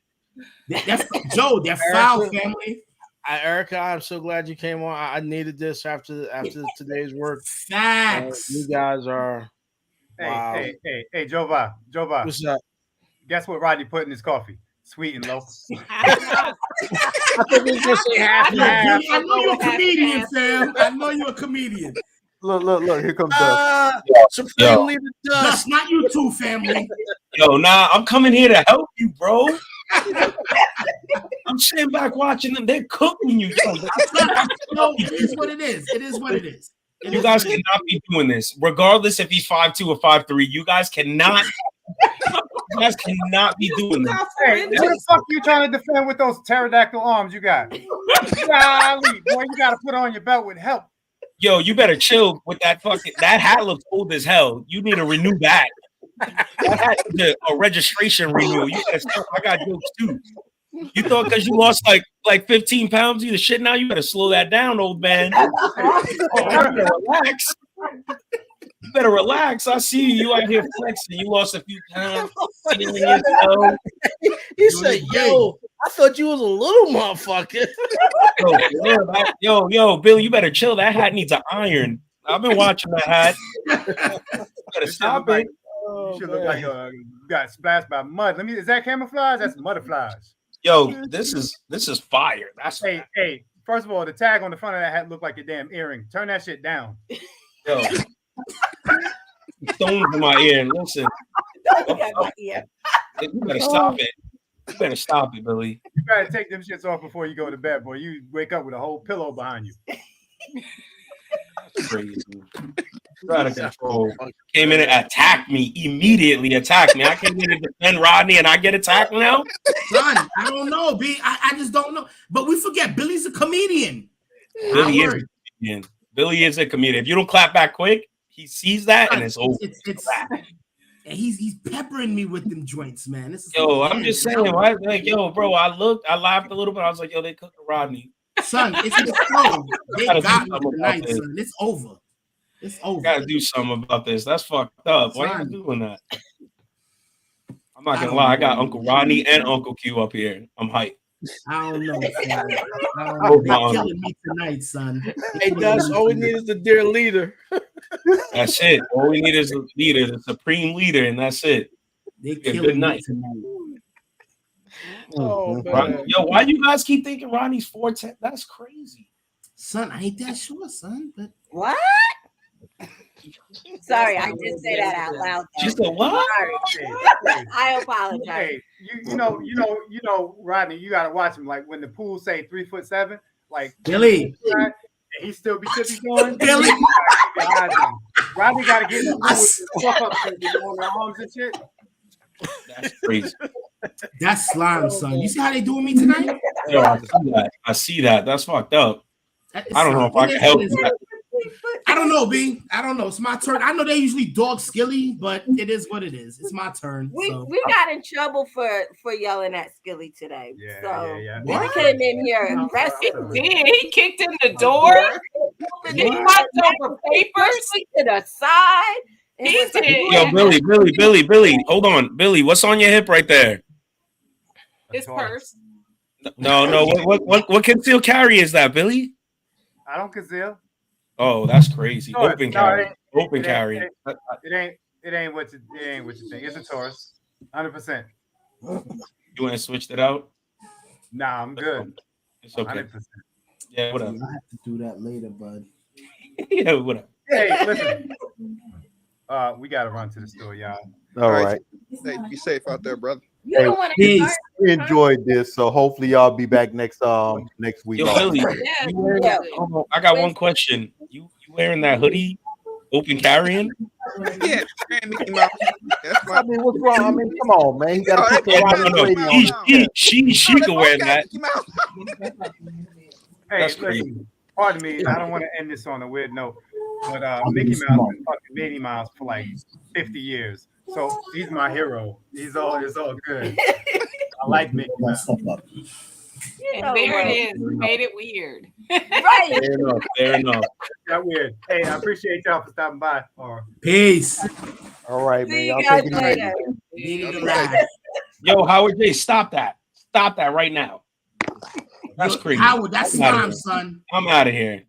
That's Joe. They're foul family. Erica, I'm so glad you came on. I needed this after today's work. Facts. You guys are. Wow. Hey, Jova. What's up? Guess what Rodney put in his coffee? Sweet and low. I think we just say half and half. I know you're a comedian, Sam. I know you're a comedian. Look, here comes Dust. Supreme Leader Dust. That's not you two, family. Yo, nah, I'm coming here to help you, bro. I'm sitting back watching them. They're cooking you. No, it is what it is. It is what it is. It You is guys what it is. cannot be doing this, regardless if he's 5'2" or 5'3". You guys cannot. You guys cannot be doing this. Hey, what the fuck you trying to defend with those pterodactyl arms you got? Golly, boy, you got to put on your belt with help. Yo, you better chill with that fucking. That hat looks old as hell. You need to renew that. That hat is a registration renewal. You gotta stop. I got jokes too. You thought because you lost like 15 pounds, you the shit now? You better slow that down, old man. You better relax. You better relax. I see you. You out here flexing. You lost a few pounds. Feeling yourself. He said, "Yo, I thought you was a little motherfucker." Yo, Bill, you better chill. That hat needs an iron. I've been watching that hat. You better stop it. You should look like you got splashed by mud. Is that camouflage? That's mudflies. Yo, this is fire. That's hey. First of all, the tag on the front of that hat looked like a damn earring. Turn that shit down. Yo, stones in my ear. And listen, you better stop it. You better stop it, Billy. You better take them shits off before you go to bed, boy. You wake up with a whole pillow behind you. That's crazy. Out of control. Came in and attacked me immediately. Attacked me. I came in to defend Rodney, and I get attacked now. Son, I don't know, B. I just don't know. But we forget Billy's a comedian. Billy is a comedian. Billy is a comedian. If you don't clap back quick, he sees that and it's over. And he's peppering me with them joints, man. This is I'm just saying, right? Like, bro, I laughed a little bit. I was like, they cooked Rodney. Son, it's a show. They got me tonight, son. It's over. It's over. Gotta do something about this. That's fucked up. Why are you doing that? I'm not gonna lie. I got Uncle Rodney and Uncle Q up here. I'm hyped. I don't know, son. They're killing me tonight, son. Hey, Dust, all we need is the dear leader. That's it. All we need is a leader, the supreme leader, and that's it. They're killing me tonight. Oh, man. Yo, why you guys keep thinking Rodney's 4'10"? That's crazy. Son, I ain't that sure, son. But what? Sorry, I did say that out loud. She said what? Sorry. I apologize. Hey, you know, Rodney, you gotta watch him. Like when the pool say 3'7", like Billy, he still be tippy going. Billy, Rodney gotta get him up on the arms and shit. That's crazy. That's slime, son. You see how they doing me tonight? Yo, I see that. That's fucked up. I don't know if I can help that. I don't know, B. I don't know. It's my turn. I know they usually dog Skilly, but it is what it is. It's my turn. We got in trouble for yelling at Skilly today. Yeah. We came in here aggressive. He kicked in the door. He knocked over papers to the side. He did. Yo, Billy. Hold on. Billy, what's on your hip right there? His purse. No. What concealed carry is that, Billy? I don't conceal. Oh, that's crazy. No, Open carry. Open carry. It ain't what you think. It's a Taurus. 100%. You want to switch it out? Nah, I'm good. It's okay. 100%. Yeah, whatever. I have to do that later, bud. Yeah, whatever. Hey, listen. We gotta run to the store, y'all. All right. Hey, be safe out there, brother. You don't want to we enjoyed this, so hopefully y'all be back next week. Yo, Billy, I got one question. You wearing that hoodie? Open carrying? Yeah, Mickey Mouse. That's I mean, what's wrong? I mean, come on, man. You gotta put the no. She can wear that. Hey, listen, pardon me. I don't want to end this on a weird note, but Mickey Mouse been fucking Minnie Mouse for like 50 years. So he's my hero. It's all good. I like Mickey Mouse. And there it is. We made it weird. Right. Fair enough. That weird. Hey, I appreciate y'all for stopping by. Peace. All right, See man. you Y'all guys take it later. Yo, Howard J, stop that. Stop that right now. That's crazy. Howard, that's slime, son. I'm out of here.